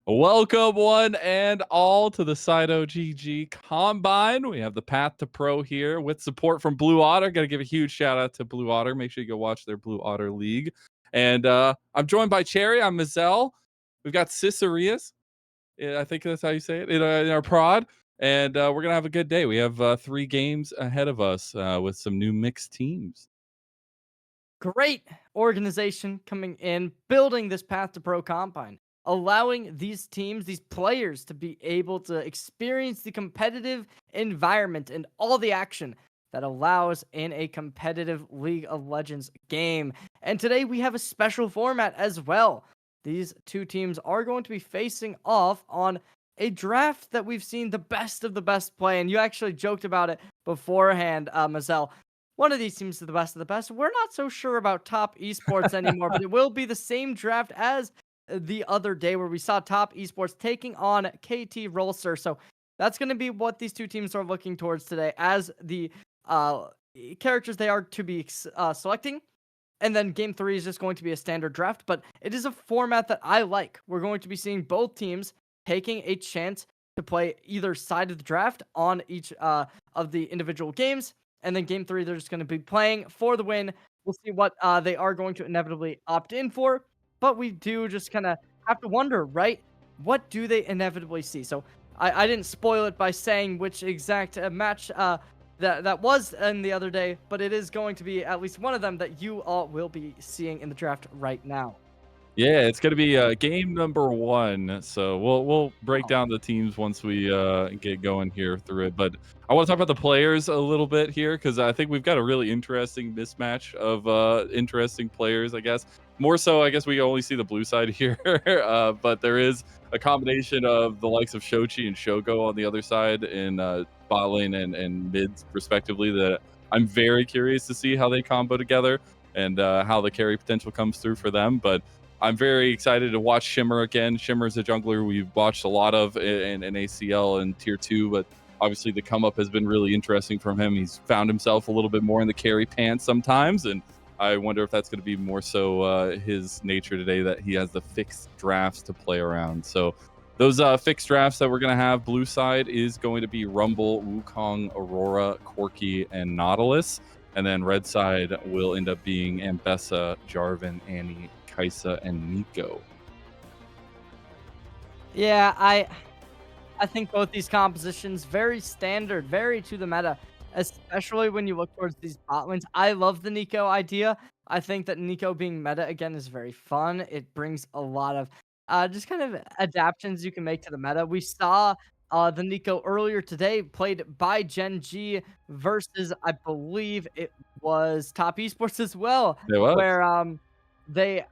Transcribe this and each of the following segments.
Welcome one and all to the Side OGG Combine. We have the Path2Pro here with support from Blue Otter. Got to give a huge shout out to Blue Otter. Make sure you go watch their Blue Otter League. And I'm joined by Cherry. I'm Mazel. We've got Cicerius. I think that's how you say it in our prod. And we're going to have a good day. We have 3 games ahead of us with some new mixed teams. Great organization coming in, building this Path to Pro Combine, allowing these teams, these players to be able to experience the competitive environment and all the action that allows in a competitive League of Legends game. And today we have a special format as well. These two teams are going to be facing off on a draft that we've seen the best of the best play. And you actually joked about it beforehand, Mazel. One of these teams is the best of the best. We're not so sure about Top Esports anymore, but it will be the same draft as the other day where we saw Top Esports taking on KT Rolster. So that's going to be what these two teams are looking towards today as the uh, characters they are to be selecting. And then game 3 is just going to be a standard draft, but it is a format that I like. We're going to be seeing both teams taking a chance to play either side of the draft on each of the individual games. And then game 3, they're just going to be playing for the win. We'll see what they are going to inevitably opt in for. But we do just kind of have to wonder, right? What do they inevitably see? So I didn't spoil it by saying which exact match that was in the other day, but it is going to be at least one of them that you all will be seeing in the draft right now. Yeah, it's gonna be game number 1. So we'll break Oh, down the teams once we get going here through it. But I want to talk about the players a little bit here because I think we've got a really interesting mismatch of interesting players. I guess more so. I guess we only see the blue side here, but there is a combination of the likes of Shochi and Shogo on the other side in bot lane and mid respectively. That I'm very curious to see how they combo together and how the carry potential comes through for them. But I'm very excited to watch Shimmer again. Shimmer's a jungler we've watched a lot of in ACL and Tier 2, but obviously the come up has been really interesting from him. He's found himself a little bit more in the carry pants sometimes, and I wonder if that's going to be more so his nature today, that he has the fixed drafts to play around. So those fixed drafts that we're going to have, blue side is going to be Rumble, Wukong, Aurora, Corki, and Nautilus. And then red side will end up being Ambessa, Jarvan, Annie, Kaisa, and Nico. yeah, I think both these compositions very standard, very to the meta, especially when you look towards these bot lanes. I love the Nico idea. I think that Nico being meta again is very fun. It brings a lot of just kind of adaptations you can make to the meta. We saw the Nico earlier today played by Gen G versus I believe it was Top Esports as well, It was. where the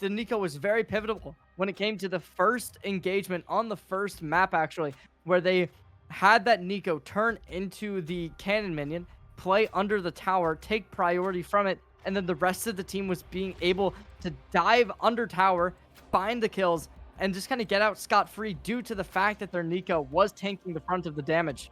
Nico was very pivotal when it came to the first engagement on the first map, actually, where they had that Nico turn into the cannon minion, play under the tower, take priority from it, and then the rest of the team was being able to dive under tower, find the kills, and just kind of get out scot-free due to the fact that their Nico was tanking the front of the damage.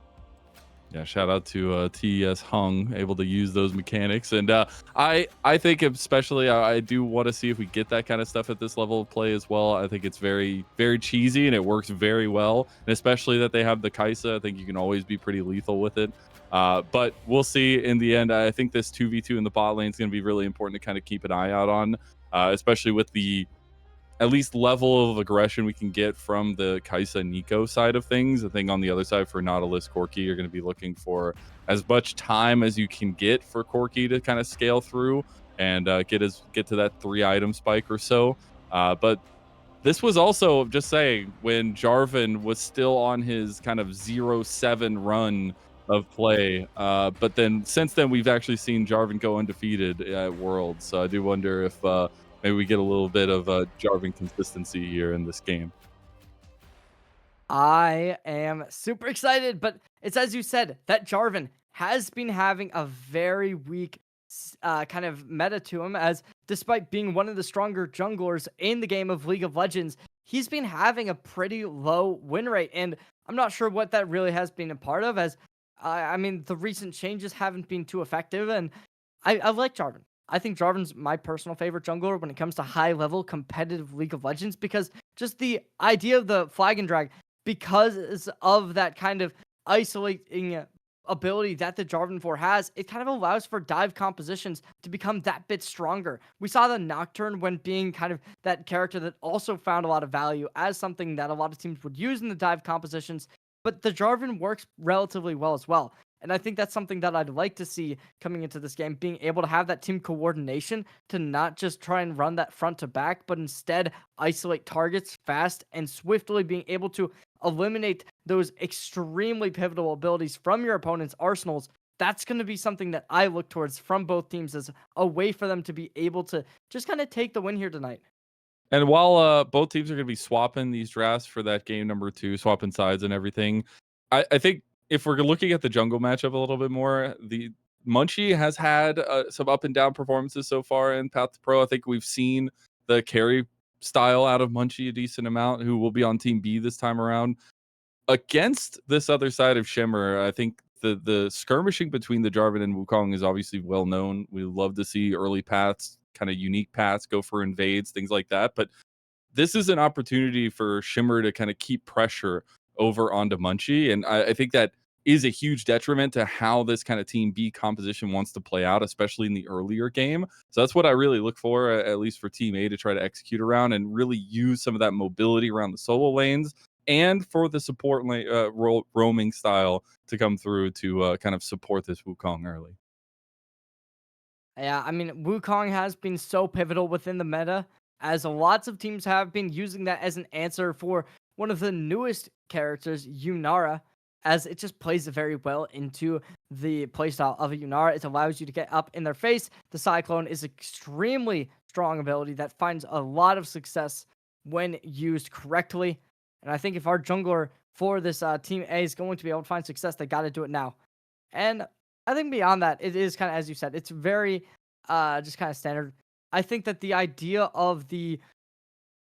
Yeah, shout out to TES Hung, able to use those mechanics. And I think especially I do want to see if we get that kind of stuff at this level of play as well. I think it's very, very cheesy and it works very well. And especially that they have the Kaisa, I think you can always be pretty lethal with it. But we'll see in the end. I think this 2v2 in the bot lane is going to be really important to kind of keep an eye out on, especially with the at least level of aggression we can get from the Kaisa Nico side of things. I think on the other side for Nautilus Corki, you're going to be looking for as much time as you can get for Corki to kind of scale through and get to that 3-item spike or so. But this was also just saying when Jarvan was still on his kind of 0-7 run of play. But then since then, we've actually seen Jarvan go undefeated at Worlds. So I do wonder if maybe we get a little bit of Jarvan consistency here in this game. I am super excited, but it's as you said that Jarvan has been having a very weak kind of meta to him, as despite being one of the stronger junglers in the game of League of Legends, he's been having a pretty low win rate, and I'm not sure what that really has been a part of, as I mean, the recent changes haven't been too effective, and I like Jarvan. I think Jarvan's my personal favorite jungler when it comes to high level competitive League of Legends because just the idea of the flag and drag, because of that kind of isolating ability that the Jarvan 4 has, it kind of allows for dive compositions to become that bit stronger. We saw the Nocturne when being kind of that character that also found a lot of value as something that a lot of teams would use in the dive compositions, but the Jarvan works relatively well as well. And I think that's something that I'd like to see coming into this game, being able to have that team coordination to not just try and run that front to back, but instead isolate targets fast and swiftly, being able to eliminate those extremely pivotal abilities from your opponent's arsenals. That's going to be something that I look towards from both teams as a way for them to be able to just kind of take the win here tonight. And while both teams are going to be swapping these drafts for that game number 2, swapping sides and everything, I think if we're looking at the jungle matchup a little bit more, the Munchie has had some up and down performances so far in Path to Pro. I think we've seen the carry style out of Munchie a decent amount, who will be on Team B this time around. Against this other side of Shimmer, I think the skirmishing between the Jarvan and Wukong is obviously well known. We love to see early paths, kind of unique paths, go for invades, things like that. But this is an opportunity for Shimmer to kind of keep pressure over onto Munchie. And I think that is a huge detriment to how this kind of Team B composition wants to play out, especially in the earlier game. So that's what I really look for, at least for Team A, to try to execute around and really use some of that mobility around the solo lanes and for the support roaming style to come through to kind of support this Wukong early. Yeah, I mean, Wukong has been so pivotal within the meta, as lots of teams have been using that as an answer for one of the newest characters, Yunara, as it just plays very well into the playstyle of a Yunara. It allows you to get up in their face. The Cyclone is extremely strong ability that finds a lot of success when used correctly. And I think if our jungler for this Team A is going to be able to find success, they got to do it now. And I think beyond that, it is kind of, as you said, it's very just kind of standard. I think that the idea of the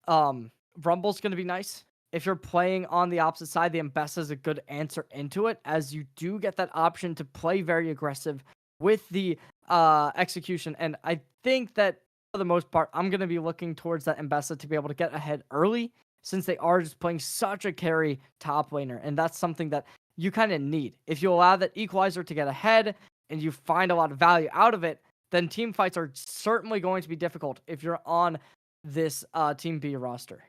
Rumble's going to be nice. If you're playing on the opposite side, the Mbessa is a good answer into it, as you do get that option to play very aggressive with the execution. And I think that for the most part, I'm going to be looking towards that Mbessa to be able to get ahead early, since they are just playing such a carry top laner. And that's something that you kind of need. If you allow that equalizer to get ahead and you find a lot of value out of it, then team fights are certainly going to be difficult if you're on this Team B roster.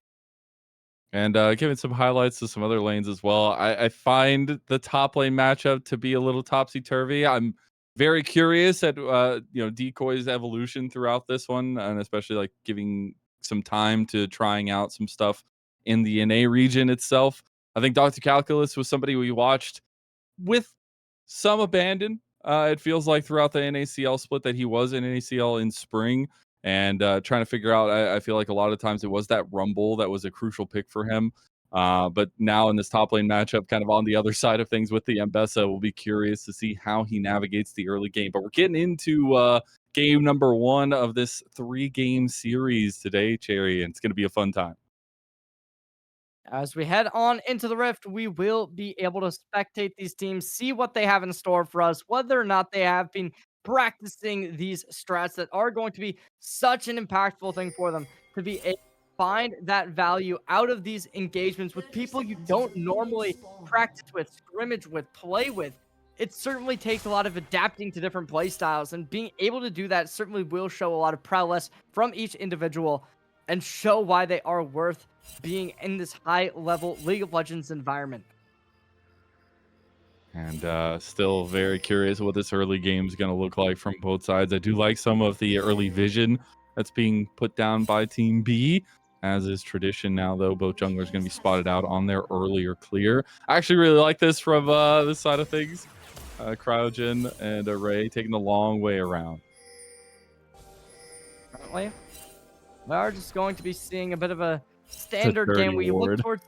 And giving some highlights to some other lanes as well. I find the top lane matchup to be a little topsy turvy. I'm very curious at Decoy's evolution throughout this one, and especially like giving some time to trying out some stuff in the NA region itself. I think Dr. Calculus was somebody we watched with some abandon. It feels like throughout the NACL split that he was in NACL in spring, and trying to figure out. I feel like a lot of times it was that Rumble that was a crucial pick for him. But now in this top lane matchup, kind of on the other side of things with the Mbessa, we'll be curious to see how he navigates the early game. But we're getting into game number 1 of this 3-game series today, Cherry, and it's going to be a fun time. As we head on into the Rift, we will be able to spectate these teams, see what they have in store for us, whether or not they have been practicing these strats that are going to be such an impactful thing for them to be able to find that value out of these engagements with people you don't normally practice with, scrimmage with, play with. It certainly takes a lot of adapting to different play styles, and being able to do that certainly will show a lot of prowess from each individual and show why they are worth being in this high-level League of Legends environment. And still very curious what this early game is going to look like from both sides. I do like some of the early vision that's being put down by Team B. As is tradition now, though, both junglers going to be spotted out on their earlier clear. I actually really like this from this side of things. Cryogen and Array taking the long way around. Currently, we are just going to be seeing a bit of a standard game. We look towards...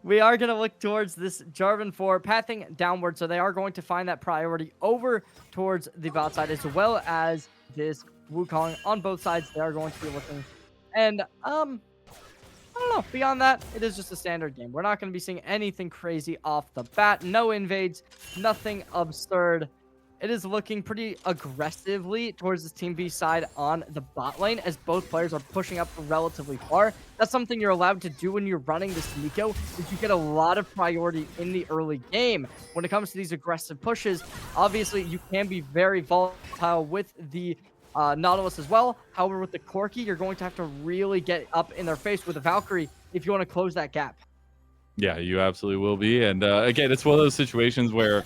We are going to look towards this Jarvan 4 pathing downward, so they are going to find that priority over towards the bot side, as well as this Wukong on both sides. They are going to be looking, and I don't know. Beyond that, it is just a standard game. We're not going to be seeing anything crazy off the bat. No invades, nothing absurd. it is looking pretty aggressively towards this Team B side on the bot lane as both players are pushing up relatively far. That's something you're allowed to do when you're running this Nico, is you get a lot of priority in the early game. When it comes to these aggressive pushes, obviously you can be very volatile with the Nautilus as well. However, with the Corki, you're going to have to really get up in their face with the Valkyrie if you want to close that gap. Yeah, you absolutely will be. And again, it's one of those situations where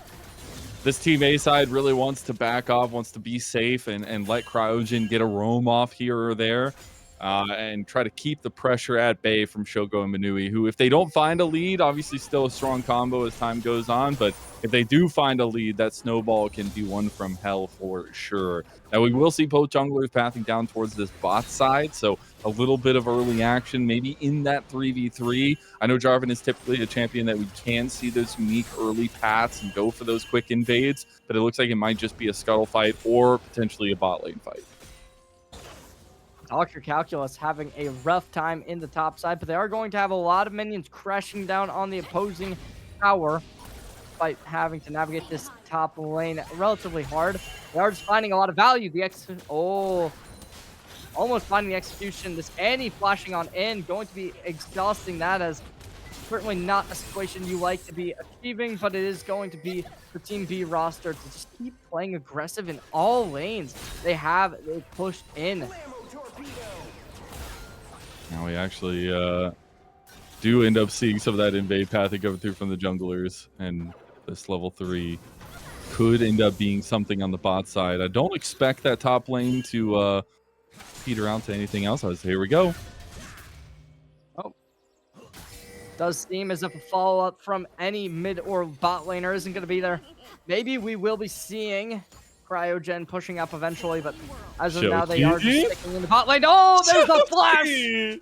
this Team A side really wants to back off, wants to be safe, and let Cryogen get a roam off here or there, and try to keep the pressure at bay from Shogo and Manui, who, if they don't find a lead, obviously still a strong combo as time goes on, but if they do find a lead, that snowball can be one from hell for sure. Now, we will see both junglers pathing down towards this bot side, so a little bit of early action, maybe in that 3v3. I know Jarvan is typically a champion that we can see those unique early paths and go for those quick invades, but it looks like it might just be a scuttle fight or potentially a bot lane fight. Dr. Calculus having a rough time in the top side, but they are going to have a lot of minions crashing down on the opposing tower, despite having to navigate this top lane relatively hard. They are just finding a lot of value. Almost finding the execution. This Annie flashing on in, going to be exhausting that, as certainly not a situation you like to be achieving, but it is going to be the Team B roster to just keep playing aggressive in all lanes. They pushed in. Now we actually do end up seeing some of that invade path coming through from the junglers, and this level 3 could end up being something on the bot side. I don't expect that top lane to peter out to anything else. Here we go. Oh, does seem as if a follow-up from any mid or bot laner isn't going to be there. Maybe we will be seeing Cryogen pushing up eventually, but as of now, they are just sticking in the bot lane. Oh, there's the flash!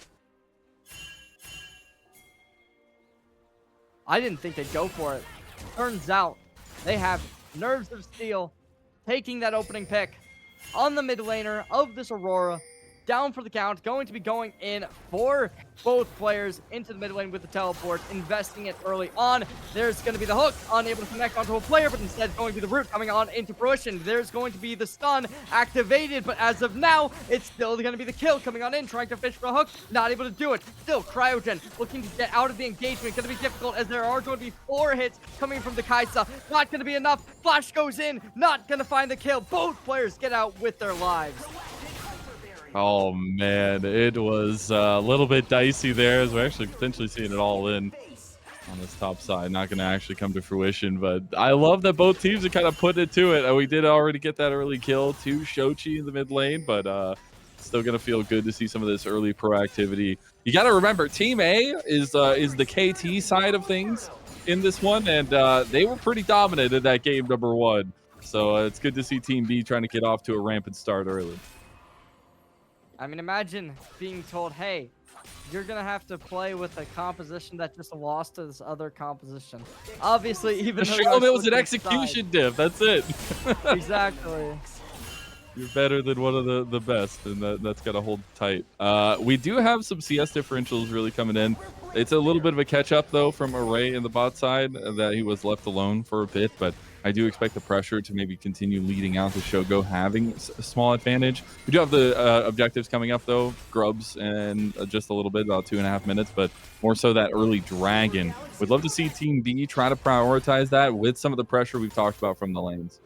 I didn't think they'd go for it. Turns out they have nerves of steel, taking that opening pick on the mid laner of this Aurora. Down for the count, going to be going in for both players into the mid lane with the teleport, investing it early on. There's going to be the hook, unable to connect onto a player, but instead going to be the root coming on into fruition. There's going to be the stun activated, but as of now, it's still going to be the kill coming on in, trying to fish for a hook, not able to do it. Still, Cryogen looking to get out of the engagement, going to be difficult as there are going to be 4 hits coming from the Kaisa. Not going to be enough. Flash goes in, not going to find the kill. Both players get out with their lives. Oh man, it was a little bit dicey there, as we're actually potentially seeing it all in on this top side. Not going to actually come to fruition, but I love that both teams are kind of putting it to it. We did already get that early kill to Shochi in the mid lane, but still going to feel good to see some of this early proactivity. You got to remember, Team A is the KT side of things in this one, and they were pretty dominant in that game number 1. So it's good to see Team B trying to get off to a rampant start early. I mean, imagine being told, hey, you're going to have to play with a composition that just lost to this other composition. Obviously, even though it was an execution diff. That's it. Exactly. You're better than one of the best, and that's got to hold tight. We do have some CS differentials really coming in. It's a little bit of a catch-up, though, from Array in the bot side, that he was left alone for a bit, but I do expect the pressure to maybe continue leading out to Shogo having a small advantage. We do have the objectives coming up, though, Grubs, and just a little bit, about 2.5 minutes, but more so that early Dragon. We'd love to see Team B try to prioritize that with some of the pressure we've talked about from the lanes.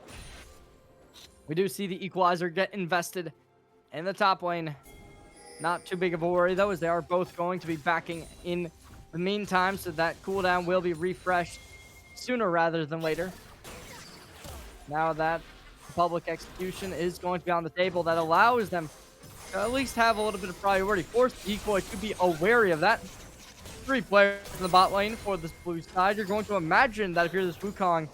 We do see the Equalizer get invested in the top lane. Not too big of a worry, though, as they are both going to be backing in the meantime, so that cooldown will be refreshed sooner rather than later. Now that public execution is going to be on the table, that allows them to at least have a little bit of priority. Force the Equal to be wary of that. 3 players in the bot lane for this blue side. You're going to imagine that if you're this Wukong,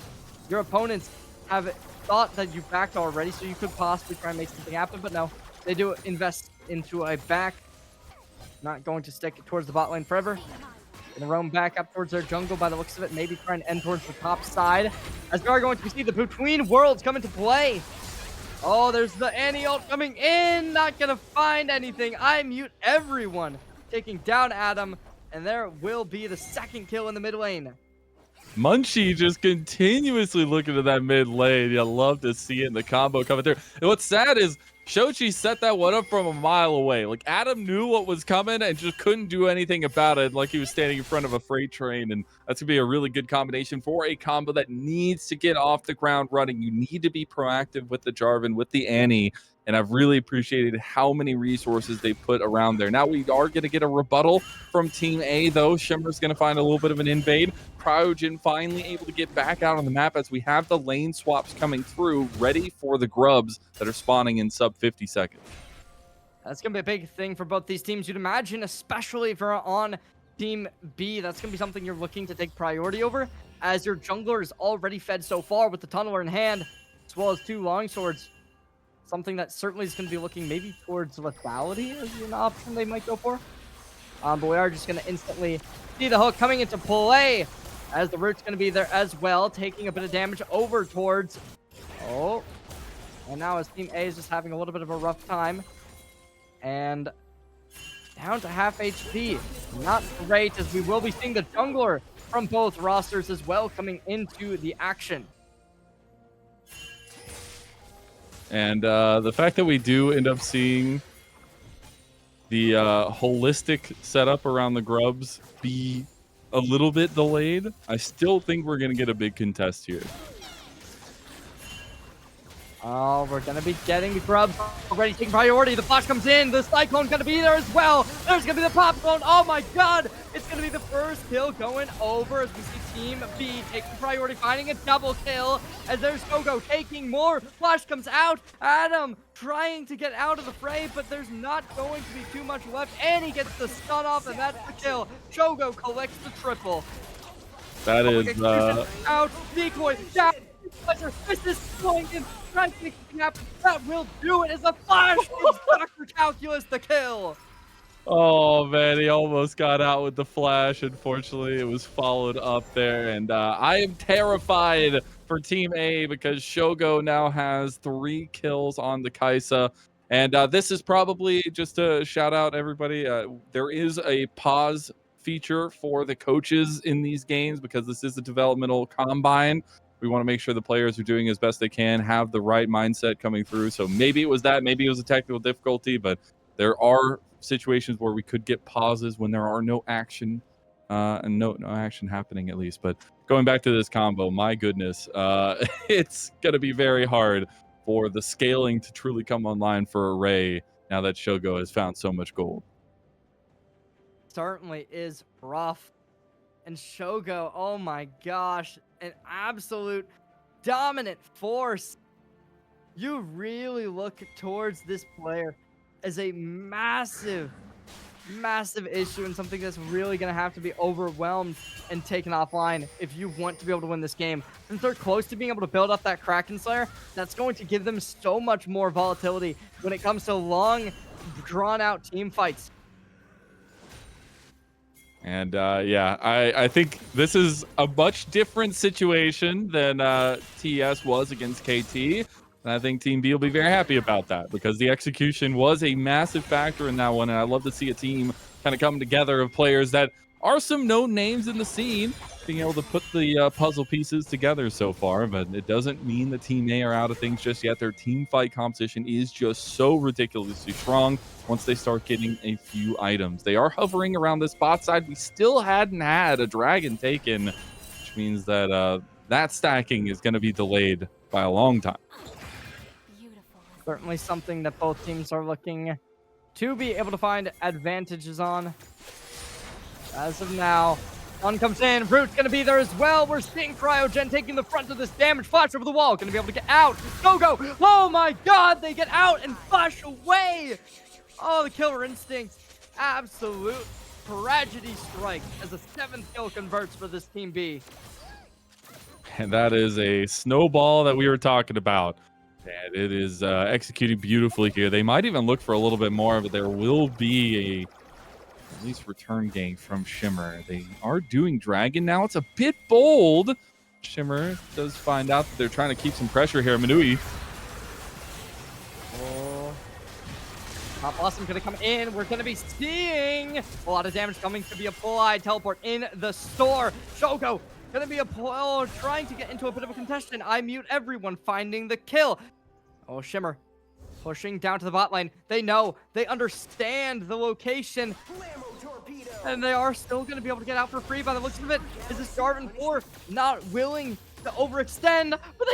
your opponents have thought that you backed already, so you could possibly try and make something happen, but no. They do invest into a back. Not going to stick towards the bot lane forever. Gonna roam back up towards their jungle by the looks of it. Maybe try and end towards the top side. As we are going to see the Between Worlds come into play. Oh, there's the Annie ult coming in. Not gonna find anything. I mute everyone. Taking down Adam. And there will be the second kill in the mid lane. Munchie just continuously looking to that mid lane. You love to see it in the combo coming through. And what's sad is Shochi set that one up from a mile away. Like Adam knew what was coming and just couldn't do anything about it. Like he was standing in front of a freight train. And that's gonna be a really good combination for a combo that needs to get off the ground running. You need to be proactive with the Jarvan, with the Annie. And I've really appreciated how many resources they put around there. Now we are going to get a rebuttal from Team A, though. Shimmer's going to find a little bit of an invade. Cryogen finally able to get back out on the map as we have the lane swaps coming through, ready for the grubs that are spawning in sub 50 seconds. That's going to be a big thing for both these teams, you'd imagine, especially if you're on Team B. That's going to be something you're looking to take priority over, as your jungler is already fed so far with the tunneler in hand, as well as 2 longswords. Something that certainly is going to be looking maybe towards lethality as an option they might go for. But we are just going to instantly see the hook coming into play, as the root's going to be there as well, taking a bit of damage over towards... Oh. And now as Team A is just having a little bit of a rough time. And down to half HP. Not great, as we will be seeing the jungler from both rosters as well coming into the action. And the fact that we do end up seeing the holistic setup around the grubs be a little bit delayed, I still think we're going to get a big contest here. Oh, we're going to be getting the grubs already taking priority. The flash comes in. The cyclone's going to be there as well. There's going to be the pop zone. Oh my god. It's going to be the first kill going over as we see Team B taking priority, finding a double kill as there's Shogo taking more. Flash comes out. Adam trying to get out of the fray, but there's not going to be too much left. And he gets the stun off, and that's the kill. Shogo collects the triple. That is... out. Decoy down. This is going in. Trying to make something happen. That will do it as a flash gives Dr. Calculus the kill. Oh man, he almost got out with the flash. Unfortunately, it was followed up there, and I am terrified for Team A because Shogo now has 3 kills on the Kaisa. And this is probably just to shout out everybody. There is a pause feature for the coaches in these games because this is a developmental combine. We want to make sure the players are doing as best they can, have the right mindset coming through. So maybe it was that, maybe it was a technical difficulty, but there are situations where we could get pauses when there are no action and no action happening at least. But going back to this combo, my goodness, it's going to be very hard for the scaling to truly come online for Array now that Shogo has found so much gold. Certainly is rough. And Shogo, oh my gosh, an absolute dominant force. You really look towards this player as a massive issue and something that's really going to have to be overwhelmed and taken offline if you want to be able to win this game. Since they're close to being able to build up that Kraken Slayer, that's going to give them so much more volatility when it comes to long, drawn-out team fights. And yeah, I think this is a much different situation than TS was against KT. And I think Team B will be very happy about that because the execution was a massive factor in that one. And I love to see a team kind of come together of players that are some known names in the scene, being able to put the puzzle pieces together so far. But it doesn't mean the Team A are out of things just yet. Their team fight competition is just so ridiculously strong once they start getting a few items. They are hovering around this bot side. We still hadn't had a dragon taken, which means that that stacking is going to be delayed by a long time. Certainly something that both teams are looking to be able to find advantages on. As of now, one comes in. Root's going to be there as well. We're seeing Cryogen taking the front of this damage. Flash over the wall. Going to be able to get out. Go. Oh my god. They get out and flash away. Oh, the killer instinct. Absolute tragedy strike as a 7th kill converts for this Team B. And that is a snowball that we were talking about. And it is executing beautifully here. They might even look for a little bit more, but there will be at least return gang from Shimmer. They are doing Dragon now. It's a bit bold. Shimmer does find out that they're trying to keep some pressure here. Manui. Oh. Top Blossom going to come in. We're going to be seeing a lot of damage coming to be applied. Teleport in the store. Shogo Gonna be a trying to get into a bit of a contestation. I mute everyone, finding the kill. Oh, Shimmer pushing down to the bot lane. They know, they understand the location, and they are still going to be able to get out for free by the looks of it. Is this Jarvan 4 not willing to overextend, but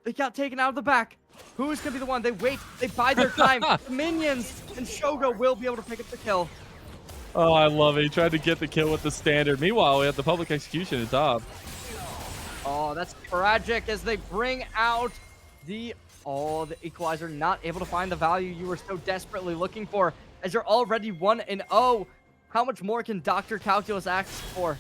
they got taken out of the back. Who's going to be the one? They wait, they bide their time. The minions and Shogo will be able to pick up the kill. Oh, I love it. He tried to get the kill with the standard. Meanwhile, we have the public execution at top. Oh, that's tragic as they bring out the equalizer, not able to find the value you were so desperately looking for, as you're already 1-0. How much more can Dr. Calculus ask for?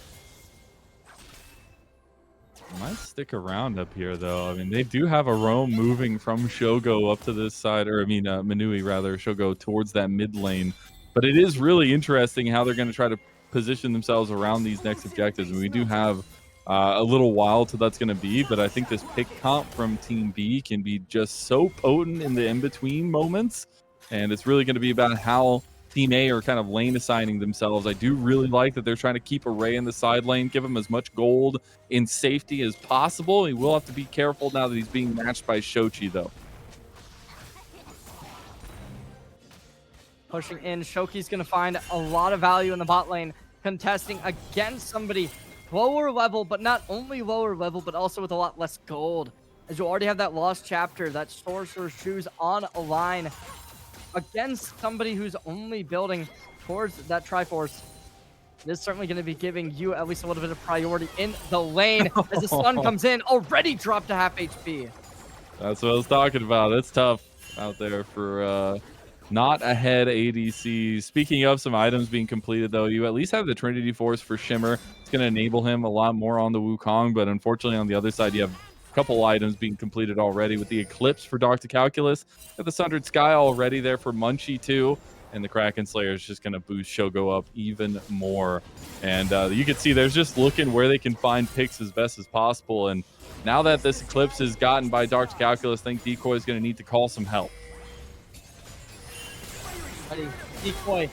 Might stick around up here, though. I mean, they do have a roam moving from Shogo up to this side, or I mean, Manui, rather, Shogo towards that mid lane. But it is really interesting how they're going to try to position themselves around these next objectives. And we do have a little while till that's going to be, but I think this pick comp from Team B can be just so potent in the in-between moments, and it's really going to be about how Team A are kind of lane assigning themselves. I do really like that they're trying to keep Array in the side lane, give him as much gold in safety as possible. He will have to be careful now that he's being matched by Shochi, though. Pushing in, Shoki's going to find a lot of value in the bot lane, contesting against somebody lower level, but not only lower level, but also with a lot less gold. As you already have that lost chapter, that sorcerer's shoes on a line against somebody who's only building towards that Triforce. This is certainly going to be giving you at least a little bit of priority in the lane as the sun comes in, already dropped to half HP. That's what I was talking about. It's tough out there for not ahead ADC. Speaking of some items being completed, though, you at least have the Trinity Force for Shimmer. It's going to enable him a lot more on the Wukong, but unfortunately on the other side, you have a couple items being completed already with the Eclipse for Dr. Calculus. Got the Sundered Sky already there for Munchie, too. And the Kraken Slayer is just going to boost Shogo up even more. And you can see there's just looking where they can find picks as best as possible. And now that this Eclipse is gotten by Dr. Calculus, I think Decoy is going to need to call some help. Decoy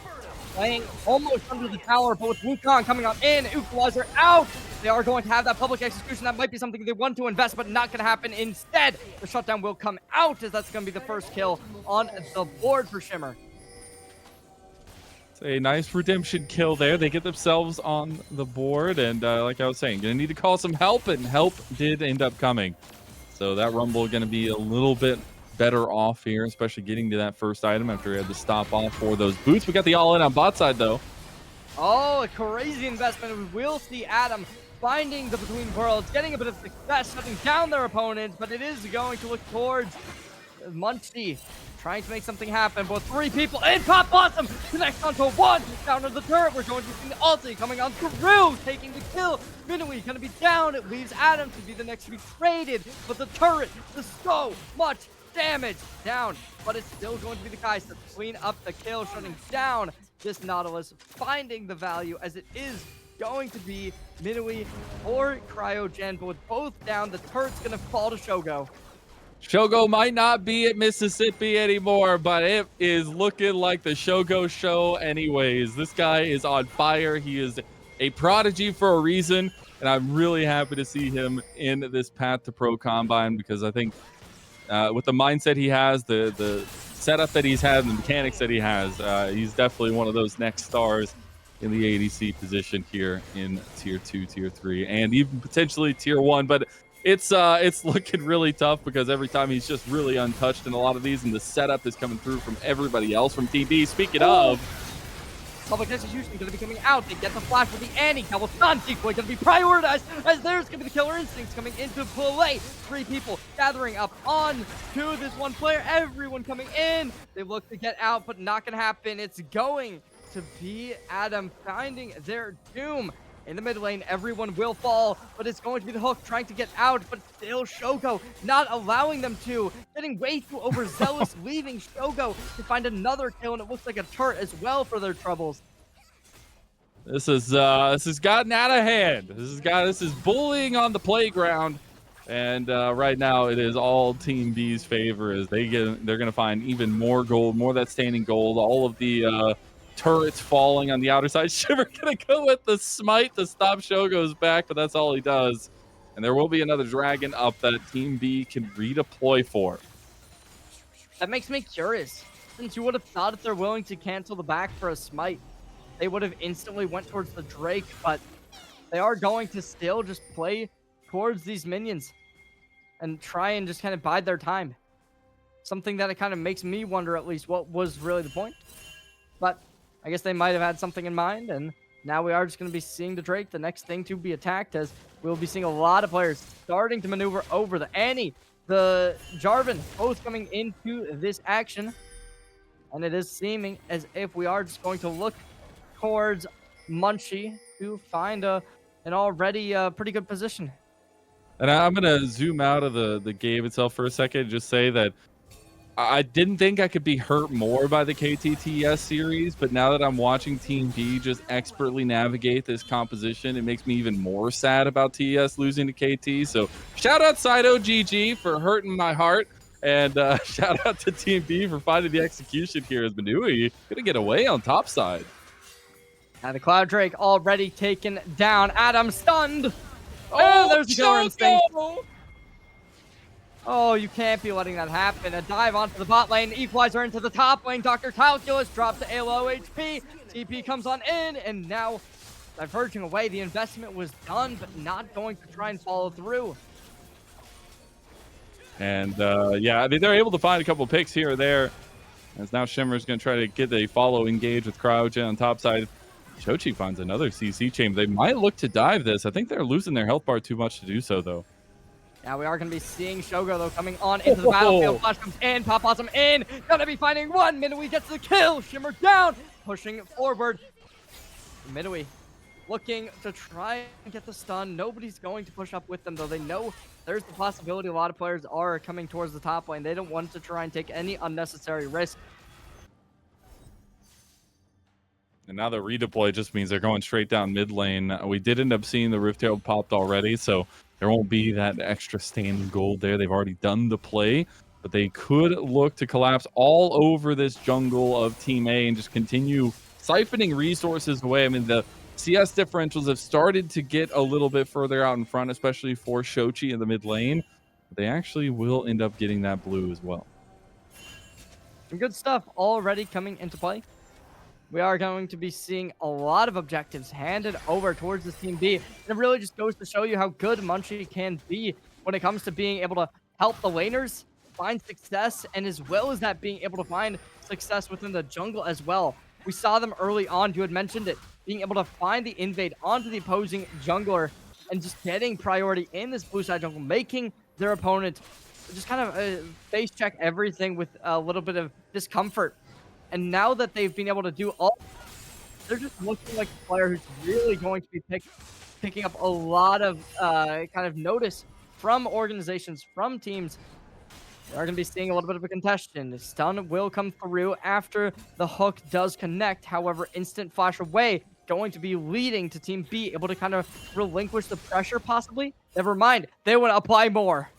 playing almost under the tower, but with Wukong coming on in, equalizer out. They are going to have that public execution. That might be something they want to invest, but not going to happen. Instead, the shutdown will come out, as that's going to be the first kill on the board for Shimmer. It's a nice redemption kill there. They get themselves on the board, and like I was saying, going to need to call some help, and help did end up coming. So that Rumble going to be a little bit better off here, especially getting to that first item after he had to stop off for those boots. We got the all-in on bot side, though. Oh, a crazy investment. We will see Adam finding the Between Worlds, getting a bit of success, shutting down their opponents, but it is going to look towards Munchie, trying to make something happen. But three people in Pop Blossom connects onto one down to the turret. We're going to see the ulti coming on through, taking the kill. Minui gonna be down. It leaves Adam to be the next to be traded, but the turret does so much damage down, but it's still going to be the guys to clean up the kill, shutting down this Nautilus, finding the value, as it is going to be Minui or Cryogen, but with both down, the turret's gonna fall to Shogo. Shogo might not be at Mississippi anymore, but it is looking like the Shogo show anyways. This guy is on fire. He is a prodigy for a reason, and I'm really happy to see him in this Path to Pro Combine, because I think with the mindset he has, the setup that he's had, and the mechanics that he has, he's definitely one of those next stars in the ADC position here in Tier 2, Tier 3, and even potentially Tier 1. But it's looking really tough, because every time he's just really untouched in a lot of these, and the setup is coming through from everybody else from Team B. Speaking of, public execution going to be coming out. They get the flash with the anti-double stun. Decoy going to be prioritized, as there's going to be the killer instincts coming into play. Three people gathering up on to this one player. Everyone coming in. They look to get out, but not going to happen. It's going to be Adam finding their doom. In the mid lane, everyone will fall, but it's going to be the Hook trying to get out, but still Shogo not allowing them to. Getting way too overzealous, leaving Shogo to find another kill, and it looks like a turret as well for their troubles. This has gotten out of hand. This is bullying on the playground, and right now it is all Team B's favor, as they're going to find even more gold, more of that standing gold. All of the turrets falling on the outer side. Shimmer gonna go with the smite to stop Shogo's back, but that's all he does. And there will be another dragon up that Team B can redeploy for. That makes me curious. Since you would have thought if they're willing to cancel the back for a smite, they would have instantly went towards the Drake, but they are going to still just play towards these minions and try and just kind of bide their time. Something that it kind of makes me wonder at least what was really the point. But I guess they might have had something in mind, and now we are just going to be seeing the Drake, the next thing to be attacked, as we'll be seeing a lot of players starting to maneuver over the Annie, the Jarvan, both coming into this action. And it is seeming as if we are just going to look towards Munchie to find an already pretty good position. And I'm going to zoom out of the game itself for a second and just say that I didn't think I could be hurt more by the KTTS series, but now that I'm watching Team B just expertly navigate this composition, it makes me even more sad about TES losing to KT. So shout out Sido GG for hurting my heart, and shout out to Team B for finding the execution here as Manui gonna get away on top side. And the Cloud Drake already taken down. Adam stunned. Oh, there's the killer instinct. Choco! Oh, you can't be letting that happen. A dive onto the bot lane. Equalizer into the top lane. Dr. Calculus drops to low HP. TP comes on in, and now diverging away. The investment was done, but not going to try and follow through. And yeah, I mean, they're able to find a couple picks here or there. As now Shimmer's going to try to get a follow engage with Cryogen on top side. Chochi finds another CC chain. They might look to dive this. I think they're losing their health bar too much to do so, though. Now we are going to be seeing Shogo, though, coming on into the battlefield. Flash comes in, Pop Blossom in. Gonna be finding one. Minui gets the kill. Shimmer down, pushing forward. Minui looking to try and get the stun. Nobody's going to push up with them, though. They know there's the possibility a lot of players are coming towards the top lane. They don't want to try and take any unnecessary risk. And now the redeploy just means they're going straight down mid lane. We did end up seeing the Riftail popped already, so there won't be that extra standing gold there. They've already done the play, but they could look to collapse all over this jungle of Team A and just continue siphoning resources away. I mean, the CS differentials have started to get a little bit further out in front, especially for Shochi in the mid lane. But they actually will end up getting that blue as well. Some good stuff already coming into play. We are going to be seeing a lot of objectives handed over towards this Team B. And it really just goes to show you how good Munchie can be when it comes to being able to help the laners find success, and as well as that, being able to find success within the jungle as well. We saw them early on, you had mentioned it, being able to find the invade onto the opposing jungler and just getting priority in this blue side jungle, making their opponent just kind of face check everything with a little bit of discomfort. And now that they've been able to do all, they're just looking like a player who's really going to be picking up a lot of kind of notice from organizations, from teams. We're going to be seeing a little bit of a contention. The stun will come through after the hook does connect. However, instant flash away, going to be leading to Team B, able to kind of relinquish the pressure possibly. Never mind, they want to apply more.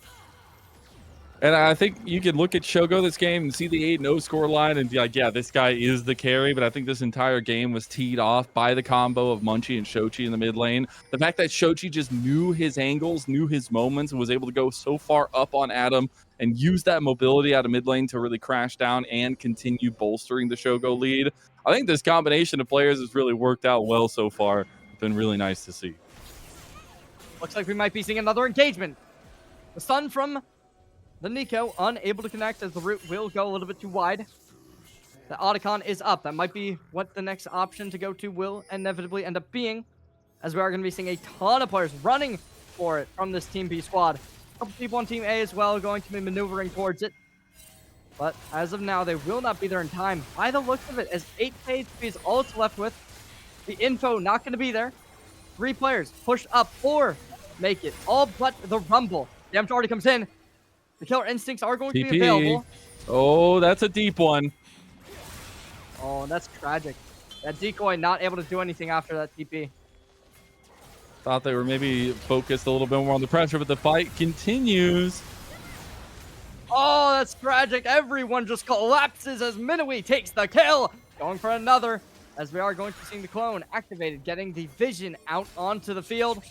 And I think you can look at Shogo this game and see the 8-0 score line and be like, yeah, this guy is the carry. But I think this entire game was teed off by the combo of Munchie and Shochi in the mid lane. The fact that Shochi just knew his angles, knew his moments, and was able to go so far up on Adam and use that mobility out of mid lane to really crash down and continue bolstering the Shogo lead. I think this combination of players has really worked out well so far. It's been really nice to see. Looks like we might be seeing another engagement. The stun from the Nico, unable to connect as the route will go a little bit too wide. The Otacon is up. That might be what the next option to go to will inevitably end up being, as we are going to be seeing a ton of players running for it from this Team B squad. A couple people on Team A as well going to be maneuvering towards it. But as of now, they will not be there in time. By the looks of it, as 8 HP is all it's left with. The info not going to be there. 3 players push up or make it. All but the Rumble. Damage already comes in. The killer instincts are going to be available. Oh, that's a deep one. Oh, that's tragic. That decoy not able to do anything after that TP. Thought they were maybe focused a little bit more on the pressure, but the fight continues. Oh, that's tragic. Everyone just collapses as Minui takes the kill. Going for another. as we are going to see the clone activated, getting the vision out onto the field,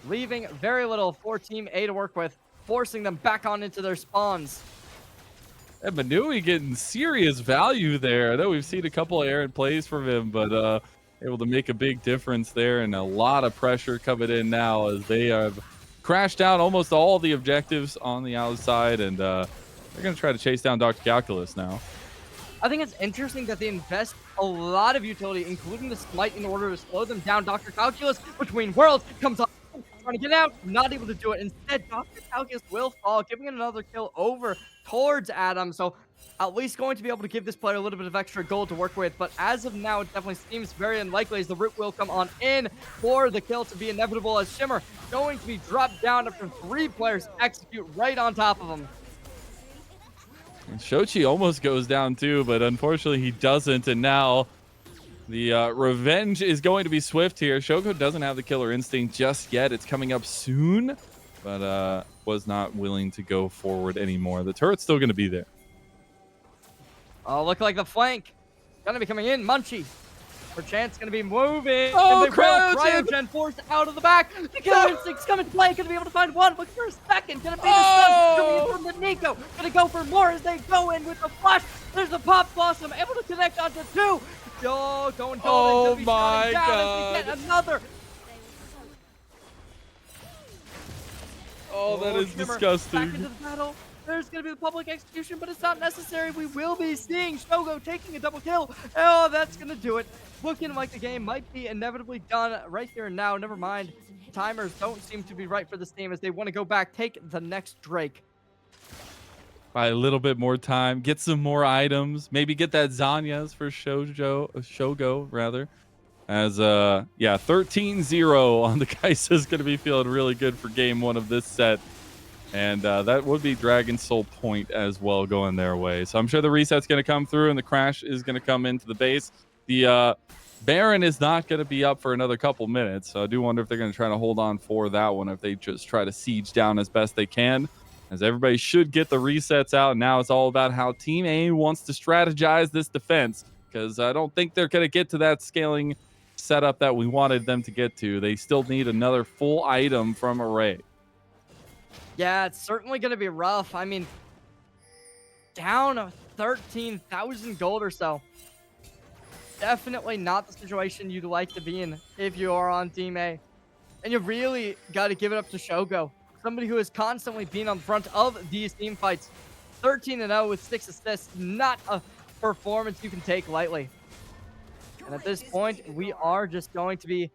leaving very little for Team A to work with, forcing them back on into their spawns. And Manui getting serious value there. I know we've seen a couple of errant plays from him, but able to make a big difference there, and a lot of pressure coming in now as they have crashed out almost all the objectives on the outside, and they're going to try to chase down Dr. Calculus now. I think it's interesting that they invest a lot of utility, including the Smite, in order to slow them down. Dr. Calculus, between worlds, comes up, trying to get out, not able to do it. Instead, Dr. Calculus will fall, giving it another kill over towards Adam. So at least going to be able to give this player a little bit of extra gold to work with. But as of now, it definitely seems very unlikely as the root will come on in for the kill to be inevitable, as Shimmer going to be dropped down after 3 players execute right on top of him. And Shochi almost goes down too, but unfortunately he doesn't. And now the revenge is going to be swift here. Shogo doesn't have the killer instinct just yet. It's coming up soon, but was not willing to go forward anymore. The turret's still going to be there. Oh, look like the flank. Gonna be coming in. Munchie. Perchance gonna be moving. Oh, and Cryogen forced out of the back. The killer instinct's coming to play. Gonna be able to find one. Look for a second. Gonna be the stun coming in from the Nico. Gonna go for more as they go in with the flash. There's the Pop Blossom. Able to connect onto 2. Oh, going oh my God. Get another. Oh, that is Shimmer disgusting. Back into the battle. There's going to be the public execution, but it's not necessary. We will be seeing Shogo taking a double kill. Oh, that's going to do it. Looking like the game might be inevitably done right here and now. Never mind. Timers don't seem to be right for this team as they want to go back, take the next Drake. Buy a little bit more time, get some more items, maybe get that Zanya's for Shogo rather. As yeah, 13-0 on the Kaisa is going to be feeling really good for game 1 of this set. And that would be Dragon Soul Point as well going their way. So I'm sure the reset's going to come through and the crash is going to come into the base. The Baron is not going to be up for another couple minutes. So I do wonder if they're going to try to hold on for that one, if they just try to siege down as best they can. As everybody should get the resets out. Now it's all about how Team A wants to strategize this defense. Because I don't think they're going to get to that scaling setup that we wanted them to get to. They still need another full item from Array. Yeah, it's certainly going to be rough. I mean, down 13,000 gold or so. Definitely not the situation you'd like to be in if you are on Team A. And you really got to give it up to Shogo, somebody who has constantly been on front of these team fights. 13-0 with 6 assists, not a performance you can take lightly. And at this point, we are just going to be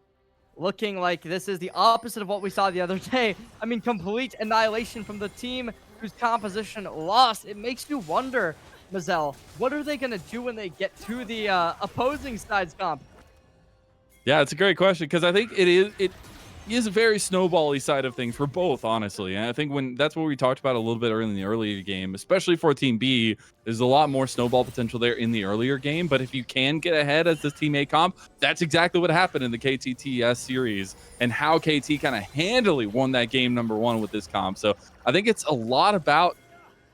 looking like this is the opposite of what we saw the other day. I mean, complete annihilation from the team whose composition lost. It makes you wonder, Mazel, what are they going to do when they get to the opposing side's comp? Yeah, it's a great question because I think it is a very snowbally side of things for both, honestly. And I think that's what we talked about a little bit in the earlier game, especially for Team B. There's a lot more snowball potential there in the earlier game. But if you can get ahead as this Team A comp, that's exactly what happened in the KTTS series and how KT kind of handily won that game #1 with this comp. So I think it's a lot about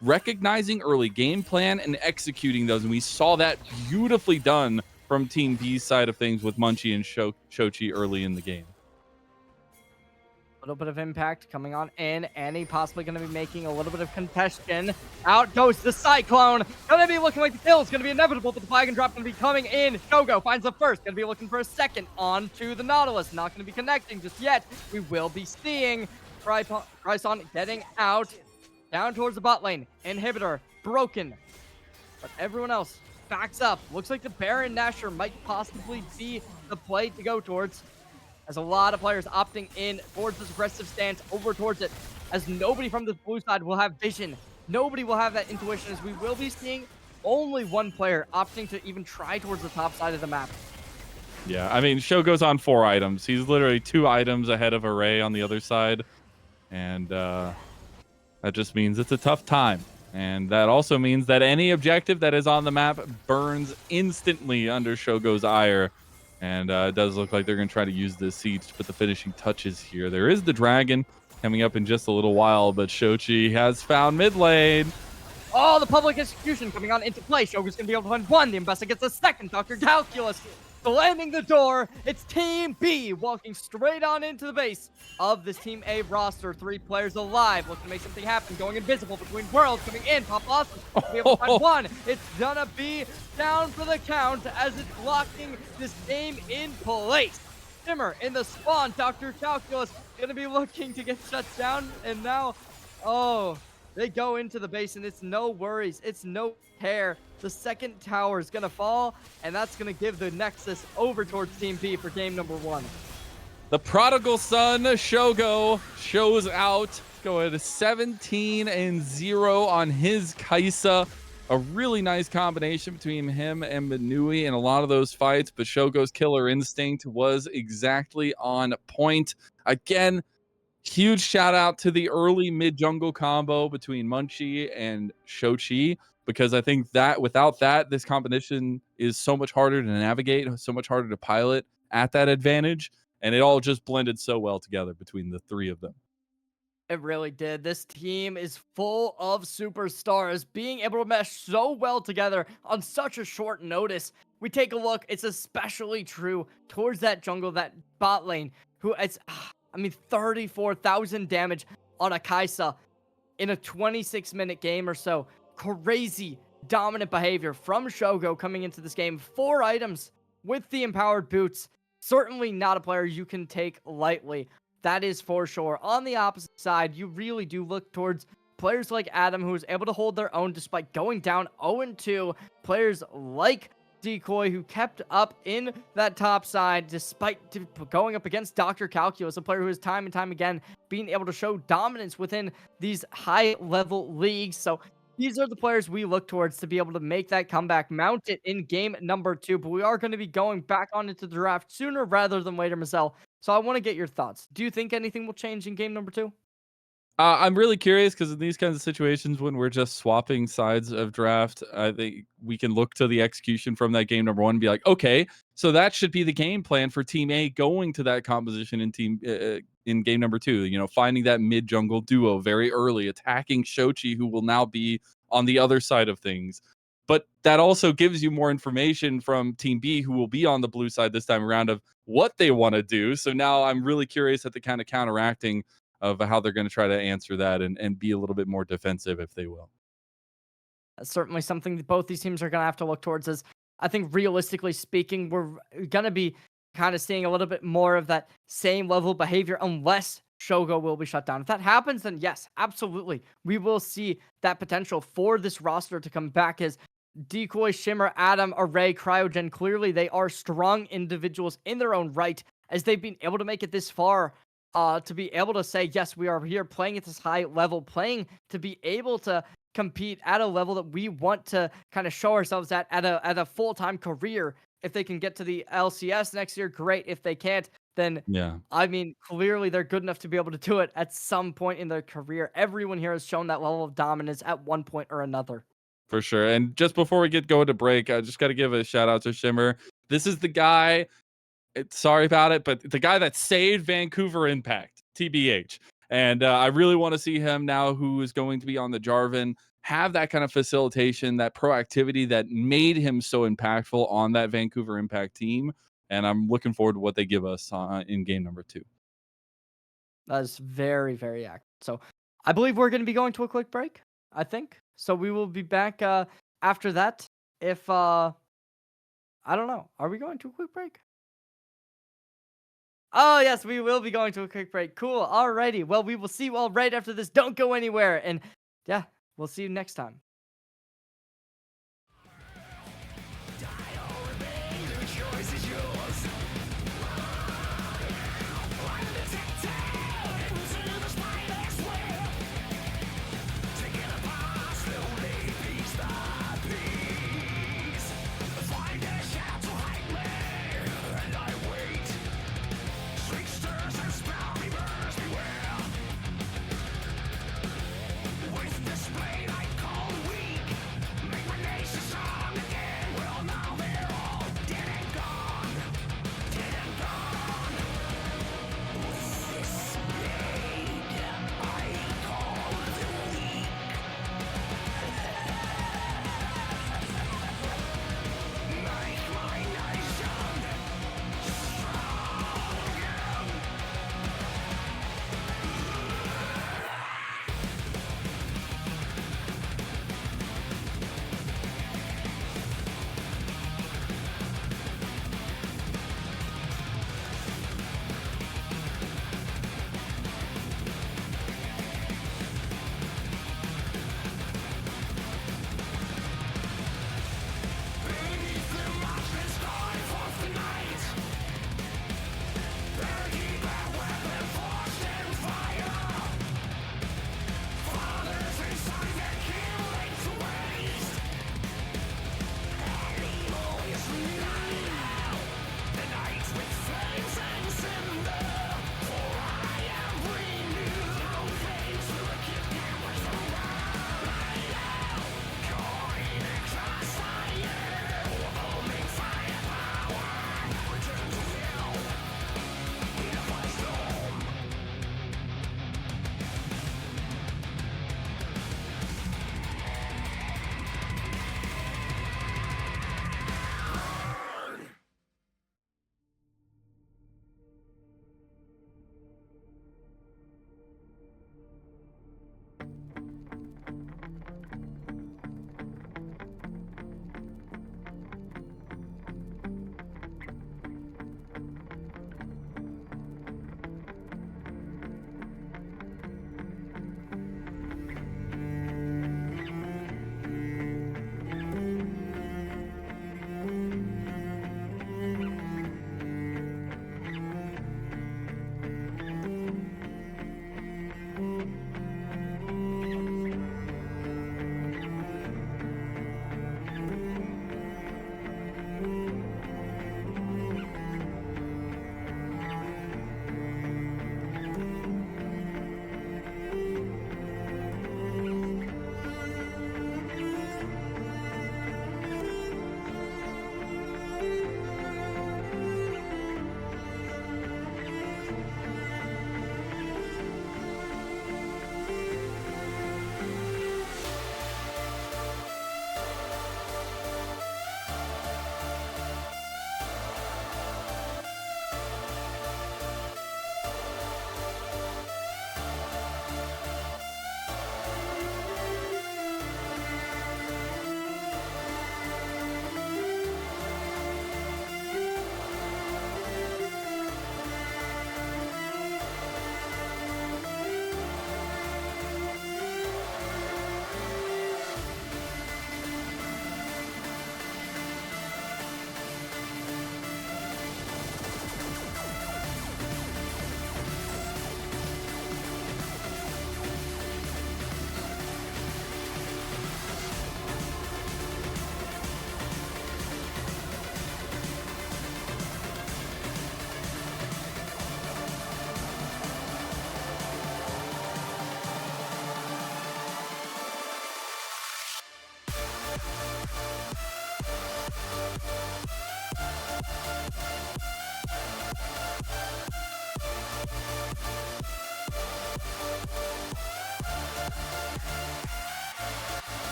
recognizing early game plan and executing those. And we saw that beautifully done from Team B's side of things with Munchie and Shochi early in the game. Little bit of impact coming on in. Annie possibly going to be making a little bit of contestation. Out goes the Cyclone. Going to be looking like the kill is going to be inevitable, but the flag and drop going to be coming in. Shogo finds the first. Going to be looking for a second onto the Nautilus. Not going to be connecting just yet. We will be seeing Cryson getting out down towards the bot lane. Inhibitor broken, but everyone else backs up. Looks like the Baron Nashor might possibly be the play to go towards, as a lot of players opting in towards this aggressive stance over towards it, as nobody from the blue side will have vision. Nobody will have that intuition, as we will be seeing only one player opting to even try towards the top side of the map. Yeah, I mean, Show goes on 4 items. He's literally 2 items ahead of Array on the other side. And that just means it's a tough time. And that also means that any objective that is on the map burns instantly under Shogo's ire. And it does look like they're going to try to use this siege to put the finishing touches here. There is the dragon coming up in just a little while, but Shochi has found mid lane. Oh, the public execution coming on into play. Shogun's gonna be able to find one. The Ambessa gets a second. Dr. Calculus slamming the door. It's Team B walking straight on into the base of this Team A roster. 3 players alive, looking to make something happen. Going invisible between worlds, coming in. Pop Awesome to be able to find one. It's gonna be down for the count as it's blocking this game in place. Shimmer in the spawn. Dr. Calculus gonna be looking to get shut down, and now, oh, they go into the base, and it's no worries. It's no care. The second tower is going to fall, and that's going to give the Nexus over towards Team B for game number 1. The prodigal son, Shogo, shows out. Going 17-0 on his Kaisa. A really nice combination between him and Manui in a lot of those fights, but Shogo's killer instinct was exactly on point. Again, huge shout out to the early mid jungle combo between Munchie and Shochi, because I think that without that, this competition is so much harder to navigate, so much harder to pilot at that advantage. And it all just blended so well together between the 3 of them. It really did. This team is full of superstars being able to mesh so well together on such a short notice. We take a look, it's especially true towards that jungle, that bot lane, who it's, 34,000 damage on a Kaisa in a 26-minute game or so. Crazy dominant behavior from Shogo coming into this game. 4 items with the empowered boots. Certainly not a player you can take lightly. That is for sure. On the opposite side, you really do look towards players like Adam, who was able to hold their own despite going down 0-2. Players like Decoy, who kept up in that top side despite going up against Dr. Calculus, a player who has time and time again being able to show dominance within these high-level leagues. So these are the players we look towards to be able to make that comeback, mount it in game number 2. But we are going to be going back on into the draft sooner rather than later, Marcel. So I want to get your thoughts. Do you think anything will change in game number 2? I'm really curious because in these kinds of situations, when we're just swapping sides of draft, I think we can look to the execution from that game number 1 and be like, okay, so that should be the game plan for Team A going to that composition in game number 2. You know, finding that mid jungle duo very early, attacking Shochi, who will now be on the other side of things. But that also gives you more information from Team B, who will be on the blue side this time around, of what they want to do. So now I'm really curious at the kind of counteracting of how they're going to try to answer that and be a little bit more defensive if they will. That's certainly something that both these teams are going to have to look towards. As I think realistically speaking, we're going to be kind of seeing a little bit more of that same level of behavior unless Shogo will be shut down. If that happens, then yes, absolutely. We will see that potential for this roster to come back as Decoy, Shimmer, Adam, Array, Cryogen. Clearly, they are strong individuals in their own right as they've been able to make it this far. To be able to say, yes, we are here playing at this high level, playing to be able to compete at a level that we want to kind of show ourselves at a full-time career. If they can get to the LCS next year, great. If they can't, then Yeah, I mean, clearly they're good enough to be able to do it at some point in their career. Everyone here has shown that level of dominance at one point or another. for sure. And just before we get going to break, I just got to give a shout out to Shimmer. This is the guy. Sorry about it, but the guy that saved Vancouver Impact, TBH. And I really want to see him now, who is going to be on the Jarvan, have that kind of facilitation, that proactivity that made him so impactful on that Vancouver Impact team. And I'm looking forward to what they give us in game number 2. That is very, very accurate. So I believe we're going to be going to a quick break, I think. So we will be back after that. If, I don't know. Are we going to a quick break? Oh, yes, we will be going to a quick break. Cool. Alrighty. Well, we will see you all right after this. Don't go anywhere. And yeah, we'll see you next time.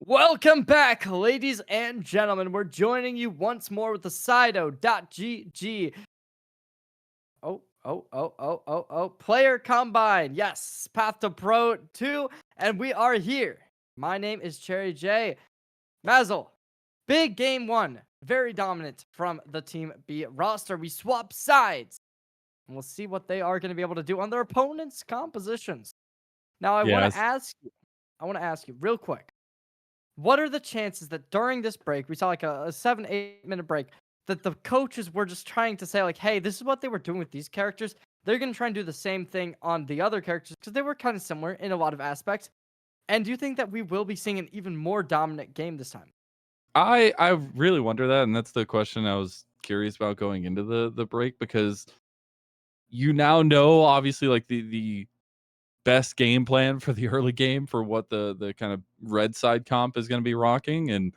Welcome back, ladies and gentlemen. We're joining you once more with the Sido.gg. Player Combine. Yes, Path to Pro 2, and we are here. My name is Cherry J. Mazel. Big game one. Very dominant from the Team B roster. We swap sides, and we'll see what they are going to be able to do on their opponent's compositions. Now, Yes. I want to ask you real quick. What are the chances that during this break, we saw like a 7-8 minute break, that the coaches were just trying to say, like, hey, this is what they were doing with these characters. They're going to try and do the same thing on the other characters because they were kind of similar in a lot of aspects. And do you think that we will be seeing an even more dominant game this time? I really wonder that, and that's the question I was curious about going into the break, because you now know, obviously, like the best game plan for the early game for what the kind of red side comp is going to be rocking, and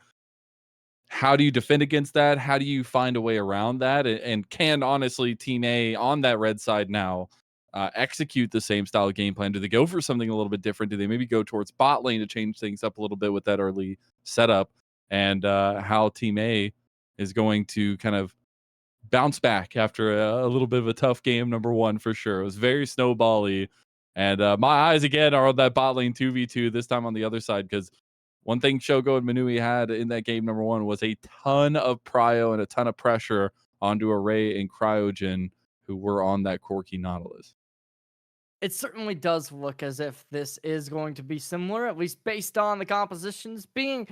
how do you defend against that? How do you find a way around that? And can, honestly, Team A on that red side now execute the same style of game plan? Do they go for something a little bit different? Do they maybe go towards bot lane to change things up a little bit with that early setup? And how Team A is going to kind of bounce back after a little bit of a tough game, number one, for sure. It was very snowbally. And my eyes again are on that bot lane 2v2, this time on the other side, because one thing Shogo and Manui had in that game, number one, was a ton of prio and a ton of pressure onto Array and Cryogen, who were on that Corki Nautilus. It certainly does look as if this is going to be similar, at least based on the compositions being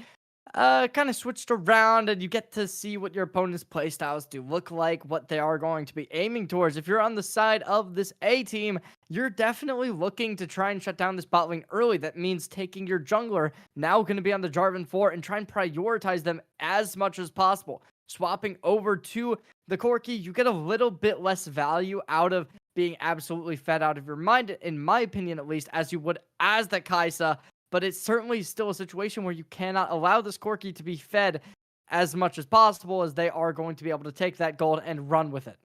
kind of switched around, and you get to see what your opponent's playstyles do look like, what they are going to be aiming towards. If you're on the side of this A team, you're definitely looking to try and shut down this bot lane early. That means taking your jungler, now going to be on the Jarvan 4, and try and prioritize them as much as possible. Swapping over to the Corki, you get a little bit less value out of being absolutely fed out of your mind, in my opinion at least, as you would as the Kaisa. But it's certainly still a situation where you cannot allow this Corki to be fed as much as possible, as they are going to be able to take that gold and run with it.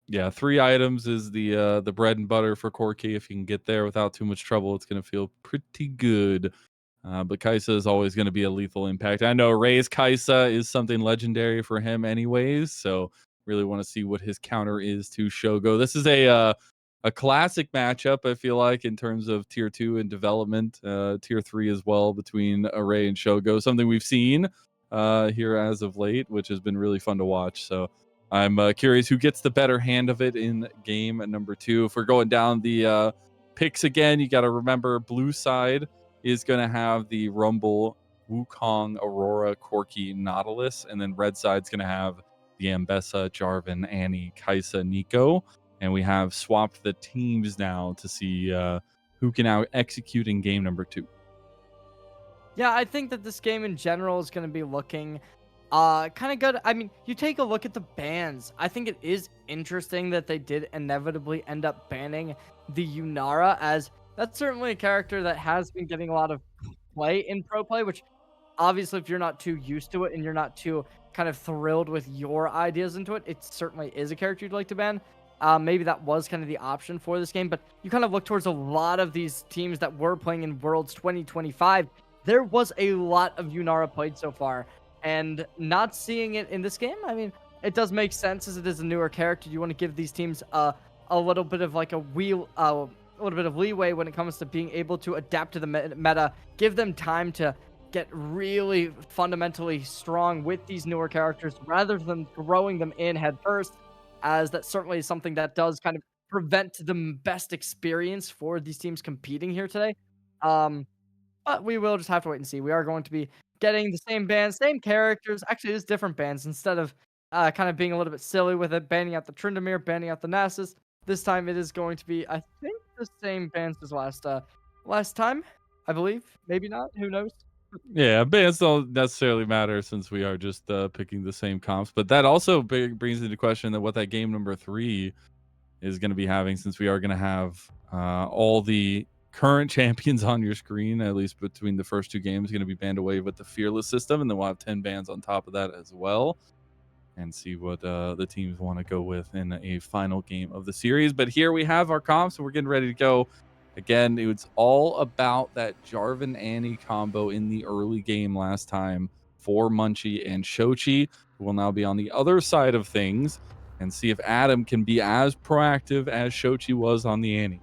Yeah, 3 items is the bread and butter for Corki. If you can get there without too much trouble, it's gonna feel pretty good. But Kaisa is always gonna be a lethal impact. I know Ray's Kaisa is something legendary for him anyways, so really wanna see what his counter is to Shogo. This is a classic matchup, I feel like, in terms of tier 2 and development, tier 3 as well, between Array and Shogo. Something we've seen here as of late, which has been really fun to watch. So I'm curious who gets the better hand of it in game number 2. If we're going down the picks again, you got to remember blue side is going to have the Rumble, Wukong, Aurora, Corki, Nautilus, and then red side's going to have the Ambessa, Jarvan, Annie, Kaisa, Nico. And we have swapped the teams now to see who can now execute in game number 2. Yeah, I think that this game in general is going to be looking kind of good. I mean, you take a look at the bans. I think it is interesting that they did inevitably end up banning the Yunara, as that's certainly a character that has been getting a lot of play in pro play, which obviously, if you're not too used to it and you're not too kind of thrilled with your ideas into it, it certainly is a character you'd like to ban. Maybe that was kind of the option for this game, but you kind of look towards a lot of these teams that were playing in Worlds 2025. There was a lot of Yunara played so far, and not seeing it in this game, I mean, it does make sense as it is a newer character. You want to give these teams a little bit of like a little bit of leeway when it comes to being able to adapt to the meta, give them time to get really fundamentally strong with these newer characters rather than throwing them in head first, as that certainly is something that does kind of prevent the best experience for these teams competing here today. Um, but we will just have to wait and see. We are going to be getting the same bands, same characters. Actually, it is different bands. Instead of kind of being a little bit silly with it, banning out the Tryndamere, banning out the Nasus, this time it is going to be, I think, the same bands as last time, I believe. Maybe not. Who knows? Yeah, bands don't necessarily matter since we are just picking the same comps. But that also brings into question that what that game number 3 is going to be having, since we are going to have all the current champions on your screen, at least between the first 2 games, going to be banned away with the Fearless system. And then we'll have 10 bans on top of that as well. And see what the teams want to go with in a final game of the series. But here we have our comps, and we're getting ready to go Again, it was all about that Jarvan Annie combo in the early game last time for Munchie and Shochi, who will now be on the other side of things and see if Adam can be as proactive as Shochi was on the Annie.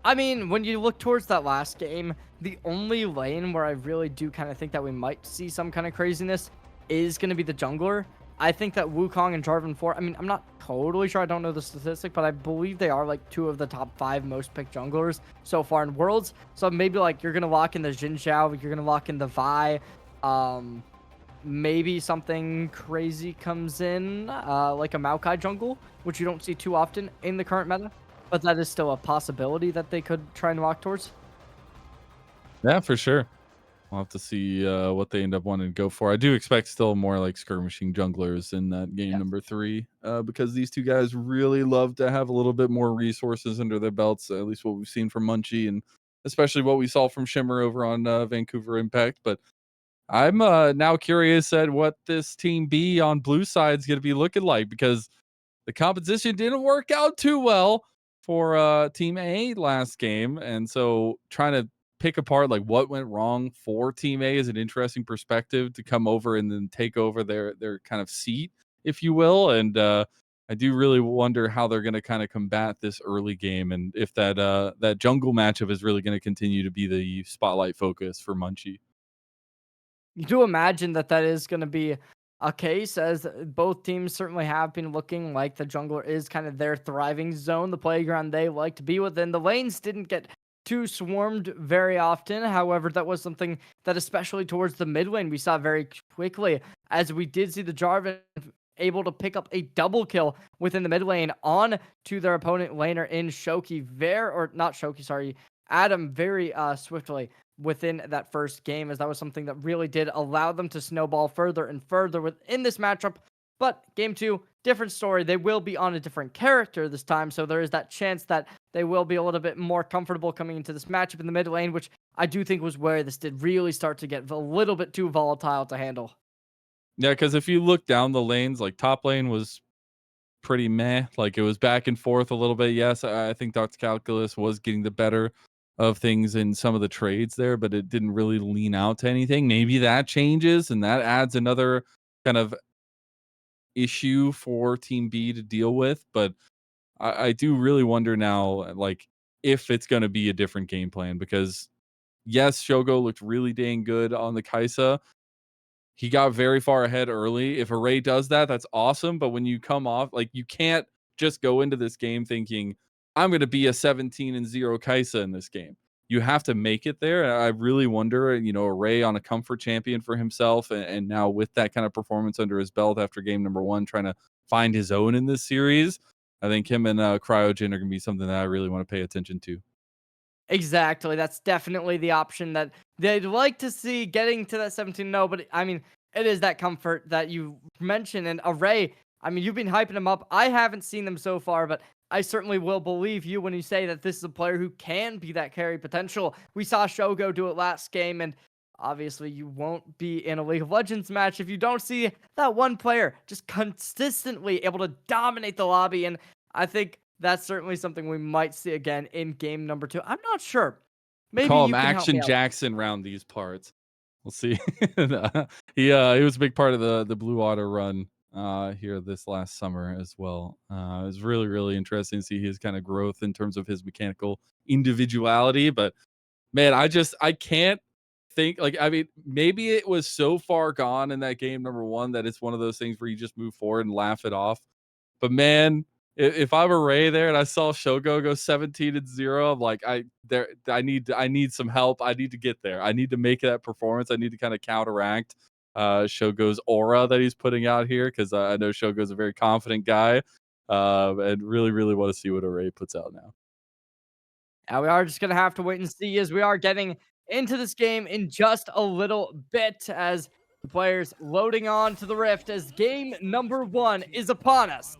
I mean, when you look towards that last game, the only lane where I really do kind of think that we might see some kind of craziness is going to be the jungler. I think that Wukong and Jarvan 4, I mean, I'm not totally sure. I don't know the statistic, but I believe they are like two of the top 5 most picked junglers so far in Worlds. So maybe like you're going to lock in the Jin Xiao, you're going to lock in the Vi. Maybe something crazy comes in, like a Maokai jungle, which you don't see too often in the current meta. But that is still a possibility that they could try and walk towards. Yeah, for sure. We'll have to see what they end up wanting to go for. I do expect still more like skirmishing junglers in that game Yes. number 3, because these two guys really love to have a little bit more resources under their belts. At least what we've seen from Munchie, and especially what we saw from Shimmer over on Vancouver Impact. But I'm now curious at what this team B on blue side is going to be looking like, because the competition didn't work out too well for Team A last game, and so trying to pick apart like what went wrong for Team A is an interesting perspective to come over and then take over their kind of seat, if you will. And I do really wonder how they're going to kind of combat this early game, and if that jungle matchup is really going to continue to be the spotlight focus for Munchie. You do imagine that that is going to be a case, as both teams certainly have been looking like the jungler is kind of their thriving zone, the playground they like to be within. The lanes didn't get too swarmed very often. However, that was something that, especially towards the mid lane, we saw very quickly, as we did see the Jarvan able to pick up a double kill within the mid lane on to their opponent laner in Shoki, or not Shoki, sorry, Adam, very swiftly within that first game, as that was something that really did allow them to snowball further and further within this matchup. But game 2, different story. They will be on a different character this time, so there is that chance that they will be a little bit more comfortable coming into this matchup in the mid lane, which I do think was where this did really start to get a little bit too volatile to handle. Yeah, because if you look down the lanes, like top lane was pretty meh. Like it was back and forth a little bit. Yes, I think Doc's Calculus was getting the better of things in some of the trades there, but it didn't really lean out to anything. Maybe that changes and that adds another kind of issue for Team B to deal with. But I do really wonder now, like, if it's going to be a different game plan, because yes, Shogo looked really dang good on the Kaisa. He got very far ahead early. If Array does that, that's awesome. But when you come off, like you can't just go into this game thinking, I'm gonna be a 17-0 Kaisa in this game. You have to make it there. And I really wonder, Array on a comfort champion for himself, and now with that kind of performance under his belt after game number 1, trying to find his own in this series. I think him and Cryogen are gonna be something that I really want to pay attention to. Exactly. That's definitely the option that they'd like to see getting to that 17. No, but I mean, it is that comfort that you mentioned. And Array, I mean, you've been hyping them up. I haven't seen them so far, but I certainly will believe you when you say that this is a player who can be that carry potential. We saw Shogo do it last game, and obviously you won't be in a League of Legends match if you don't see that one player just consistently able to dominate the lobby. And I think that's certainly something we might see again in game number 2. I'm not sure. Maybe Call him you can help me Action out. Jackson round these parts. We'll see. He was a big part of the Blue Water run here this last summer as well. It was really, really interesting to see his kind of growth in terms of his mechanical individuality. But man, I can't think, like, I mean, maybe it was so far gone in that game number 1 that it's one of those things where you just move forward and laugh it off. But man, if I'm a Ray there and I saw Shogo go 17-0, I'm like, I need some help. I need to get there. I need to make that performance. I need to kind of counteract Shogo's aura that he's putting out here, because I know Shogo's a very confident guy, and really, really want to see what Array puts out now. Now we are just gonna have to wait and see, as we are getting into this game in just a little bit, as the players loading on to the Rift, as game number 1 is upon us.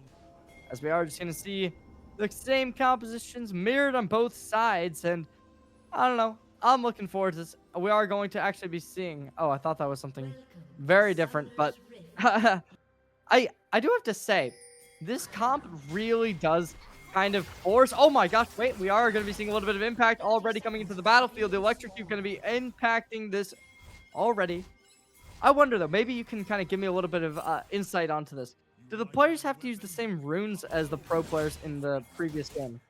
As we are just gonna see the same compositions mirrored on both sides, and I don't know. I'm looking forward to this. We are going to actually be seeing. Oh, I thought that was something very different, but I do have to say, this comp really does kind of force. Oh my gosh, wait, we are going to be seeing a little bit of impact already coming into the battlefield. The electric cube going to be impacting this already. I wonder though, maybe you can kind of give me a little bit of insight onto this. Do the players have to use the same runes as the pro players in the previous game?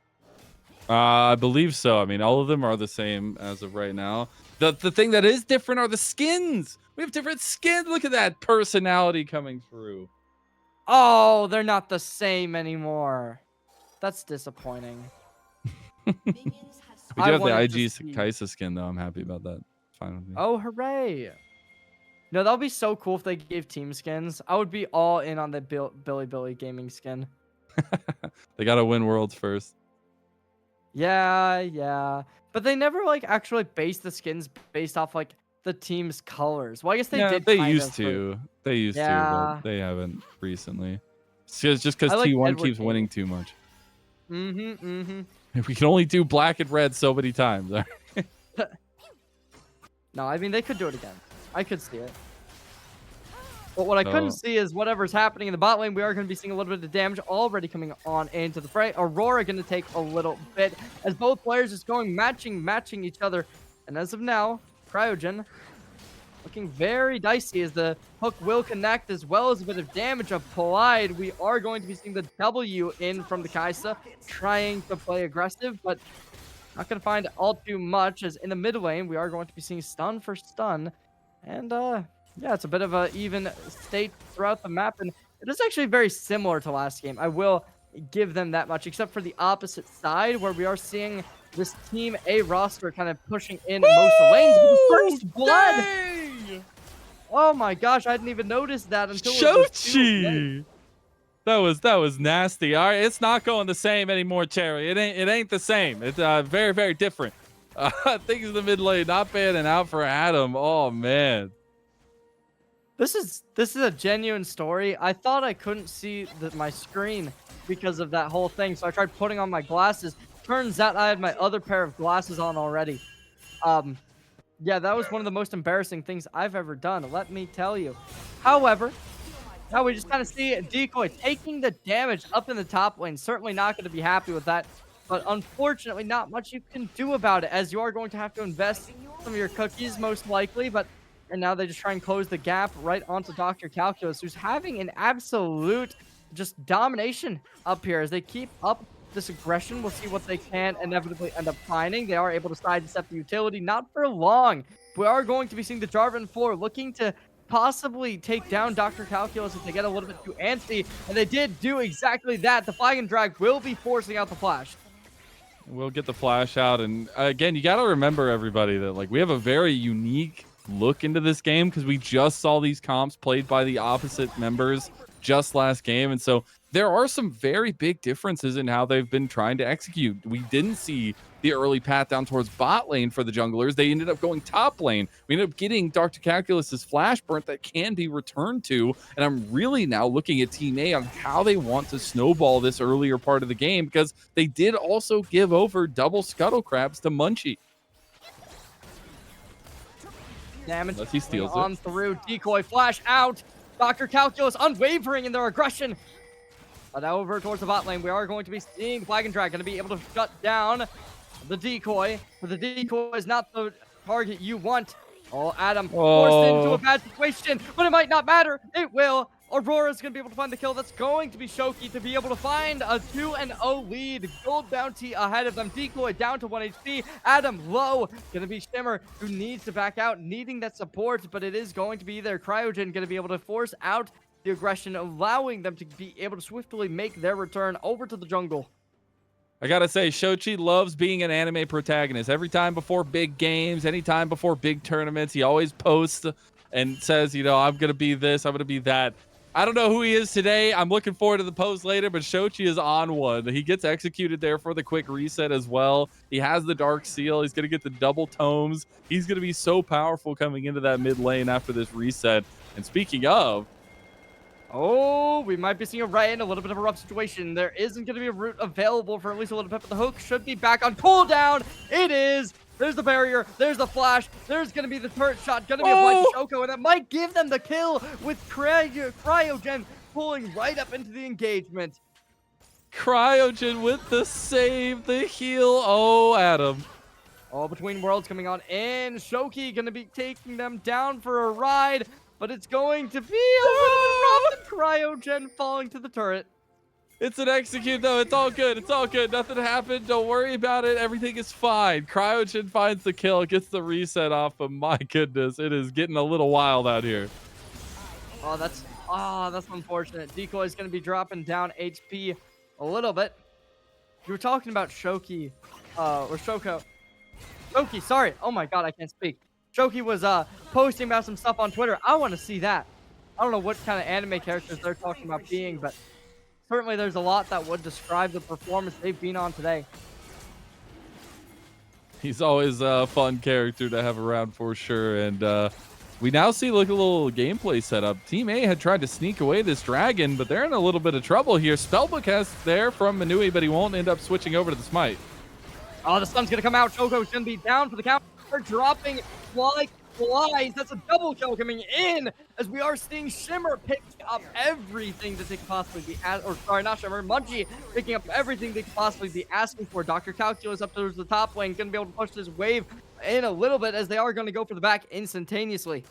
I believe so. I mean, all of them are the same as of right now. The thing that is different are the skins. We have different skins. Look at that personality coming through. Oh, they're not the same anymore. That's disappointing. We do I have the wanted to IG see- Kaisa skin though. I'm happy about that. Fine with me. Oh, hooray. No, that would be so cool if they gave team skins. I would be all in on the Billy gaming skin. They gotta win worlds first. Yeah. But they never like actually base the skins based off like the team's colors. Well, I guess they did. They kind used of, to. They used to, Yeah. but they haven't recently. It's just because I like T1 Edward keeps Gaming. winning too much. Mm-hmm. We can only do black and red so many times. No, I mean, they could do it again. I could see it. But what I couldn't So- see is whatever's happening in the bot lane. We are going to be seeing a little bit of damage already coming on into the fray. Aurora going to take a little bit as both players just going matching each other. And as of now, Cryogen looking very dicey as the hook will connect as well as a bit of damage applied. We are going to be seeing the W in from the Kaisa trying to play aggressive, but not going to find all too much as in the mid lane, we are going to be seeing stun for stun. And, yeah, it's a bit of an even state throughout the map, and it is actually very similar to last game. I will give them that much, except for the opposite side, where we are seeing this Team A roster kind of pushing in most lanes. But the first blood! Dang! Oh my gosh, I didn't even notice that until it was too late. Shochi! That was nasty. All right, it's not going the same anymore, Cherry. It ain't the same. It's very, very different. Things in the mid lane not panning out for Adam. Oh man. This is a genuine story. I thought I couldn't see my screen because of that whole thing, so I tried putting on my glasses. Turns out I had my other pair of glasses on already. Yeah, that was one of the most embarrassing things I've ever done, let me tell you. However, now we just kind of see Decoy taking the damage up in the top lane. Certainly not going to be happy with that, but unfortunately not much you can do about it, as you are going to have to invest some of your cookies most likely. And now they just try and close the gap right onto Dr. Calculus, who's having an absolute just domination up here as they keep up this aggression. We'll see what they can inevitably end up finding. They are able to sidestep the utility, not for long. We are going to be seeing the Jarvan 4 looking to possibly take down Dr. Calculus if they get a little bit too antsy, and they did do exactly that. The Flag and Drag will be forcing out the flash. We'll get the flash out, and again, you got to remember, everybody, that like we have a very unique look into this game because we just saw these comps played by the opposite members just last game, and so there are some very big differences in how they've been trying to execute. We didn't see the early path down towards bot lane for the junglers. They ended up going top lane. We ended up getting Dr. Calculus's flash burnt that can be returned to, and I'm really now looking at Team A on how they want to snowball this earlier part of the game, because they did also give over double scuttle crabs to Munchie. Damage Unless he steals it. on through. Decoy flash out. Dr. Calculus unwavering in their aggression. But over towards the bot lane, we are going to be seeing Flag and Drag going to be able to shut down the decoy. But the decoy is not the target you want. Oh, Adam forced into a bad situation, but it might not matter. It will. Aurora's going to be able to find the kill. That's going to be Shoki to be able to find a 2-0 lead. Gold bounty ahead of them. Decoy down to 1 HP. Adam low. Going to be Shimmer, who needs to back out, needing that support, but it is going to be their Cryogen going to be able to force out the aggression, allowing them to be able to swiftly make their return over to the jungle. I gotta say, Shochi loves being an anime protagonist. Every time before big games, anytime before big tournaments, he always posts and says, you know, I'm gonna be this, I'm gonna be that. I don't know who he is today. I'm looking forward to the post later, but Shochi is on one. He gets executed there for the quick reset as well. He has the Dark Seal. He's gonna get the double tomes. He's gonna be so powerful coming into that mid lane after this reset. And speaking of, oh, we might be seeing a Ray in a little bit of a rough situation. There isn't going to be a route available for at least a little bit, but the hook should be back on cooldown. It is. There's the barrier. There's the flash. There's going to be the turret shot. Going to be applied to Shoko, and that might give them the kill with Cryogen pulling right up into the engagement. Cryogen with the save, the heal. Oh, Adam. All between worlds coming on in. Shoki going to be taking them down for a ride, but it's going to be a little bit rough. And Cryogen falling to the turret. It's an execute, though. It's all good. It's all good. Nothing happened. Don't worry about it. Everything is fine. Cryogen finds the kill, gets the reset off, but my goodness, it is getting a little wild out here. Oh, that's unfortunate. Decoy is going to be dropping down HP a little bit. You were talking about Shoki, or Shoko. Shoki, sorry. Oh my god, I can't speak. Shoki was posting about some stuff on Twitter. I want to see that. I don't know what kind of anime characters they're talking about being, but certainly there's a lot that would describe the performance they've been on today. He's always a fun character to have around for sure. And we now see like a little gameplay setup. Team A had tried to sneak away this dragon, but they're in a little bit of trouble here. Spellbook has there from Manui, but he won't end up switching over to the smite. Oh, the sun's going to come out. Choco's going to be down for the count. They're dropping like flies. That's a double kill coming in as we are seeing Shimmer pick up everything that they could possibly be, not Shimmer, Munchie picking up everything they could possibly be asking for. Dr. Calculus up towards the top lane, going to be able to push this wave in a little bit as they are going to go for the back instantaneously.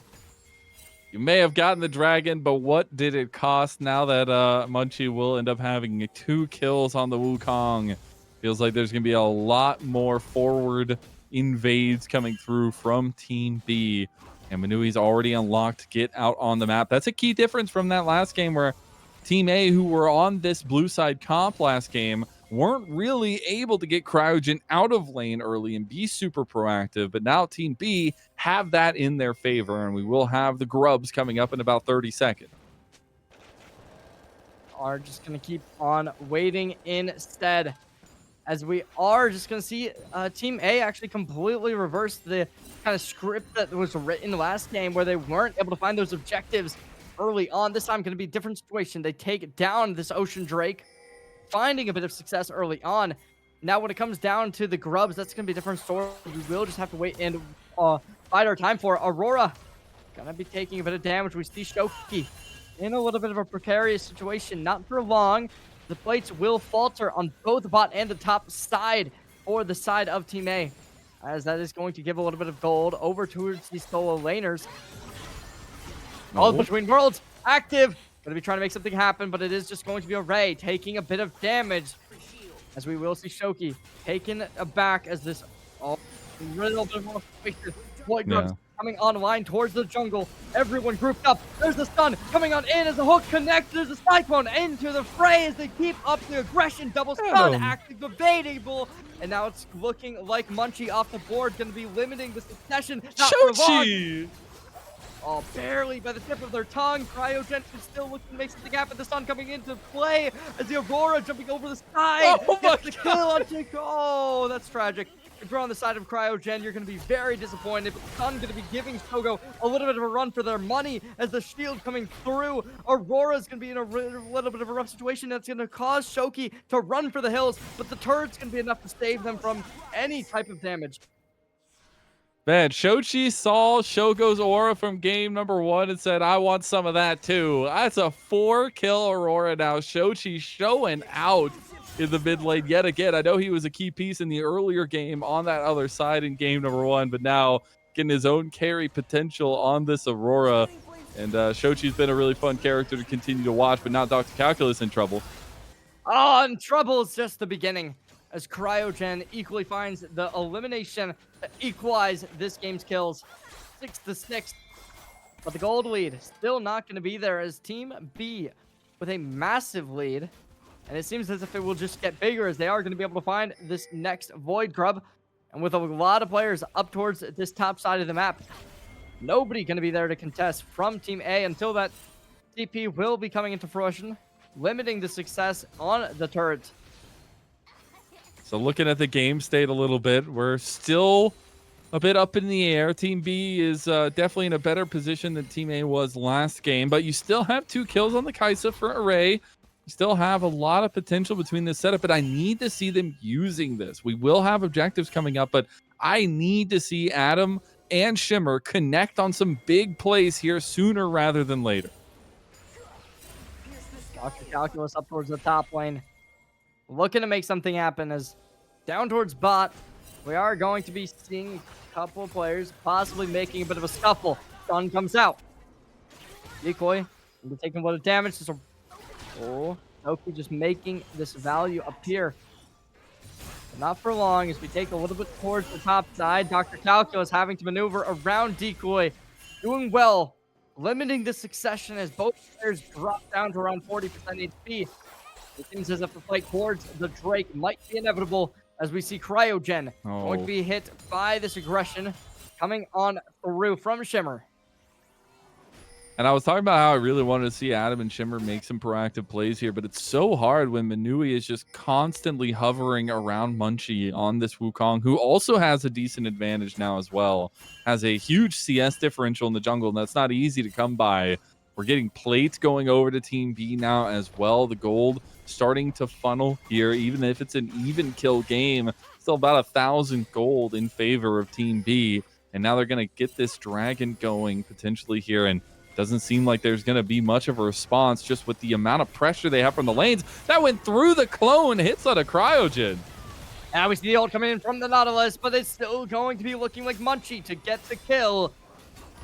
You may have gotten the dragon, but what did it cost now that Munchie will end up having 2 kills on the Wukong? Feels like there's going to be a lot more forward invades coming through from Team B. And Manui's already unlocked to get out on the map. That's a key difference from that last game where Team A, who were on this blue side comp last game, weren't really able to get Cryogen out of lane early and be super proactive. But now Team B have that in their favor, and we will have the grubs coming up in about 30 seconds. Are just going to keep on waiting instead, as we are just going to see Team A actually completely reverse the kind of script that was written last game where they weren't able to find those objectives early on. This time going to be a different situation. They take down this Ocean Drake, finding a bit of success early on. Now when it comes down to the grubs, that's going to be a different story. We will just have to wait and bide our time for Aurora. Going to be taking a bit of damage. We see Shoki in a little bit of a precarious situation. Not for long. The plates will falter on both the bot and the top side for the side of Team A, as that is going to give a little bit of gold over towards the solo laners. All between worlds, active. Going to be trying to make something happen, but it is just going to be a Ray taking a bit of damage, as we will see Shoki taken aback as this little bit more Void Grubs coming online towards the jungle. Everyone grouped up. There's the stun coming on in as the hook connects. There's a cyclone into the fray as they keep up the aggression. Double stun active, evadable. And now it's looking like Munchie off the board, going to be limiting the succession. Not for long. Oh, barely by the tip of their tongue. Cryogen is still looking to make something happen. The sun coming into play as the Aurora jumping over the side. Oh my the kill on Chico. Oh, that's tragic. If you're on the side of Cryogen, you're going to be very disappointed. But the sun going to be giving Shogo a little bit of a run for their money as the shield coming through. Aurora's going to be in a little bit of a rough situation. That's going to cause Shoki to run for the hills. But the turret's going to be enough to save them from any type of damage. Man, Shochi saw Shogo's aura from game number 1 and said, I want some of that too. That's a 4-kill Aurora now. Shochi showing out in the mid lane yet again. I know he was a key piece in the earlier game on that other side in game number 1, but now getting his own carry potential on this Aurora. And Shochi's been a really fun character to continue to watch, but now Dr. Calculus in trouble. Oh, and trouble's just the beginning, as Cryogen equally finds the elimination to equalize this game's kills. 6-6. But the gold lead still not going to be there, as Team B with a massive lead. And it seems as if it will just get bigger, as they are going to be able to find this next Void Grub. And with a lot of players up towards this top side of the map, nobody going to be there to contest from Team A until that TP will be coming into fruition, limiting the success on the turret. So looking at the game state a little bit, we're still a bit up in the air. Team B is definitely in a better position than Team A was last game, but you still have 2 kills on the Kai'Sa for Array. You still have a lot of potential between this setup, but I need to see them using this. We will have objectives coming up, but I need to see Adam and Shimmer connect on some big plays here sooner rather than later. Dr. Calculus up towards the top lane. looking to make something happen as down towards bot, we are going to be seeing a couple players possibly making a bit of a scuffle. Sun comes out. Decoy, we're taking a lot of damage. Oh, Toku just making this value appear. But not for long as we take a little bit towards the top side. Dr. Calculus having to maneuver around Decoy. Doing well, limiting the succession as both players drop down to around 40% HP. It seems as if the fight towards the Drake might be inevitable as we see Cryogen going to be hit by this aggression coming on through from Shimmer. And I was talking about how I really wanted to see Adam and Shimmer make some proactive plays here, but it's so hard when Manui is just constantly hovering around Munchie on this Wukong, who also has a decent advantage now as well. Has a huge CS differential in the jungle, and that's not easy to come by. We're getting plates going over to Team B now as well. The gold starting to funnel here, even if it's an even kill game. Still about 1,000 gold in favor of Team B. And now they're going to get this dragon going potentially here, and doesn't seem like there's going to be much of a response just with the amount of pressure they have from the lanes. That went through the clone, hits on a Cryogen. Now we see the ult coming in from the Nautilus, but it's still going to be looking like Munchie to get the kill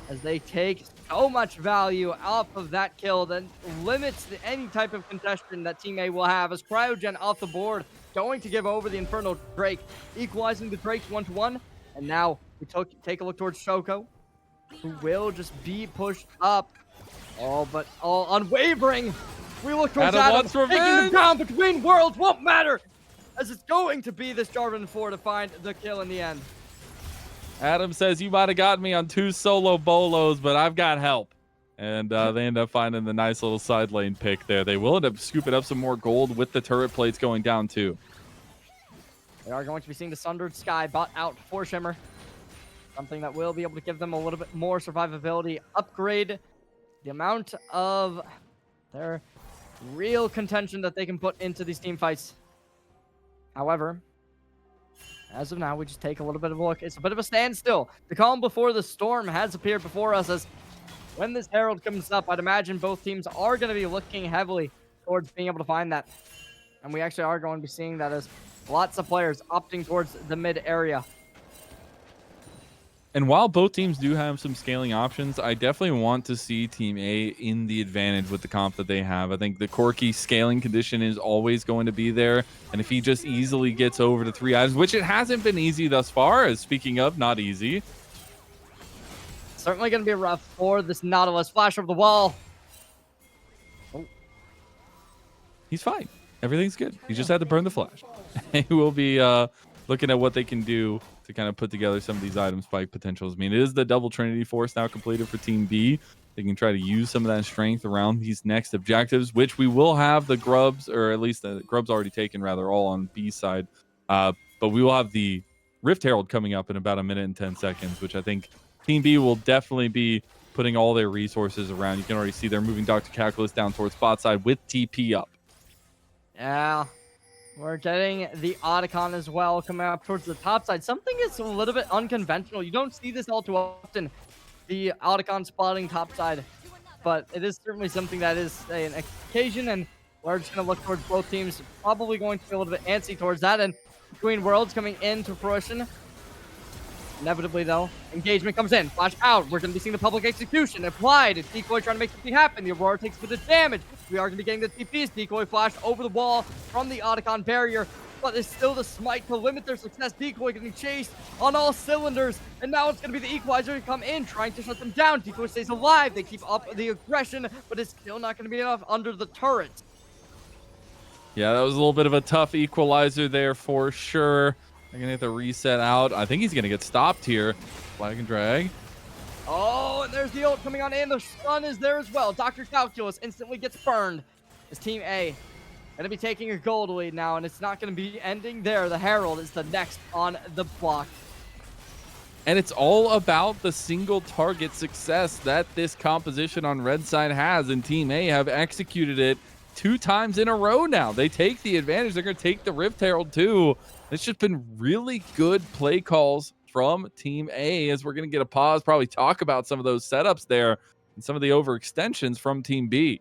as they take so much value off of that kill that limits any type of contestation that Team A will have as Cryogen off the board, going to give over the Infernal Drake, equalizing the Drakes 1-1. And now we take a look towards Shoko, who will just be pushed up. But all unwavering. We look towards Adam taking them down between worlds. Won't matter, as it's going to be this Jarvan 4 to find the kill in the end. Adam says, you might have gotten me on 2 solo bolos, but I've got help. And they end up finding the nice little side lane pick there. They will end up scooping up some more gold with the turret plates going down too. They are going to be seeing the Sundered Sky bot out for Shimmer. Something that will be able to give them a little bit more survivability, upgrade the amount of their real contention that they can put into these team fights. However, as of now, we just take a little bit of a look. It's a bit of a standstill. The calm before the storm has appeared before us as when this Herald comes up, I'd imagine both teams are going to be looking heavily towards being able to find that. And we actually are going to be seeing that as lots of players opting towards the mid area. And while both teams do have some scaling options, I definitely want to see Team A in the advantage with the comp that they have. I think the Corki scaling condition is always going to be there. And if he just easily gets over to 3 items, which it hasn't been easy thus far, as speaking of not easy. Certainly going to be rough for this Nautilus. Flash over the wall. Oh. He's fine. Everything's good. He just had to burn the flash. He will be looking at what they can do to kind of put together some of these item spike potentials. I mean, it is the double Trinity Force now completed for Team B. They can try to use some of that strength around these next objectives, which we will have the grubs, or at least the grubs already taken, rather, all on B side. But we will have the Rift Herald coming up in about 1 minute and 10 seconds, which I think Team B will definitely be putting all their resources around. You can already see they're moving Dr. Calculus down towards bot side with TP up. Yeah. We're getting the Otacon as well coming up towards the top side. Something is a little bit unconventional. You don't see this all too often, the Otacon spotting top side. But it is certainly something that is an occasion, and we're just going to look towards both teams. Probably going to be a little bit antsy towards that, and Between Worlds coming into fruition. Inevitably, though, engagement comes in. Flash out. We're going to be seeing the public execution applied. It's Decoy trying to make something happen. The Aurora takes a bit of damage. We are going to be getting the TPs. Decoy flash over the wall from the Otacon barrier. But there's still the smite to limit their success. Decoy getting chased on all cylinders. And now it's going to be the Equalizer to come in, trying to shut them down. Decoy stays alive. They keep up the aggression, but it's still not going to be enough under the turret. Yeah, that was a little bit of a tough Equalizer there for sure. They're going to have to reset out. I think he's going to get stopped here. Flag and drag. Oh, and there's the ult coming on in. The stun is there as well. Dr. Calculus instantly gets burned. As Team A going to be taking a gold lead now, and it's not going to be ending there. The Herald is the next on the block. And it's all about the single target success that this composition on red side has, and Team A have executed it 2 times in a row now. They take the advantage. They're going to take the Rift Herald too. It's just been really good play calls from Team A, as we're going to get a pause, probably talk about some of those setups there and some of the overextensions from Team B.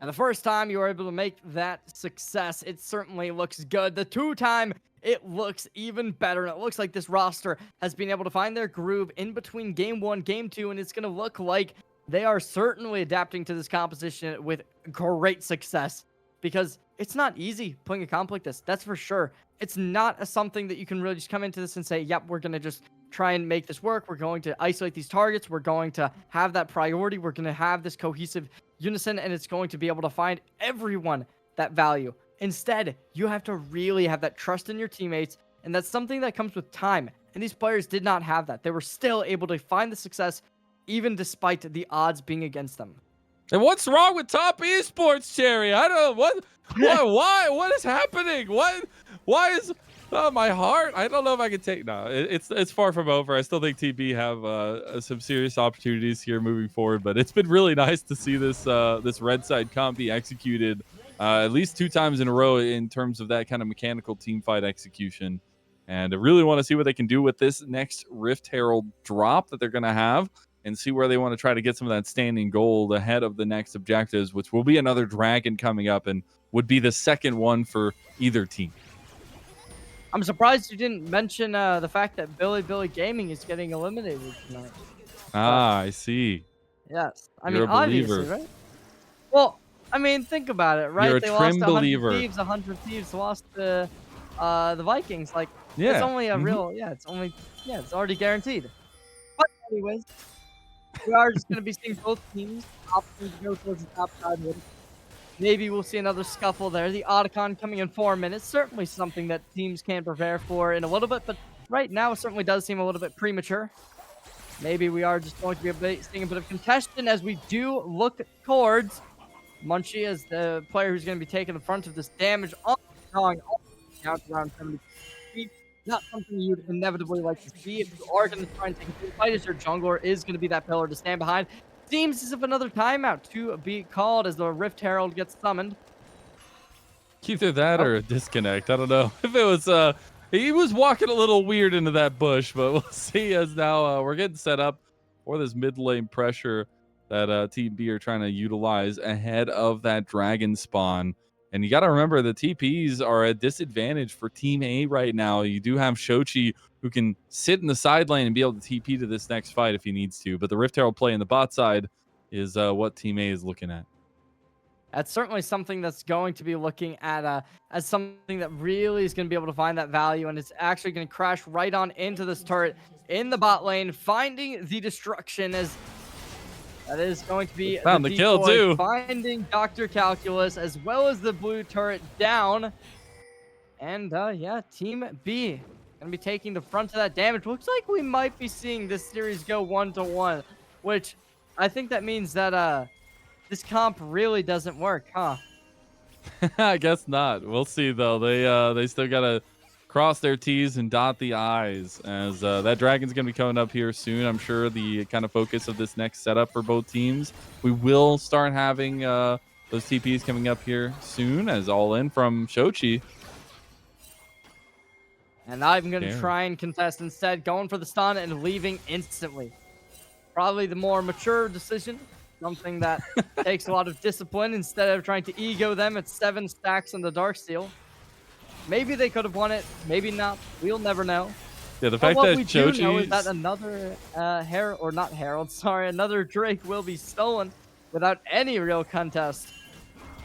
And the first time you were able to make that success, it certainly looks good. The two-time, it looks even better. And it looks like this roster has been able to find their groove in between game 1, game 2, and it's going to look like they are certainly adapting to this composition with great success. Because it's not easy playing a comp like this, that's for sure. It's not something that you can really just come into this and say, yep, we're going to just try and make this work. We're going to isolate these targets. We're going to have that priority. We're going to have this cohesive unison, and it's going to be able to find everyone that value. Instead, you have to really have that trust in your teammates, and that's something that comes with time. And these players did not have that. They were still able to find the success, even despite the odds being against them. And what's wrong with top esports, Cherry? I don't know what is happening? Why is my heart? I don't know if I can take. No, it's far from over. I still think TB have some serious opportunities here moving forward. But it's been really nice to see this red side comp be executed at least 2 times in a row in terms of that kind of mechanical team fight execution. And I really want to see what they can do with this next Rift Herald drop that they're going to have, and see where they want to try to get some of that standing gold ahead of the next objectives, which will be another dragon coming up and would be the second one for either team. I'm surprised you didn't mention the fact that Billy Gaming is getting eliminated tonight. I see. Yes. I You're mean, a obviously, believer. right? Well, I mean, think about it, right? You're a They trim lost to believer. 100 Thieves lost to the Vikings. Like, Yeah. it's only a real, it's already guaranteed. But anyways, we are just going to be seeing both teams opting to go towards the top side. Maybe we'll see another scuffle there. The Otacon coming in 4 minutes. Certainly something that teams can prepare for in a little bit, but right now it certainly does seem a little bit premature. Maybe we are just going to be seeing a bit of contention as we do look towards Munchie as the player who's going to be taking the front of this damage on going down to around 70 feet. Not something you'd inevitably like to see. If you are going to try and take a team fight, as your jungler is going to be that pillar to stand behind. Seems as if another timeout to be called as the Rift Herald gets summoned. Either that or a disconnect. I don't know if it was. He was walking a little weird into that bush, but we'll see as now we're getting set up for this mid lane pressure that Team B are trying to utilize ahead of that dragon spawn. And you got to remember the TPs are a disadvantage for Team A right now. You do have Shochi who can sit in the side lane and be able to TP to this next fight if he needs to. But the Rift Herald play in the bot side is what Team A is looking at. That's certainly something that's going to be looking at as something that really is going to be able to find that value. And it's actually going to crash right on into this turret in the bot lane, finding the destruction as... That is going to be found the kill too. Finding Dr. Calculus as well as the blue turret down. And yeah, Team B gonna be taking the brunt of that damage. Looks like we might be seeing this series go 1-1, which I think that means that this comp really doesn't work, huh? I guess not. We'll see though. They still gotta cross their T's and dot the I's as that dragon's going to be coming up here soon. I'm sure the kind of focus of this next setup for both teams. We will start having those TPs coming up here soon as all in from Shochi. And I'm going to try and contest instead, going for the stun and leaving instantly. Probably the more mature decision. Something that takes a lot of discipline instead of trying to ego them at 7 stacks in the Darksteel. Maybe they could have won it. Maybe not. We'll never know. Yeah, the fact that we do know is that another another Drake will be stolen without any real contest.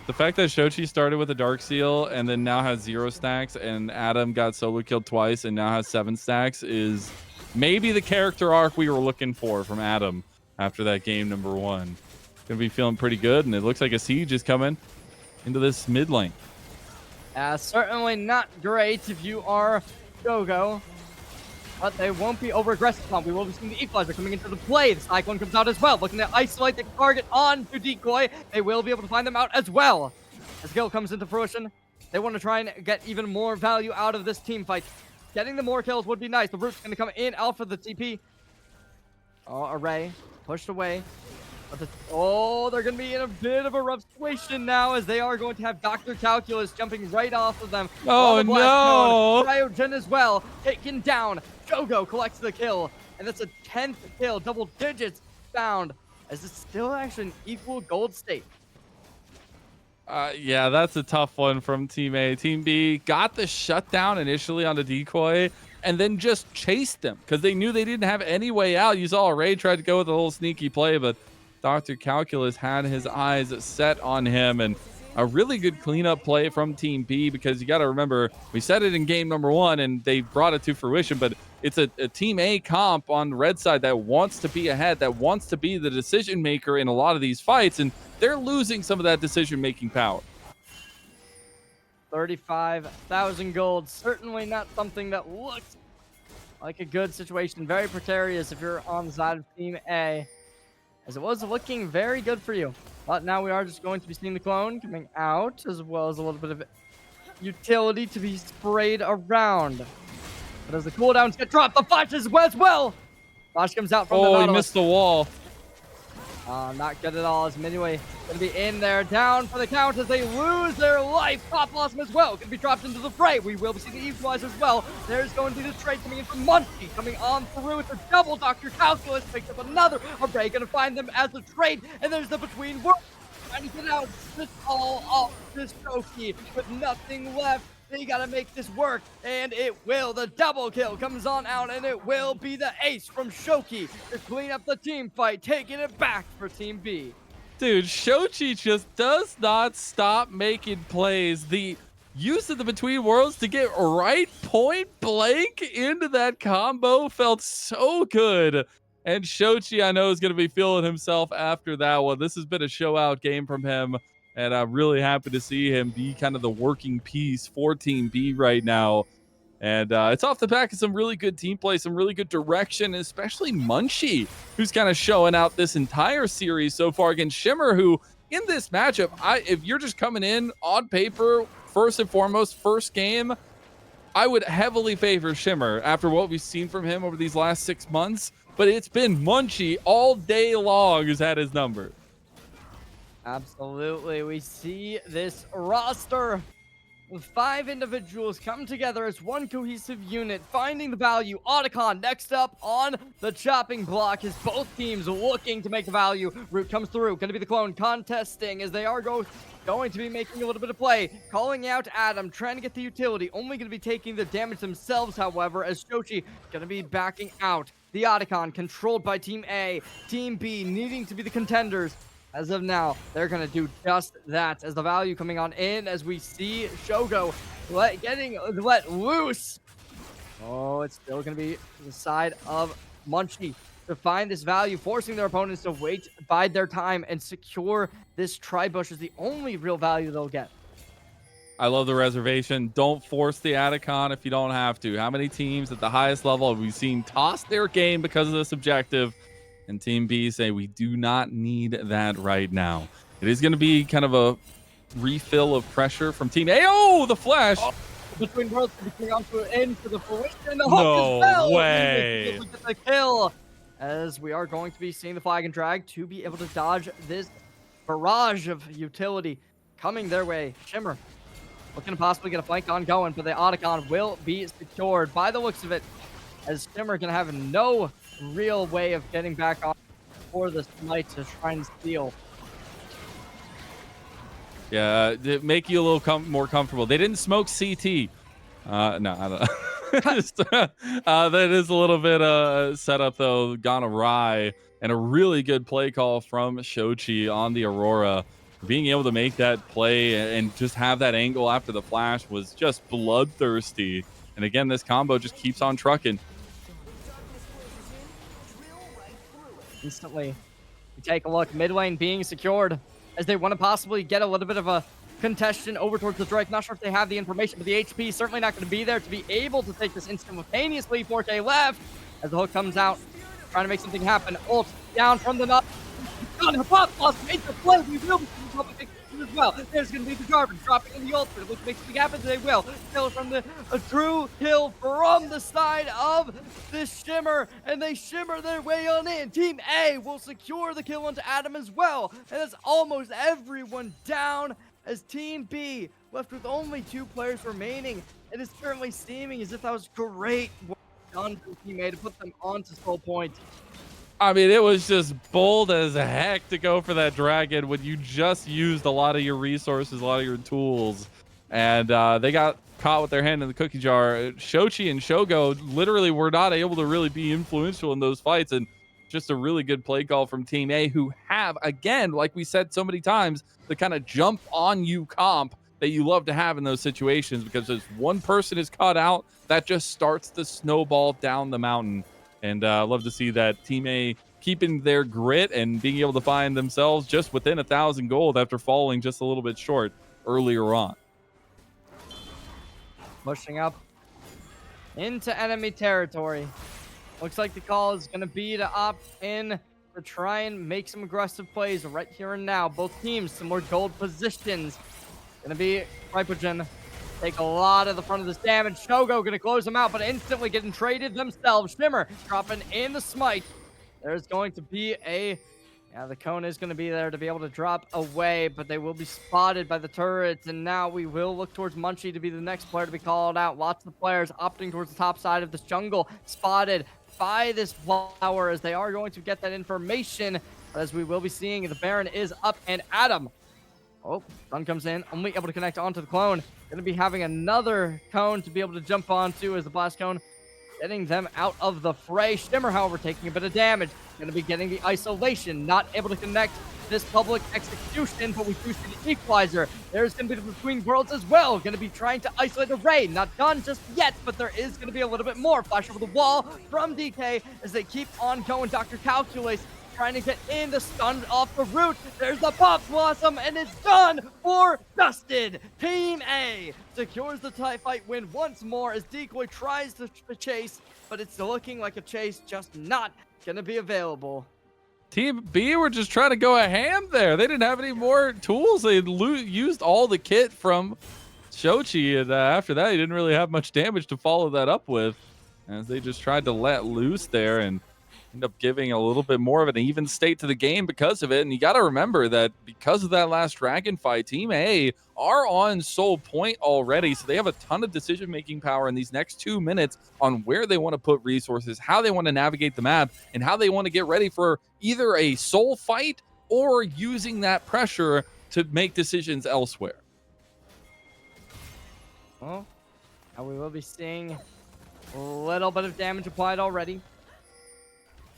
The fact that Shochi started with a Darksteel and then now has 0 stacks, and Adam got solo killed twice and now has 7 stacks is maybe the character arc we were looking for from Adam after that game number 1. Gonna be feeling pretty good, and it looks like a siege is coming into this mid lane. Certainly not great if you are Gogo, but they won't be over-aggressive. We will be seeing the Equalizer coming into the play. The Cyclone comes out as well, looking to isolate the target on to Decoy. They will be able to find them out as well. As Gil comes into fruition, they want to try and get even more value out of this team fight. Getting the more kills would be nice. The Root's going to come in out for the TP. Array pushed away. But they're going to be in a bit of a rough situation now as they are going to have Dr. Calculus jumping right off of them. Oh, no. Cryogen as well, taken down. Gogo collects the kill, and that's a 10th kill, double digits found, as it's still actually an equal gold state. Yeah, that's a tough one from Team A. Team B got the shutdown initially on the decoy and then just chased them because they knew they didn't have any way out. You saw Ray tried to go with a little sneaky play, but Dr. Calculus had his eyes set on him, and a really good cleanup play from Team B because you got to remember, we said it in game number one and they brought it to fruition, but it's a Team A comp on the red side that wants to be ahead, that wants to be the decision maker in a lot of these fights, and they're losing some of that decision-making power. 35,000 gold. Certainly not something that looks like a good situation. Very precarious if you're on the side of Team A, as it was looking very good for you. But now we are just going to be seeing the clone coming out, as well as a little bit of utility to be sprayed around. But as the cooldowns get dropped, the flash as well. Flash comes out from the Nautilus. He missed the wall. Not good at all, as Minuet gonna be in there, down for the count as they lose their life. Pop Blossom as well, gonna be dropped into the fray. We will be seeing the equalizer as well. There's going to be the trade coming in from Munchie, coming on through with the double. Dr. Calculus picks up another array, gonna find them as a trade, and there's the between worlds trying to get out. This all off this trophy with nothing left. They gotta make this work, and it will. The double kill comes on out, and it will be the ace from Shoki to clean up the team fight, taking it back for Team B. Dude, Shochi just does not stop making plays. The use of the between worlds to get right point blank into that combo felt so good. And Shochi, I know, is going to be feeling himself after that one. This has been a show out game from him, and I'm really happy to see him be kind of the working piece for Team B right now. And it's off the back of some really good team play, some really good direction, especially Munchie, who's kind of showing out this entire series so far against Shimmer, who in this matchup, if you're just coming in on paper, first and foremost, first game, I would heavily favor Shimmer after what we've seen from him over these last 6 months. But it's been Munchie all day long who's had his number. Absolutely. We see this roster with 5 individuals come together as one cohesive unit, finding the value. Otacon next up on the chopping block as both teams looking to make the value. Root comes through, going to be the clone contesting as they are going to be making a little bit of play. Calling out Adam, trying to get the utility, only going to be taking the damage themselves, however, as Shochi going to be backing out. The Otacon controlled by Team A, Team B needing to be the contenders. As of now, they're going to do just that as the value coming on in as we see Shogo getting let loose. Oh, it's still going to be to the side of Munchie to find this value, forcing their opponents to wait, bide their time, and secure this tri-bush is the only real value they'll get. I love the reservation. Don't force the Atacon if you don't have to. How many teams at the highest level have we seen toss their game because of this objective? And Team B say we do not need that right now. It is going to be kind of a refill of pressure from Team A. Oh, the flash! Oh, between worlds coming onto an end for the fruition. The hook no as well. way! Able to get the kill, as we are going to be seeing the flag and drag to be able to dodge this barrage of utility coming their way. Shimmer looking to possibly get a flank on going, but the Otacon will be secured by the looks of it, as Shimmer can have no real way of getting back on for the smite to try and steal. Yeah, to make you a little more comfortable. They didn't smoke CT. No, I don't know. That is a little bit setup though, gone awry, and a really good play call from Shochi on the Aurora. Being able to make that play and just have that angle after the flash was just bloodthirsty. And again, this combo just keeps on trucking. Instantly, we take a look. Mid lane being secured as they want to possibly get a little bit of a contestation over towards the Drake. Not sure if they have the information, but the HP certainly not going to be there to be able to take this instantaneously. 4K left as the hook comes out, trying to make something happen. Ult down from the knob. Pop Blossom made the play. We will be as well. There's going to be the Jarvan dropping in the ultimate. Looks to make something happen. They will. Kill from the true kill from the side of the Shimmer, and they shimmer their way on in. Team A will secure the kill onto Adam as well, and that's almost everyone down as Team B left with only 2 players remaining. It is currently seeming as if that was great work done from Team A to put them onto Soul Point. I mean, it was just bold as heck to go for that dragon when you just used a lot of your resources, a lot of your tools, and they got caught with their hand in the cookie jar. Shochi and Shogo literally were not able to really be influential in those fights, and just a really good play call from Team A, who have, again, like we said so many times, the kind of jump on you comp that you love to have in those situations, because as one person is caught out, that just starts the snowball down the mountain. And I love to see that Team A keeping their grit and being able to find themselves just within 1,000 gold after falling just a little bit short earlier on. Pushing up into enemy territory. Looks like the call is going to be to opt in to try and make some aggressive plays right here and now. Both teams, some more gold positions. Going to be Raipogen. Take a lot of the front of this damage. Shogo going to close them out, but instantly getting traded themselves. Shimmer dropping in the smite. There's going to be a... Yeah, the cone is going to be there to be able to drop away, but they will be spotted by the turrets. And now we will look towards Munchie to be the next player to be called out. Lots of players opting towards the top side of this jungle. Spotted by this flower as they are going to get that information. But as we will be seeing, the Baron is up and Adam. Oh, sun comes in, only able to connect onto the clone. Going to be having another cone to be able to jump onto as the blast cone getting them out of the fray. Shimmer, however, taking a bit of damage. Going to be getting the isolation, not able to connect this public execution, but we do see the equalizer. There's going to be the Between Worlds as well. Going to be trying to isolate the Ray. Not done just yet, but there is going to be a little bit more. Flash over the wall from DK as they keep on going. Dr. Calculus trying to get in the stun off the root. There's the Pop Blossom, and it's done for Dustin. Team A secures the tie fight win once more as Decoy tries to chase, but it's looking like a chase just not going to be available. Team B were just trying to go a ham there. They didn't have any more tools. They used all the kit from Shochi, and after that, he didn't really have much damage to follow that up with, as they just tried to let loose there and end up giving a little bit more of an even state to the game because of it. And you got to remember that because of that last dragon fight, Team A are on soul point already, so they have a ton of decision-making power in these next 2 minutes on where they want to put resources, how they want to navigate the map, and how they want to get ready for either a soul fight or using that pressure to make decisions elsewhere. Well, now we will be seeing a little bit of damage applied already.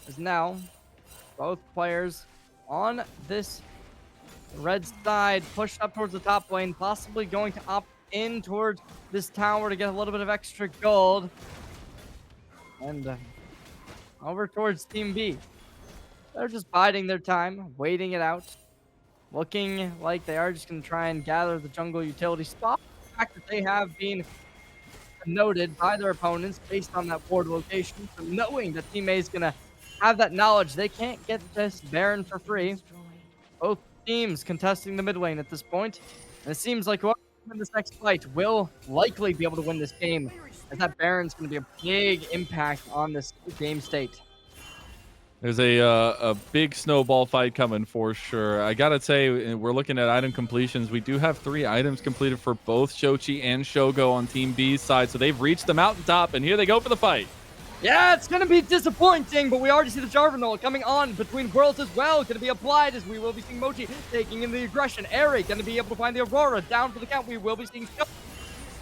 As now, both players on this red side pushed up towards the top lane, possibly going to opt in towards this tower to get a little bit of extra gold. And over towards Team B. They're just biding their time, waiting it out. Looking like they are just going to try and gather the jungle utility spot. The fact that they have been noted by their opponents based on that ward location. So knowing that Team A is going to have that knowledge, they can't get this Baron for free. Both teams contesting the mid lane at this point. And it seems like whoever wins this next fight will likely be able to win this game, as that Baron's going to be a big impact on this game state. There's a big snowball fight coming for sure. I gotta say, we're looking at item completions. We do have 3 items completed for both Shochi and Shogo on Team B's side, so they've reached the mountaintop, and here they go for the fight. Yeah, it's going to be disappointing, but we already see the Jarvanol coming on between worlds as well. Going to be applied as we will be seeing Mochi taking in the aggression. Eric going to be able to find the Aurora down for the count. We will be seeing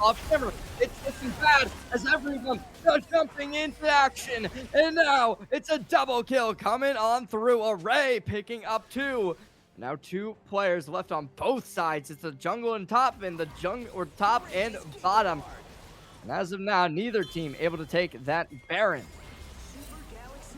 off Shimmer. It's looking bad as everyone is jumping into action. And now it's a double kill coming on through. Array picking up 2. Now 2 players left on both sides. It's the jungle and top and the jungle or top and bottom. And as of now, neither team able to take that Baron.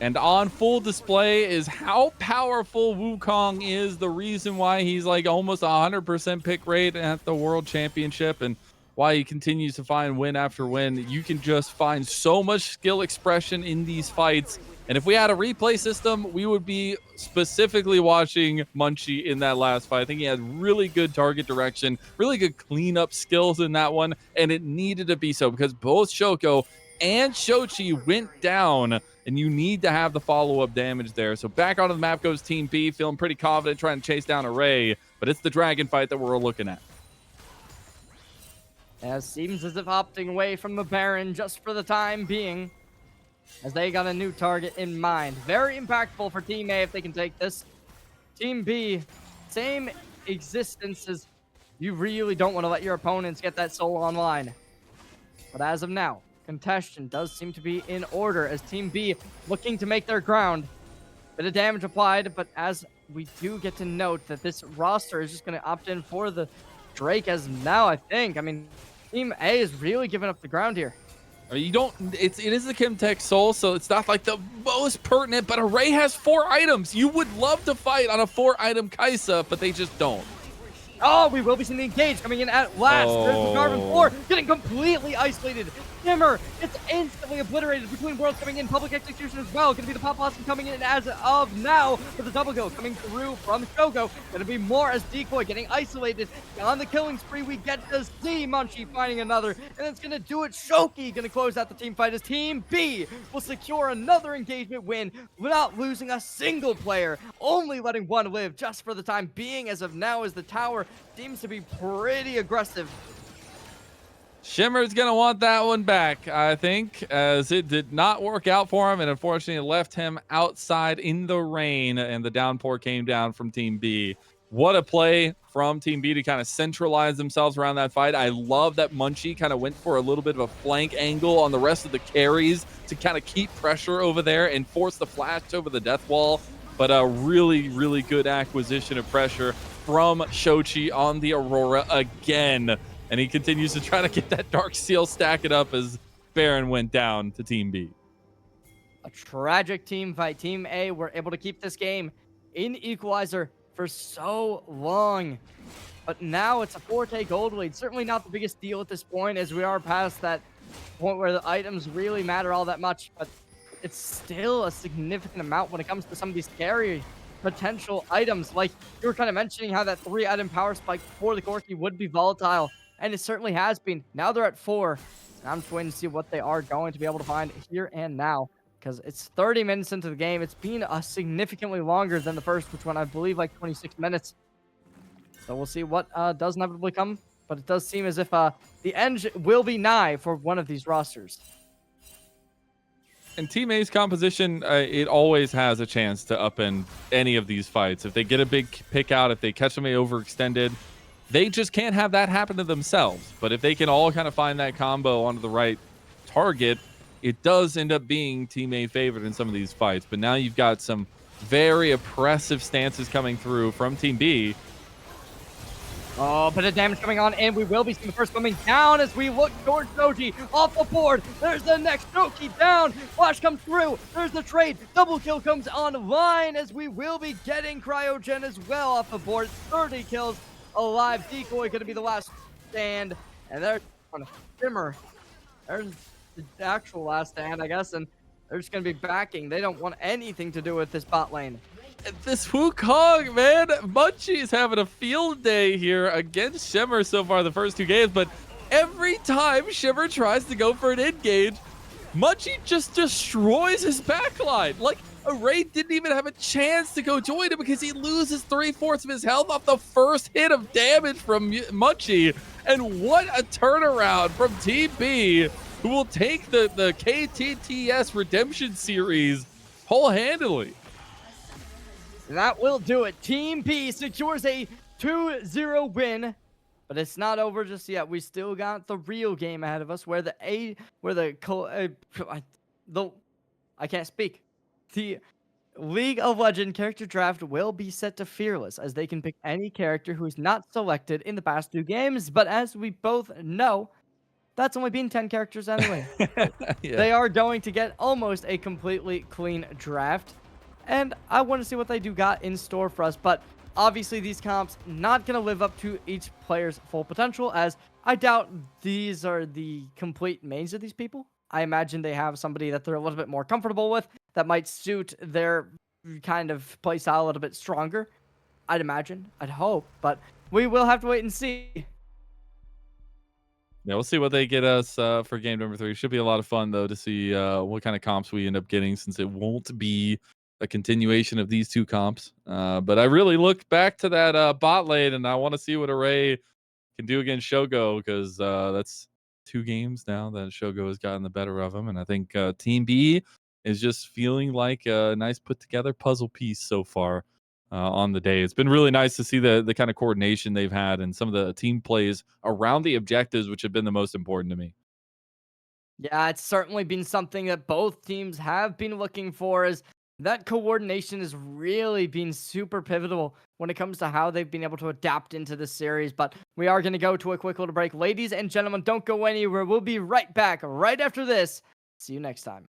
And on full display is how powerful Wukong is, the reason why he's like almost 100% pick rate at the World Championship, and why he continues to find win after win. You can just find so much skill expression in these fights. And if we had a replay system, we would be specifically watching Munchie in that last fight. I think he had really good target direction, really good cleanup skills in that one, and it needed to be so because both Shoko and Shochi went down, and you need to have the follow-up damage there. So back onto the map goes Team B, feeling pretty confident, trying to chase down Array, but it's the dragon fight that we're looking at. It seems as if opting away from the Baron just for the time being. as they got a new target in mind. Very impactful for Team A if they can take this. Team B, same existence as you really don't want to let your opponents get that soul online. But as of now, contention does seem to be in order as Team B looking to make their ground. Bit of damage applied, but as we do get to note that this roster is just going to opt in for the Drake as now, I think. I mean, Team A is really giving up the ground here. You don't. It is the Kimtech Soul, so it's not like the most pertinent. But Array has 4 items. You would love to fight on a 4-item Kaisa, but they just don't. Oh, we will be seeing the engage coming in at last. There's the Garvin 4 Oh. getting completely isolated. Shimmer gets instantly obliterated between worlds coming in. Public execution as well. Going to be the Pop Blossom coming in as of now. For the double go coming through from Shogo. Going to be more as Decoy getting isolated. On the killing spree, we get to see Munchie finding another. And it's going to do it. Shoki going to close out the team fight as Team B will secure another engagement win without losing a single player. Only letting one live just for the time being as of now as the tower seems to be pretty aggressive. Shimmer's gonna want that one back, I think, as it did not work out for him, and unfortunately left him outside in the rain, and the downpour came down from Team B. What a play from Team B to kind of centralize themselves around that fight. I love that Munchie kind of went for a little bit of a flank angle on the rest of the carries to kind of keep pressure over there and force the flash over the death wall. But a really, really good acquisition of pressure from Shochi on the Aurora again. And he continues to try to get that Dark Seal stack it up as Baron went down to Team B. A tragic team fight. Team A were able to keep this game in equalizer for so long. But now it's a 4K gold lead. Certainly not the biggest deal at this point, as we are past that point where the items really matter all that much. But it's still a significant amount when it comes to some of these scary potential items. Like you were kind of mentioning how that 3-item power spike for the Corki would be volatile. And it certainly has been. Now they're at 4. And I'm just waiting to see what they are going to be able to find here and now. Because it's 30 minutes into the game. It's been significantly longer than the first, which one I believe like 26 minutes. So we'll see what does inevitably come. But it does seem as if the end will be nigh for one of these rosters. And Team A's composition, it always has a chance to upend any of these fights. If they get a big pick out, if they catch somebody overextended, they just can't have that happen to themselves. But if they can all kind of find that combo onto the right target, it does end up being Team A favored in some of these fights. But now you've got some very oppressive stances coming through from Team B. Oh, bit of damage coming on, and we will be seeing the first coming down as we look towards Doji off the board. There's the next Doji down. Flash comes through. There's the trade. Double kill comes online as we will be getting Cryogen as well off the board. 30 kills alive. Decoy going to be the last stand, and there's on Shimmer. There's the actual last stand, I guess, and they're just going to be backing. They don't want anything to do with this bot lane. This Wukong, man, Munchie's having a field day here against Shimmer so far the first 2 games, but every time Shimmer tries to go for an engage, Munchie just destroys his backline. Like, Array didn't even have a chance to go join him because he loses 3/4 of his health off the first hit of damage from Munchie. And what a turnaround from Team B, who will take the KTTS Redemption Series whole-handedly. That will do it. Team B secures a 2-0 win, but it's not over just yet. We still got the real game ahead of us, where I can't speak. The League of Legends character draft will be set to Fearless, as they can pick any character who is not selected in the past 2 games. But as we both know, that's only been 10 characters anyway. Yeah. They are going to get almost a completely clean draft. And I want to see what they do got in store for us. But obviously these comps not going to live up to each player's full potential, as I doubt these are the complete mains of these people. I imagine they have somebody that they're a little bit more comfortable with that might suit their kind of play style a little bit stronger. I'd imagine. I'd hope. But we will have to wait and see. Yeah, we'll see what they get us for game number 3. Should be a lot of fun, though, to see what kind of comps we end up getting, since it won't be a continuation of these 2 comps. But I really look back to that bot lane, and I want to see what Array can do against Shogo, because that's 2 games now that Shogo has gotten the better of him. And I think Team B is just feeling like a nice put together puzzle piece so far on the day. It's been really nice to see the kind of coordination they've had and some of the team plays around the objectives, which have been the most important to me. Yeah, it's certainly been something that both teams have been looking for, as that coordination has really been super pivotal when it comes to how they've been able to adapt into this series. But we are going to go to a quick little break. Ladies and gentlemen, don't go anywhere. We'll be right back right after this. See you next time.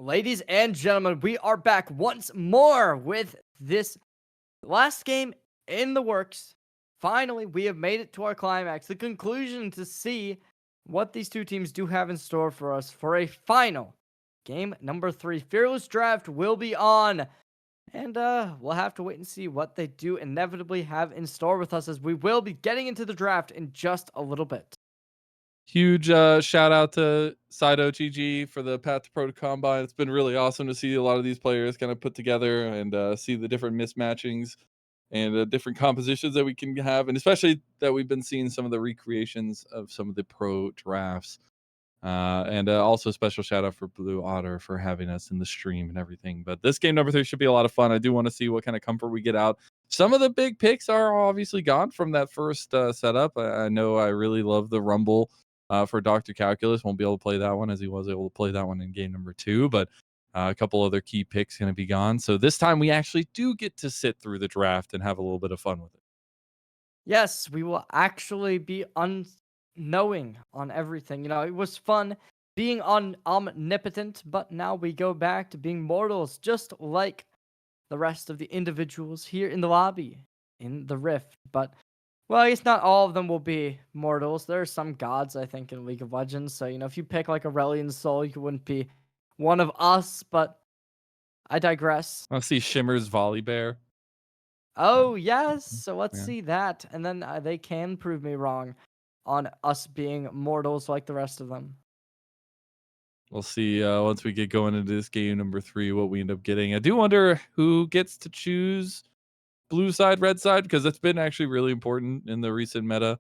Ladies and gentlemen, we are back once more with this last game in the works. Finally, we have made it to our climax, the conclusion, to see what these two teams do have in store for us for a final game number 3. Fearless Draft will be on. And we'll have to wait and see what they do inevitably have in store with us, as we will be getting into the draft in just a little bit. Huge shout out to Sido GG for the Path to Pro Combine. It's been really awesome to see a lot of these players kind of put together and see the different mismatchings and different compositions that we can have, and especially that we've been seeing some of the recreations of some of the pro drafts. And also special shout out for Blue Otter for having us in the stream and everything. But this game number 3 should be a lot of fun. I do want to see what kind of comfort we get out. Some of the big picks are obviously gone from that first setup. I know I really love the Rumble for Dr. Calculus. Won't be able to play that one as he was able to play that one in game number 2. But a couple other key picks going to be gone. So this time we actually do get to sit through the draft and have a little bit of fun with it. Yes, we will actually be unknowing on everything. It was fun being omnipotent, but now we go back to being mortals, just like the rest of the individuals here in the lobby, in the Rift. But, well, I guess not all of them will be mortals. There are some gods, I think, in League of Legends. So, if you pick like Aurelion Sol, you wouldn't be one of us, but I digress. I see Shimmer's Volley Bear. Oh, yes. So let's Yeah. see that. And then they can prove me wrong on us being mortals like the rest of them. We'll see once we get going into this game number 3 what we end up getting. I do wonder who gets to choose blue side, red side, because that's been actually really important in the recent meta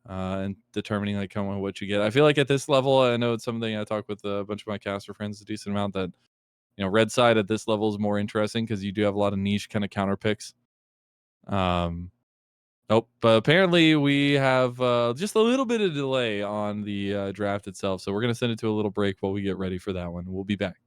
and determining like kind of what you get. I feel like at this level, I know it's something I talk with a bunch of my caster friends a decent amount, that red side at this level is more interesting because you do have a lot of niche kind of counter picks. Nope, but apparently we have just a little bit of delay on the draft itself, so we're gonna send it to a little break while we get ready for that one. We'll be back.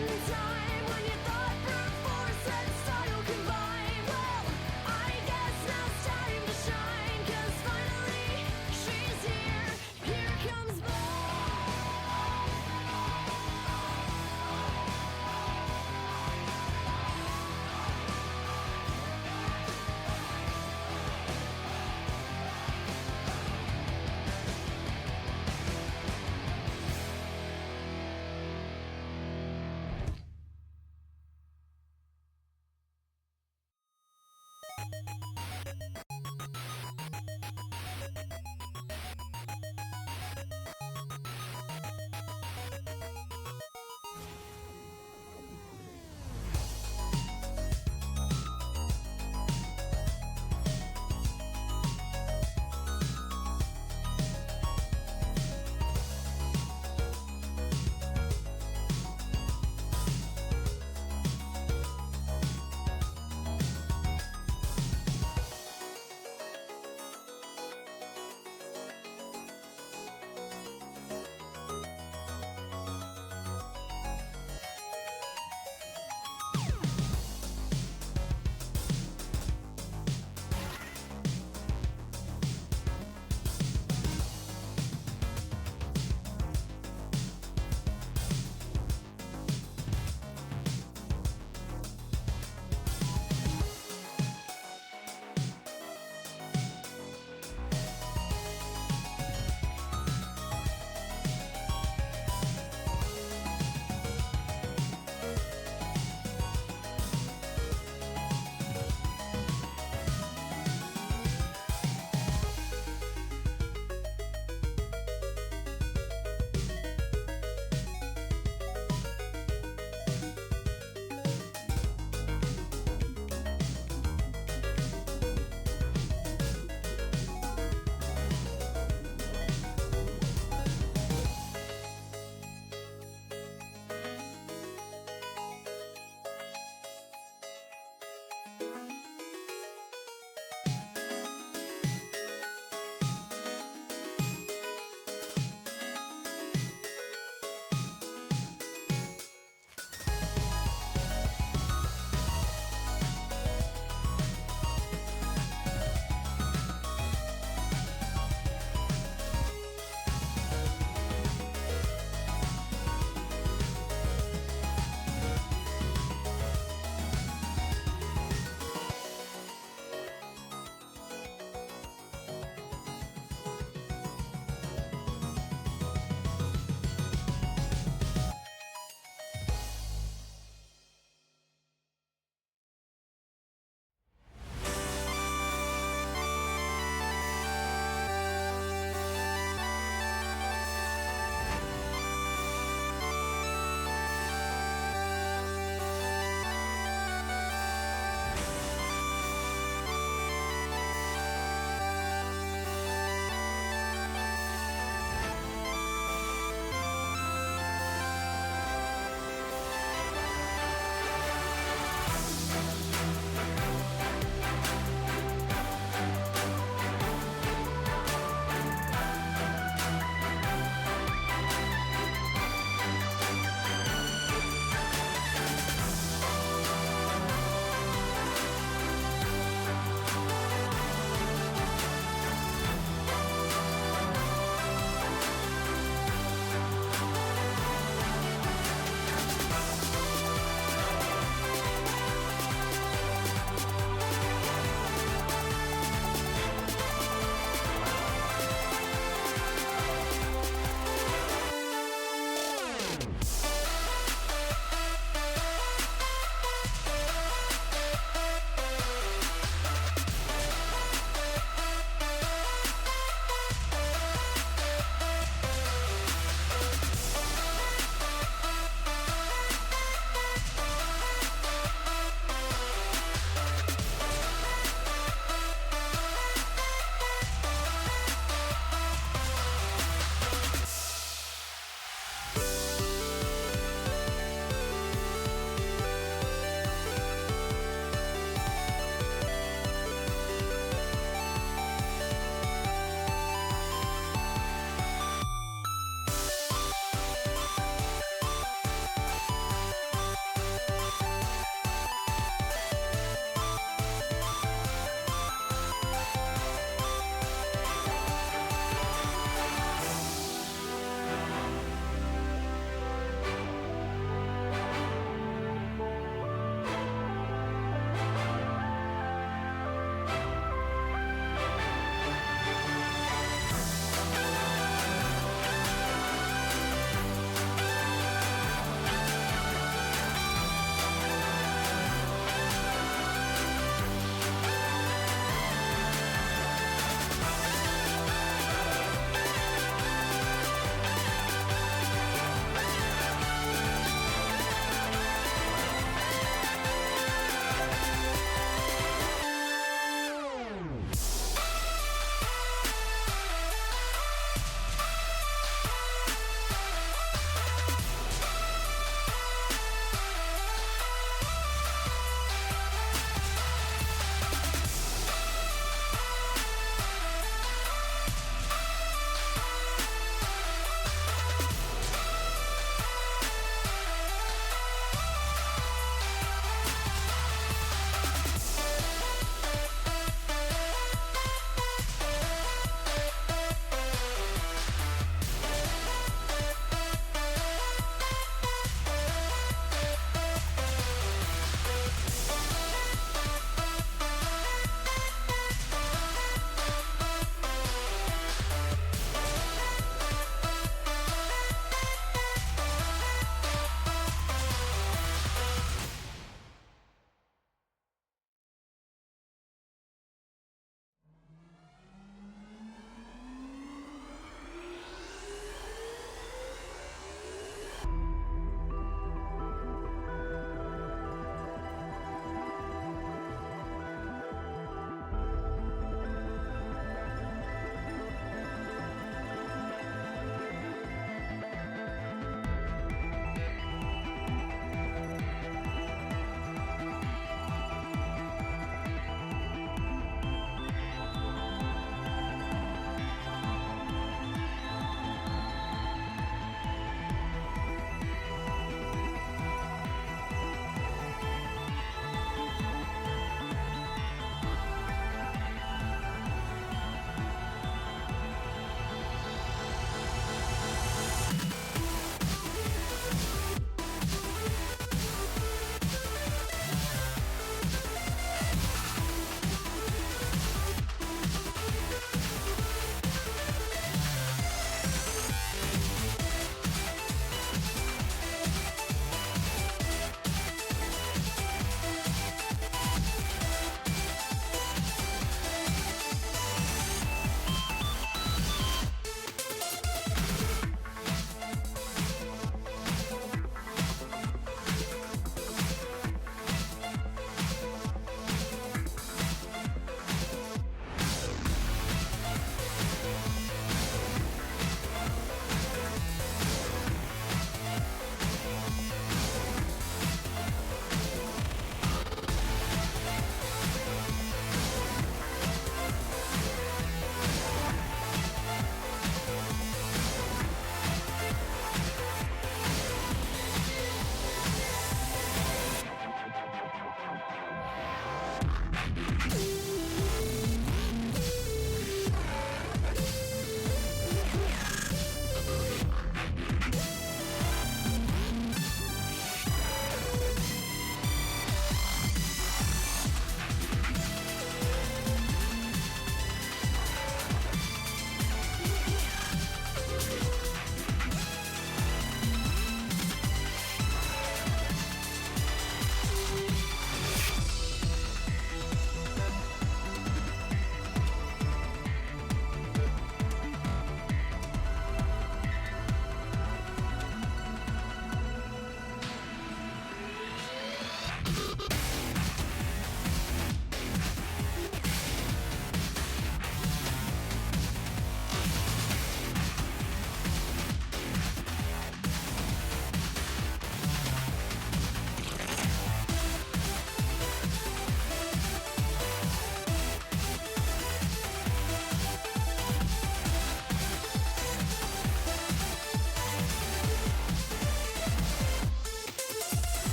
Time when you thought brute force and style combine. Well, I guess now it's time to shine, 'cause finally she's here. Here comes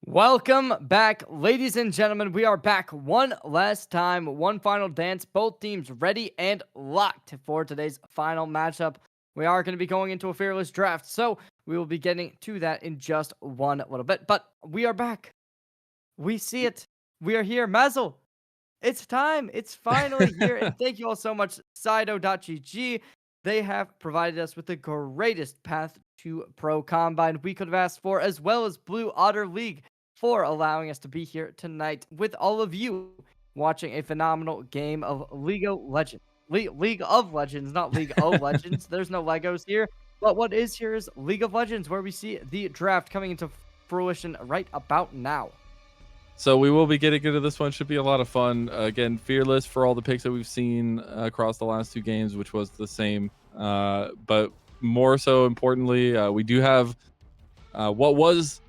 Welcome back, ladies and gentlemen. We are back one last time, one final dance. Both teams ready and locked for today's final matchup. We are going to be going into a fearless draft, so we will be getting to that in just one little bit. But we are back. We see it. We are here. Mazel. It's time. It's finally here. And thank you all so much, Sido.gg. They have provided us with the greatest Path to Pro combine we could have asked for, as well as Blue Otter League for allowing us to be here tonight with all of you watching a phenomenal game of League of Legends. League of Legends, not League of Legends. There's no Legos here. But what is here is League of Legends, where we see the draft coming into fruition right about now. So we will be getting into this one. Should be a lot of fun. Again, fearless for all the picks that we've seen across the last two games, which was the same. But more so importantly, we do have what was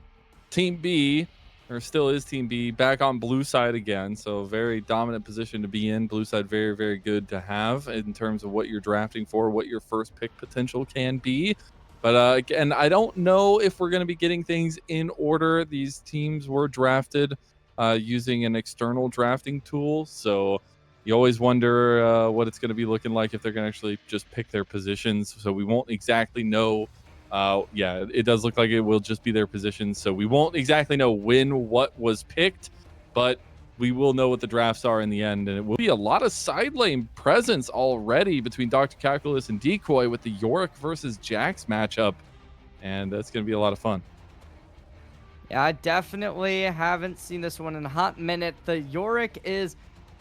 Team B, or still is Team B, back on blue side again. So very dominant position to be in. Blue side very, very good to have in terms of what you're drafting for, what your first pick potential can be. But again, I don't know if we're going to be getting things in order. These teams were drafted using an external drafting tool. So you always wonder what it's going to be looking like if they're going to actually just pick their positions. So we won't exactly know. Yeah, it does look like it will just be their positions. So we won't exactly know when what was picked, but we will know what the drafts are in the end. And it will be a lot of side lane presence already between Dr. Calculus and Decoy with the Yorick versus Jax matchup. And that's going to be a lot of fun. Yeah, I definitely haven't seen this one in a hot minute. The Yorick is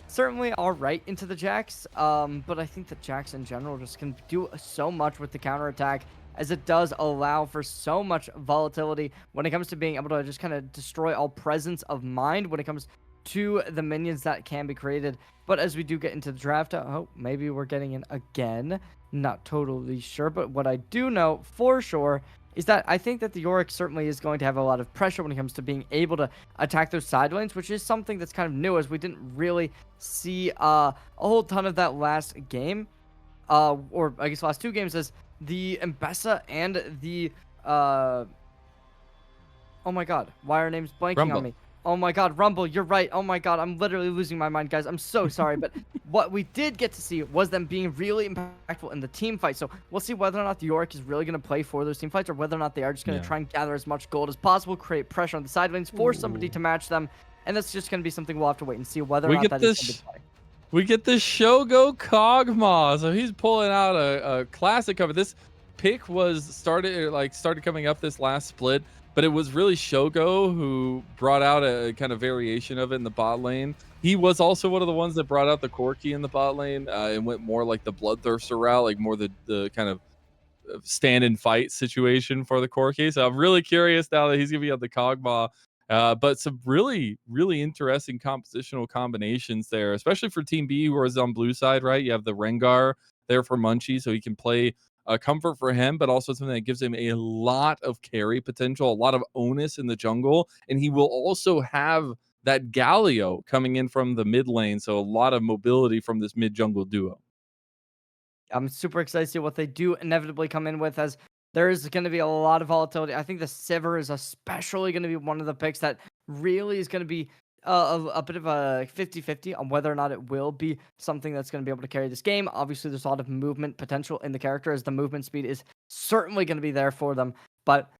certainly all right into the Jax, but I think the Jax in general just can do so much with the counterattack, as it does allow for so much volatility when it comes to being able to just kind of destroy all presence of mind when it comes to the minions that can be created. But as we do get into the draft, oh, maybe we're getting in again. Not totally sure, but what I do know for sure is that I think that the Yorick certainly is going to have a lot of pressure when it comes to being able to attack those side lanes, which is something that's kind of new, as we didn't really see a whole ton of that last game, or I guess last two games, as the Mbessa and the oh my god, why are names blanking Rumble. on me? Oh my god, Rumble, you're right. Oh my god, I'm literally losing my mind, guys. I'm so sorry, but what we did get to see was them being really impactful in the team fight. So we'll see whether or not the Yorick is really going to play for those team fights, or whether or not they are just going to try and gather as much gold as possible, create pressure on the side lanes, force somebody to match them, and that's just going to be something we'll have to wait and see whether or not that is going to play. We get this Shogo Kog'Maw. So he's pulling out a classic cover. This pick was started coming up this last split, but it was really Shogo who brought out a kind of variation of it in the bot lane. He was also one of the ones that brought out the Corki in the bot lane and went more like the Bloodthirster route, like more the kind of stand and fight situation for the Corki. So I'm really curious now that he's gonna be on the Kog'Maw. But some really, really interesting compositional combinations there, especially for Team B, who is on blue side, right? You have the Rengar there for Munchie, so he can play comfort for him, but also something that gives him a lot of carry potential, a lot of onus in the jungle. And he will also have that Galio coming in from the mid lane, so a lot of mobility from this mid jungle duo. I'm super excited to see what they do inevitably come in with, as there is going to be a lot of volatility. I think the Sivir is especially going to be one of the picks that really is going to be a bit of a 50-50 on whether or not it will be something that's going to be able to carry this game. Obviously, there's a lot of movement potential in the character, as the movement speed is certainly going to be there for them. But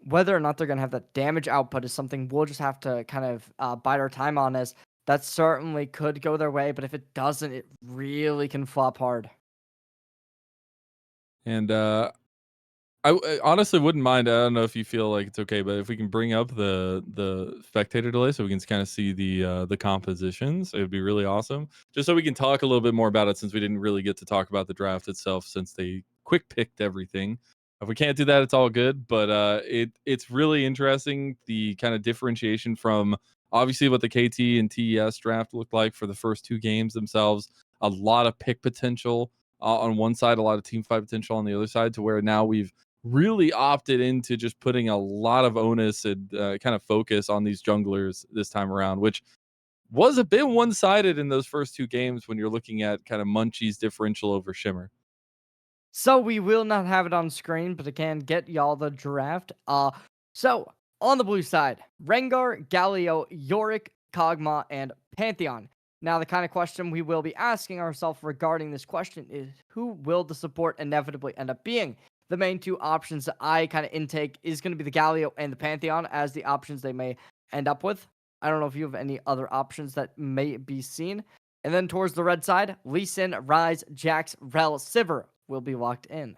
whether or not they're going to have that damage output is something we'll just have to kind of bide our time on, as that certainly could go their way. But if it doesn't, it really can flop hard. And I honestly wouldn't mind. I don't know if you feel like it's okay, but if we can bring up the spectator delay so we can kind of see the compositions, it would be really awesome. Just so we can talk a little bit more about it, since we didn't really get to talk about the draft itself, since they quick picked everything. If we can't do that, it's all good. But it's really interesting, the kind of differentiation from obviously what the KT and TES draft looked like for the first two games themselves. A lot of pick potential on one side, a lot of team fight potential on the other side, to where now we've really opted into just putting a lot of onus and kind of focus on these junglers this time around, which was a bit one-sided in those first two games when you're looking at kind of Munchie's differential over Shimmer. So we will not have it on screen, but I can get y'all the draft. So On the blue side, Rengar, Galio, Yorick, Kog'Maw, and Pantheon. Now, the kind of question we will be asking ourselves regarding this question is, who will the support inevitably end up being? The main two options that I kind of intake is going to be the Galio and the Pantheon as the options they may end up with. I don't know if you have any other options that may be seen. And then towards the red side, Lee Sin, Ryze, Jax, Rel, Sivir will be locked in.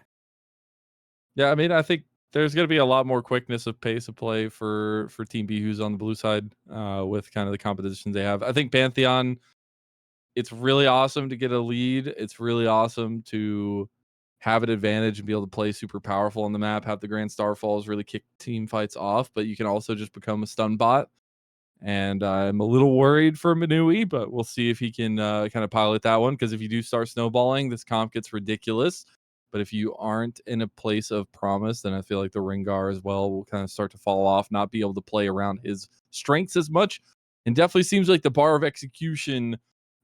Yeah, I mean, I think there's going to be a lot more quickness of pace of play for Team B, who's on the blue side, with kind of the competition they have. I think Pantheon, it's really awesome to get a lead. It's really awesome to have an advantage and be able to play super powerful on the map, have the Grand Starfalls really kick team fights off, but you can also just become a stun bot. And I'm a little worried for Manui, but we'll see if he can kind of pilot that one. Because if you do start snowballing, this comp gets ridiculous. But if you aren't in a place of promise, then I feel like the Rengar as well will kind of start to fall off, not be able to play around his strengths as much. And definitely seems like the bar of execution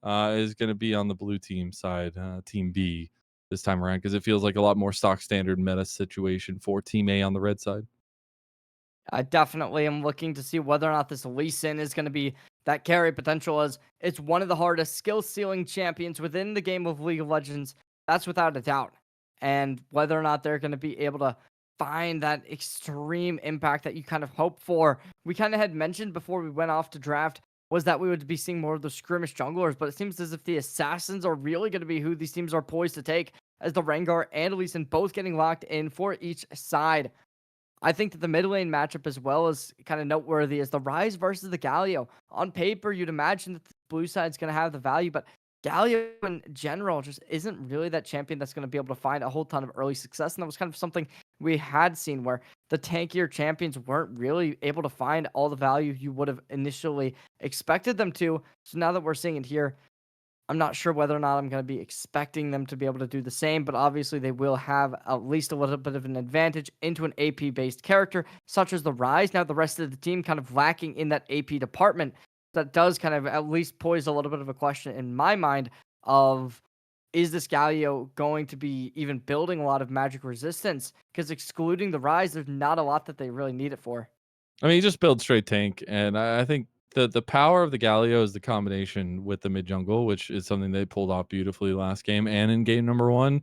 is going to be on the blue team side, Team B this time around, because it feels like a lot more stock standard meta situation for Team A on the red side. I definitely am looking to see whether or not this Lee Sin is going to be that carry potential, as it's one of the hardest skill ceiling champions within the game of League of Legends. That's without a doubt. And whether or not they're going to be able to find that extreme impact that you kind of hope for. We kind of had mentioned before we went off to draft was that we would be seeing more of the skirmish junglers, but it seems as if the assassins are really going to be who these teams are poised to take, as the Rengar and Lee Sin both getting locked in for each side. I think that the mid lane matchup as well is kind of noteworthy as the Ryze versus the Galio. On paper, you'd imagine that the blue side's going to have the value, but Galio in general just isn't really that champion that's going to be able to find a whole ton of early success. And that was kind of something we had seen where the tankier champions weren't really able to find all the value you would have initially expected them to. So now that we're seeing it here, I'm not sure whether or not I'm going to be expecting them to be able to do the same, but obviously they will have at least a little bit of an advantage into an AP-based character, such as the Ryze. Now, the rest of the team kind of lacking in that AP department. That does kind of at least pose a little bit of a question in my mind of, is this Galio going to be even building a lot of magic resistance? Because excluding the Ryze, there's not a lot that they really need it for. I mean, he just builds straight tank, and I think the power of the Galio is the combination with the mid jungle, which is something they pulled off beautifully last game and in game number one.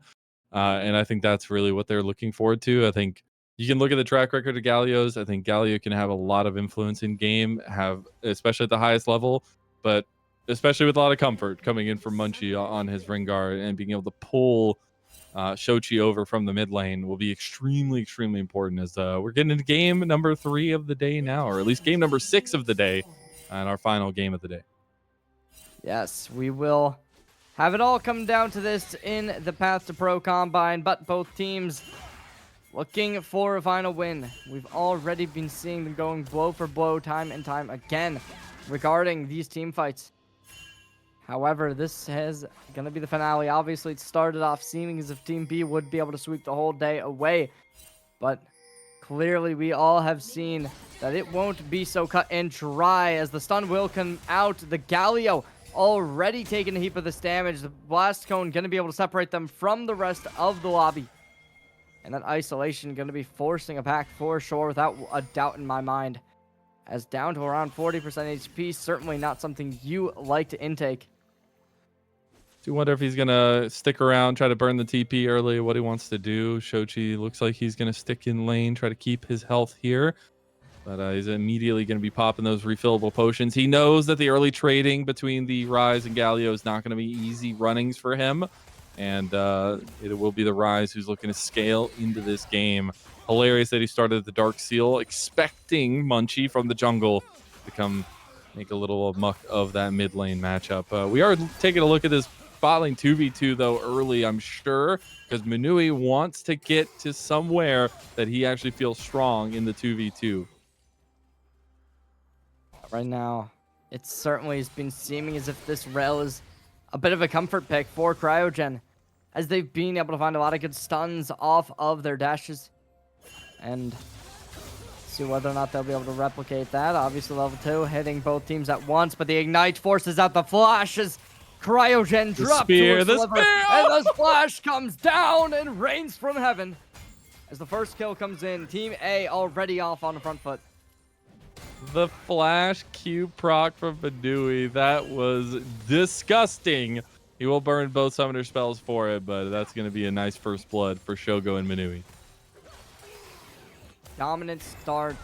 And I think that's really what they're looking forward to. I think you can look at the track record of Galio's. I think Galio can have a lot of influence in game, especially at the highest level, but especially with a lot of comfort coming in from Munchie on his Rengar and being able to pull Shochi over from the mid lane will be extremely, extremely important as we're getting into game number 3 of the day now, or at least game number 6 of the day, and our final game of the day. Yes, we will have it all come down to this in the Path2Pro Combine, but both teams looking for a final win. We've already been seeing them going blow for blow time and time again regarding these team fights. However, this is going to be the finale. Obviously, it started off seeming as if Team B would be able to sweep the whole day away, but clearly we all have seen that it won't be so cut and dry as the stun will come out. The Galio already taking a heap of this damage. The Blast Cone going to be able to separate them from the rest of the lobby. And that isolation going to be forcing a pack for sure, without a doubt in my mind. As down to around 40% HP, certainly not something you like to intake. Do wonder if he's going to stick around, try to burn the TP early, what he wants to do. Shochi looks like he's going to stick in lane, try to keep his health here. But he's immediately going to be popping those refillable potions. He knows that the early trading between the Ryze and Galio is not going to be easy runnings for him. And it will be the Ryze who's looking to scale into this game. Hilarious that he started at the Dark Seal, expecting Munchie from the jungle to come make a little muck of that mid lane matchup. We are taking a look at this bot lane 2v2, though, early, I'm sure, because Manui wants to get to somewhere that he actually feels strong in the 2v2. Right now, it certainly has been seeming as if this Rel is a bit of a comfort pick for Cryogen, as they've been able to find a lot of good stuns off of their dashes. And see whether or not they'll be able to replicate that. Obviously, level 2 hitting both teams at once, but the Ignite forces out the flashes. Cryogen drops to his liver, and the splash comes down and rains from heaven. As the first kill comes in, Team A already off on the front foot. The flash Q proc from Badui. That was disgusting. He will burn both summoner spells for it, but that's going to be a nice first blood for Shogo and Manui. Dominant start.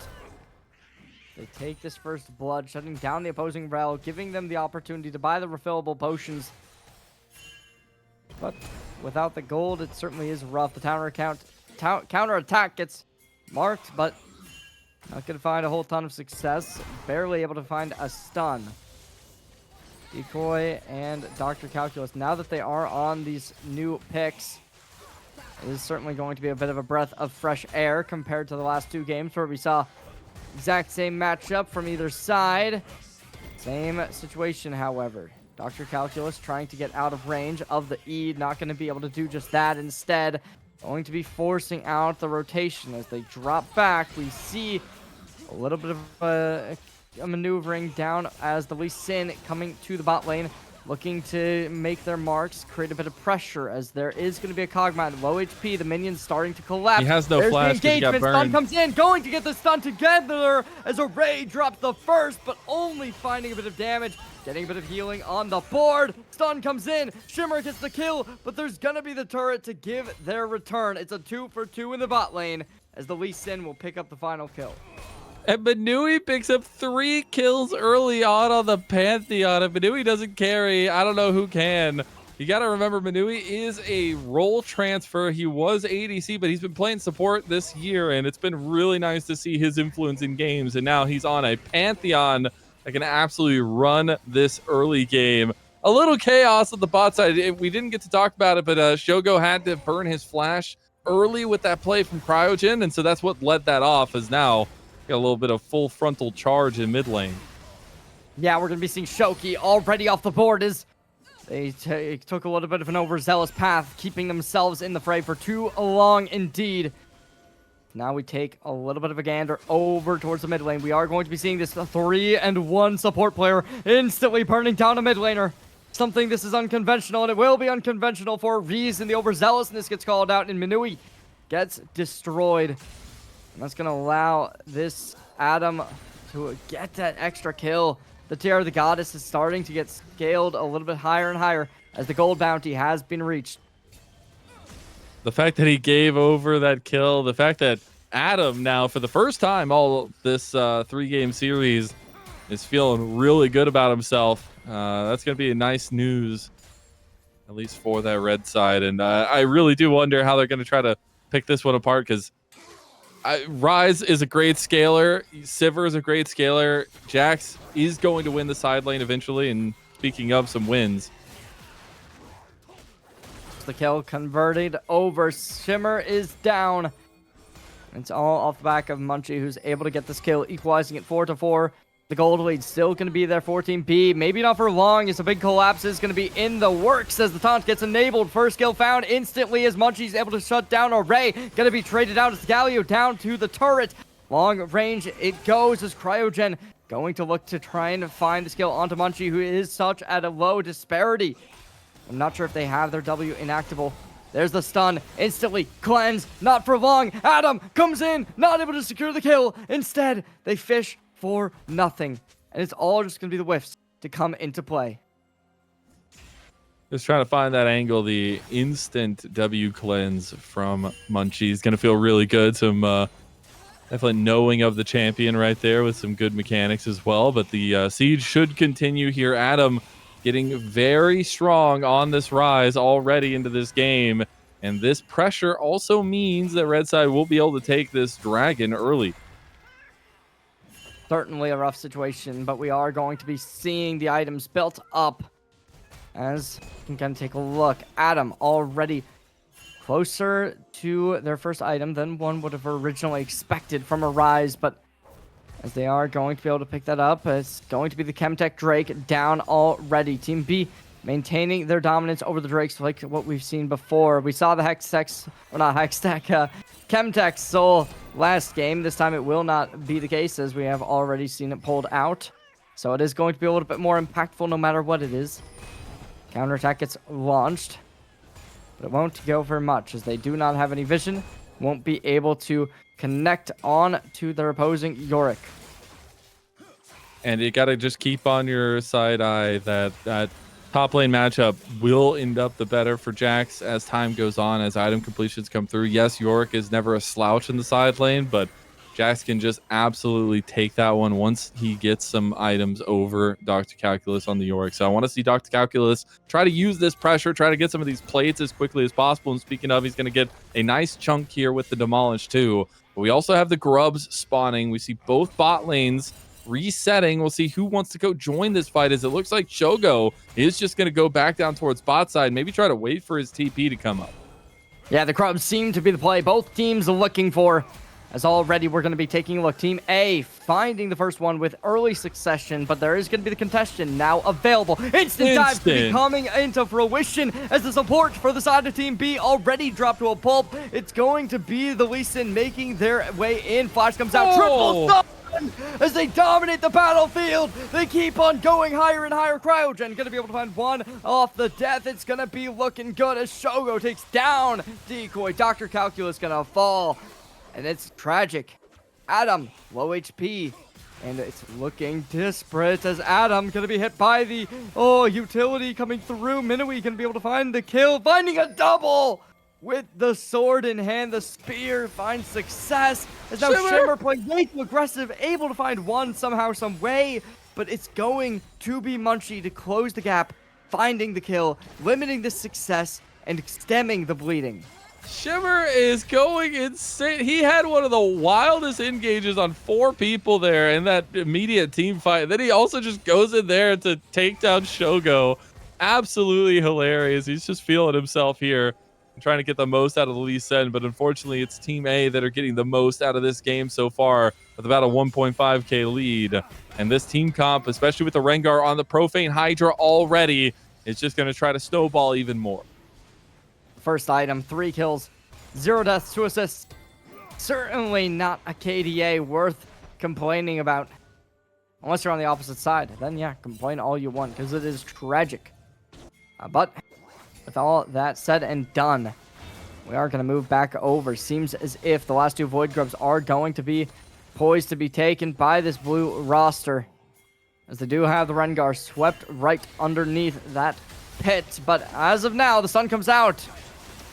They take this first blood, shutting down the opposing Rel, giving them the opportunity to buy the refillable potions. But without the gold, it certainly is rough. The counter attack gets marked, but not going to find a whole ton of success. Barely able to find a stun. Decoy and Dr. Calculus, now that they are on these new picks, it is certainly going to be a bit of a breath of fresh air compared to the last two games where we saw exact same matchup from either side. Same situation, however. Dr. Calculus trying to get out of range of the E, not going to be able to do just that. Instead, going to be forcing out the rotation as they drop back. We see a little bit of a maneuvering down as the Lee Sin coming to the bot lane, looking to make their marks, create a bit of pressure as there is going to be a Cogman. Low HP, the minions starting to collapse. He has no There's flash the 'cause he got engagement. Stun burned. comes in, going to get the stun together as Array drops the first, but only finding a bit of damage. Getting a bit of healing on the board. Stun comes in. Shimmer gets the kill, but there's going to be the turret to give their return. It's a 2-for-2 in the bot lane as the Lee Sin will pick up the final kill. And Manui picks up 3 kills early on the Pantheon. If Manui doesn't carry, I don't know who can. You got to remember, Manui is a role transfer. He was ADC, but he's been playing support this year, and it's been really nice to see his influence in games. And now he's on a Pantheon that can absolutely run this early game. A little chaos on the bot side. We didn't get to talk about it, but Shogo had to burn his flash early with that play from Cryogen, and so that's what led that off, as now got a little bit of full frontal charge in mid lane. Yeah, we're going to be seeing Shoki already off the board as they took a little bit of an overzealous path, keeping themselves in the fray for too long indeed. Now we take a little bit of a gander over towards the mid lane. We are going to be seeing this 3-1 support player instantly burning down a mid laner. Something this is unconventional, and it will be unconventional for a reason. The overzealousness gets called out, and Manui gets destroyed. And that's going to allow this Adam to get that extra kill. The Tiara of the Goddess is starting to get scaled a little bit higher and higher as the gold bounty has been reached. The fact that he gave over that kill, the fact that Adam now, for the first time all this 3-game series, is feeling really good about himself. That's going to be a nice news, at least for that red side. And I really do wonder how they're going to try to pick this one apart, because Ryze is a great scaler. Sivir is a great scaler. Jax is going to win the side lane eventually. And speaking of some wins, the kill converted over. Shimmer is down. It's all off the back of Munchie, who's able to get this kill, equalizing it 4-4. The gold lead still going to be there for Team B. Maybe not for long, as a big collapse is going to be in the works as the taunt gets enabled. First kill found instantly as Munchie's able to shut down Array. Going to be traded out as Galio down to the turret. Long range it goes as Cryogen going to look to try and find the skill onto Munchie, who is such at a low disparity. I'm not sure if they have their W inactable. There's the stun. Instantly cleanse. Not for long. Adam comes in. Not able to secure the kill. Instead, they fish for nothing. And it's all just going to be the whiffs to come into play. just trying to find that angle. The instant W cleanse from Munchie is going to feel really good. Some definitely knowing of the champion right there with some good mechanics as well. But the siege should continue here. Adam getting very strong on this rise already into this game. And this pressure also means that Red Side will be able to take this dragon early. Certainly a rough situation, but we are going to be seeing the items built up. As you can take a look, Adam already closer to their first item than one would have originally expected from a rise, but as they are going to be able to pick that up, it's going to be the Chemtech Drake down already. Team B maintaining their dominance over the Drakes like what we've seen before. We saw the Hextech, or not Hextech, Chemtech Soul last game. This time it will not be the case, as we have already seen it pulled out. So it is going to be a little bit more impactful no matter what it is. Counterattack gets launched, but it won't go for much as they do not have any vision. Won't be able to connect on to their opposing Yorick. And you got to just keep on your side eye that top lane matchup will end up the better for Jax as time goes on, as item completions come through. Yes, Yorick is never a slouch in the side lane, but Jax can just absolutely take that one once he gets some items over Dr. Calculus on the Yorick. So I want to see Dr. Calculus try to use this pressure, try to get some of these plates as quickly as possible. And speaking of, he's going to get a nice chunk here with the Demolish too. But we also have the Grubs spawning. We see both bot lanes resetting. We'll see who wants to go join this fight, as it looks like Shogo is just going to go back down towards bot side, maybe try to wait for his TP to come up. Yeah, the Grubs seem to be the play both teams are looking for. As already we're going to be taking a look. Team A finding the first one with early succession, but there is going to be the contestant now available. Instant dive to be coming into fruition as the support for the side of Team B already dropped to a pulp. It's going to be the Lee Sin making their way in. Flash comes out. Triple stun as they dominate the battlefield. They keep on going higher and higher. Cryogen going to be able to find one off the death. It's going to be looking good as Shogo takes down Decoy. Dr. Calculus going to fall. And it's tragic. Adam, low HP. And it's looking desperate as Adam going to be hit by the, utility coming through. Minui going to be able to find the kill. Finding a double with the sword in hand. The spear finds success. As now Shimmer playing way too aggressive. Able to find one somehow, some way. But it's going to be Munchie to close the gap. Finding the kill. Limiting the success. And stemming the bleeding. Shimmer is going insane. He had one of the wildest engages on 4 people there in that immediate team fight. Then he also just goes in there to take down Shogo. Absolutely hilarious. He's just feeling himself here and trying to get the most out of the Lee Sin. But unfortunately, it's Team A that are getting the most out of this game so far with about a 1.5k lead. And this team comp, especially with the Rengar on the Profane Hydra already, is just going to try to snowball even more. First item, 3 kills, 0 deaths, 2 assists. Certainly not a KDA worth complaining about. Unless you're on the opposite side. Then yeah, complain all you want, because it is tragic. But with all that said and done, we are going to move back over. Seems as if the last 2 Void Grubs are going to be poised to be taken by this blue roster. As they do have the Rengar swept right underneath that pit. But as of now, the sun comes out.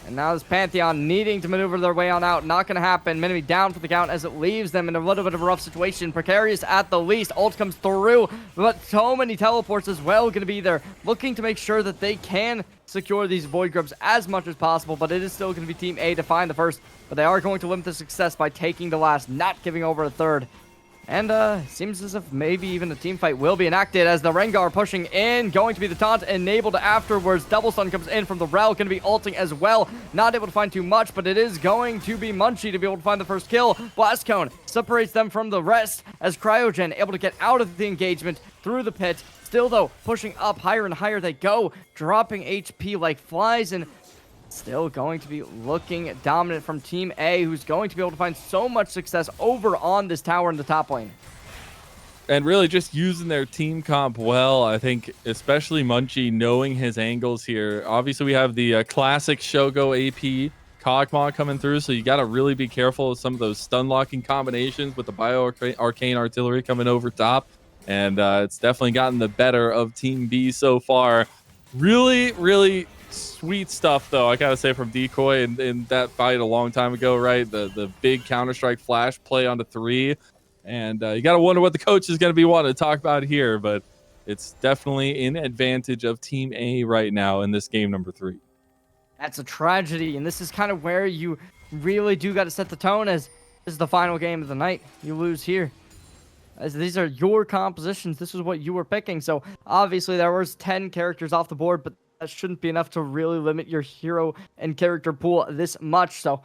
And now this Pantheon needing to maneuver their way on out. Not going to happen. Minimi down for the count as it leaves them in a little bit of a rough situation. Precarious at the least. Ult comes through. But so many teleports as well going to be there. Looking to make sure that they can secure these Void Grubs as much as possible. But it is still going to be Team A to find the first. But they are going to limit the success by taking the last. Not giving over a third. And seems as if maybe even a team fight will be enacted as the Rengar pushing in. Going to be the taunt enabled afterwards. Double stun comes in from the Rel. Going to be ulting as well. Not able to find too much, but it is going to be Munchie to be able to find the first kill. Blast Cone separates them from the rest as Cryogen able to get out of the engagement through the pit. Still though, pushing up higher and higher they go. Dropping HP like flies, and still going to be looking dominant from Team A, who's going to be able to find so much success over on this tower in the top lane. And really just using their team comp well. I think especially Munchie knowing his angles here. Obviously, we have the classic Shogo AP Kog'Maw coming through, so you got to really be careful with some of those stun locking combinations with the Bio Arcane Artillery coming over top. And it's definitely gotten the better of Team B so far. Really, really sweet stuff, though, I gotta say, from Decoy in that fight a long time ago, right? The big Counter-Strike flash play onto 3. And you gotta wonder what the coach is gonna be wanting to talk about here, but it's definitely in advantage of Team A right now in this game number 3. That's a tragedy, and this is kind of where you really do got to set the tone, as this is the final game of the night. You lose here, as these are your compositions. This is what you were picking. So obviously there was 10 characters off the board, but that shouldn't be enough to really limit your hero and character pool this much. So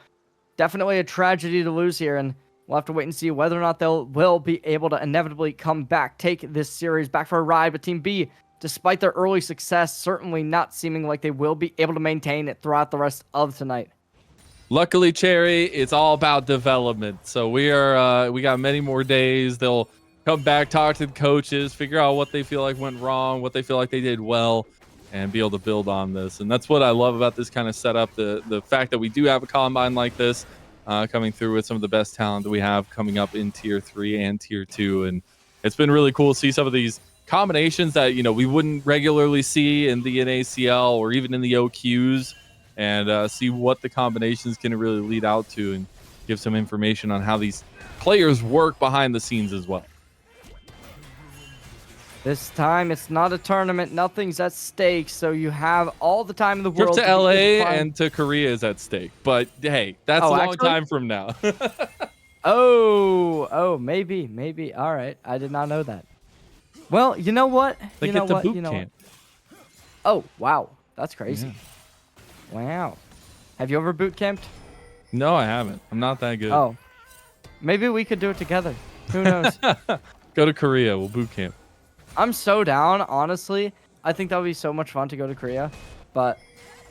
definitely a tragedy to lose here, and we'll have to wait and see whether or not will be able to inevitably come back, take this series back for a ride. But Team B, despite their early success, certainly not seeming like they will be able to maintain it throughout the rest of tonight. Luckily, Cherry, it's all about development. So we got many more days. They'll come back, talk to the coaches, figure out what they feel like went wrong, what they feel like they did well, and be able to build on this. And that's what I love about this kind of setup, the fact that we do have a combine like this coming through with some of the best talent that we have coming up in tier 3 and tier 2. And it's been really cool to see some of these combinations that we wouldn't regularly see in the NACL or even in the OQs, and see what the combinations can really lead out to, and give some information on how these players work behind the scenes as well. This time, it's not a tournament. Nothing's at stake, so you have all the time in the Trip world. to be able LA to find- and to Korea is at stake, but hey, that's a Oh, long actually? time from now. Oh, maybe. All right, I did not know that. Well, you know what? They You get know to what? boot You know what? camp. Oh, wow, that's crazy. Wow. Have you ever boot camped? No, I haven't. I'm not that good. Oh, maybe we could do it together. Who knows? Go to Korea. We'll boot camp. I'm so down, honestly. I think that would be so much fun to go to Korea. But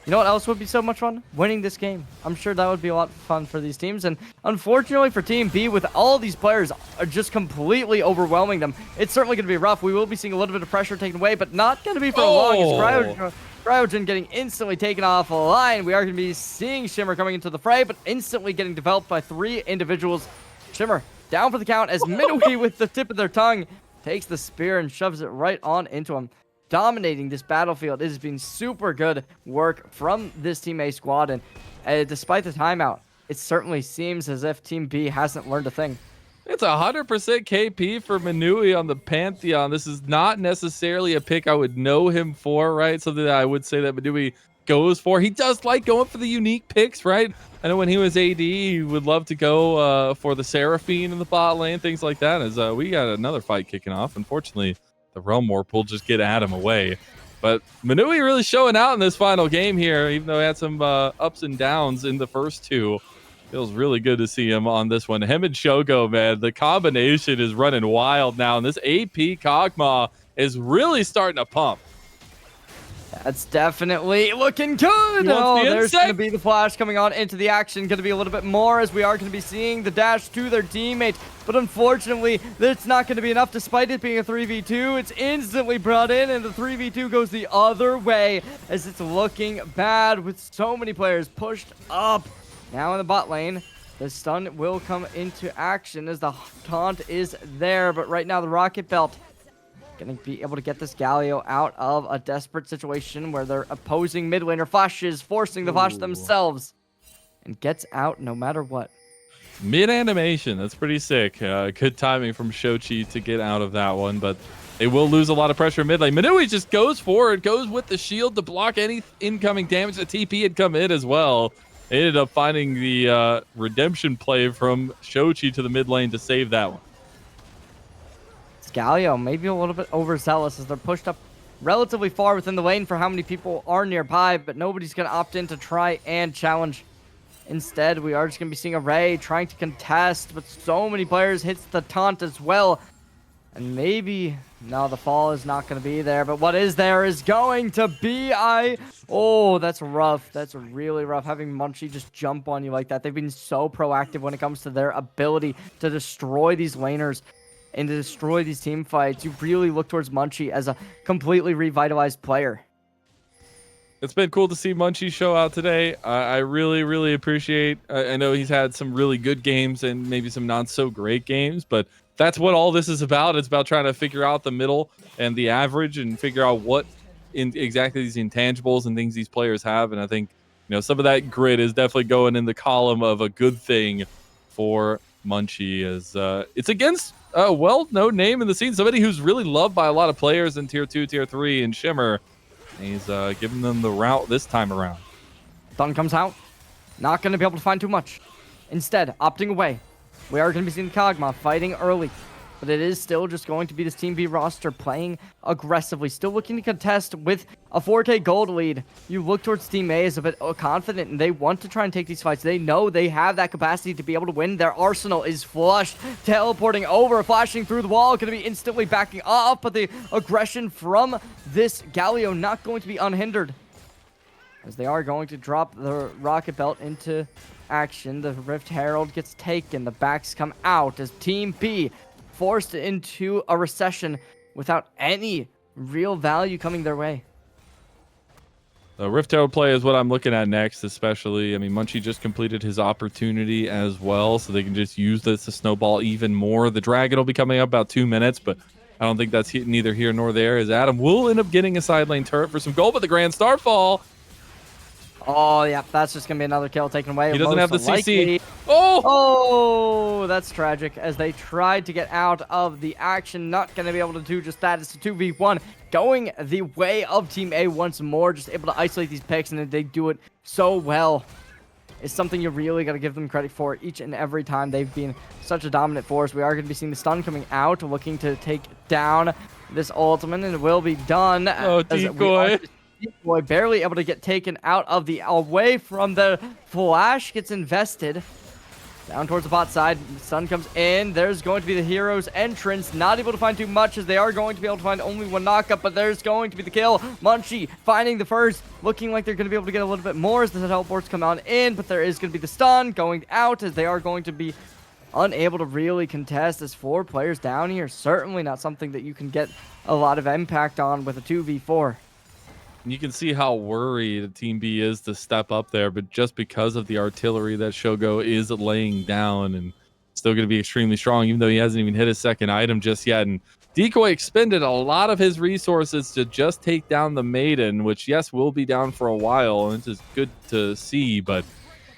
you know what else would be so much fun? Winning this game. I'm sure that would be a lot of fun for these teams. And unfortunately for Team B, with all these players are just completely overwhelming them, it's certainly going to be rough. We will be seeing a little bit of pressure taken away, but not going to be for long. As Cryogen getting instantly taken off a line. We are going to be seeing Shimmer coming into the fray, but instantly getting developed by 3 individuals. Shimmer down for the count as Midway with the tip of their tongue takes the spear and shoves it right on into him, dominating this battlefield. It has been super good work from this Team A squad, and despite the timeout, it certainly seems as if Team B hasn't learned a thing. It's 100% KP for Manui on the Pantheon. This is not necessarily a pick I would know him for, right? Something that I would say that Manui goes for. He does like going for the unique picks, right? I know when he was AD, he would love to go for the Seraphine in the bot lane, things like that. As we got another fight kicking off. Unfortunately, the Realm Warp will just get Adam away. But Manui really showing out in this final game here, even though he had some ups and downs in the first 2. Feels really good to see him on this one. Him and Shogo, man, the combination is running wild now. And this AP Kog'Maw is really starting to pump. That's definitely looking good. Oh, there's going to be the flash coming on into the action. Going to be a little bit more as we are going to be seeing the dash to their teammate. But unfortunately, it's not going to be enough despite it being a 3v2. It's instantly brought in, and the 3v2 goes the other way as it's looking bad with so many players pushed up. Now in the bot lane, the stun will come into action as the taunt is there. But right now, the Rocket Belt going to be able to get this Galio out of a desperate situation where their opposing mid laner flashes, forcing the flash themselves, and gets out no matter what. Mid animation, that's pretty sick. Good timing from Shochi to get out of that one, but they will lose a lot of pressure mid lane. Manui just goes forward, goes with the shield to block any incoming damage. The TP had come in as well. They ended up finding the redemption play from Shochi to the mid lane to save that one. Galio maybe a little bit overzealous as they're pushed up relatively far within the lane for how many people are nearby, but nobody's going to opt in to try and challenge. Instead, we are just going to be seeing a Ray trying to contest, but so many players hits the taunt as well. And maybe, no, the fall is not going to be there, but what is there is going to be Oh, that's rough. That's really rough, having Munchie just jump on you like that. They've been so proactive when it comes to their ability to destroy these laners and to destroy these team fights. You really look towards Munchie as a completely revitalized player. It's been cool to see Munchie show out today. I really, really appreciate. I know he's had some really good games and maybe some not so great games, but that's what all this is about. It's about trying to figure out the middle and the average and figure out what exactly these intangibles and things these players have. And I think some of that grit is definitely going in the column of a good thing for Munchie, as it's against a well-known name in the scene, somebody who's really loved by a lot of players in tier 2, tier 3, and Shimmer. And he's giving them the route this time around. Stun comes out. Not going to be able to find too much. Instead, opting away. We are going to be seeing Kog'Maw fighting early. But it is still just going to be this Team B roster playing aggressively. Still looking to contest with a 4K gold lead. You look towards Team A as a bit confident, and they want to try and take these fights. They know they have that capacity to be able to win. Their arsenal is flushed. Teleporting over, flashing through the wall. Going to be instantly backing off, but the aggression from this Galio not going to be unhindered, as they are going to drop the Rocket Belt into action. The Rift Herald gets taken. The backs come out as Team B forced into a recession without any real value coming their way. The Rift Herald play is what I'm looking at next, especially. I mean, Munchie just completed his opportunity as well, so they can just use this to snowball even more. The Dragon will be coming up about 2 minutes, but I don't think that's neither here nor there, as Adam will end up getting a side lane turret for some gold, but the Grand Starfall. Oh, yeah, that's just going to be another kill taken away. He doesn't have the Likely. CC. Oh! Oh, that's tragic as they tried to get out of the action. Not going to be able to do just that. It's a 2v1 going the way of Team A once more. Just able to isolate these picks, and they do it so well. It's something you really got to give them credit for each and every time. They've been such a dominant force. We are going to be seeing the stun coming out, looking to take down this ultimate, and it will be done. Oh, decoy. Boy, barely able to get taken out of the away from the flash, gets invested down towards the bot side. The sun comes in. There's going to be the hero's entrance. Not able to find too much, as they are going to be able to find only one knockup, but there's going to be the kill. Munchie finding the first, looking like they're going to be able to get a little bit more as the teleports come on in, but there is going to be the stun going out, as they are going to be unable to really contest. As 4 players down here, certainly not something that you can get a lot of impact on with a 2v4. You can see how worried Team B is to step up there, but just because of the artillery that Shogo is laying down, and still going to be extremely strong, even though he hasn't even hit his second item just yet. And Decoy expended a lot of his resources to just take down the Maiden, which, yes, will be down for a while, and it's good to see, but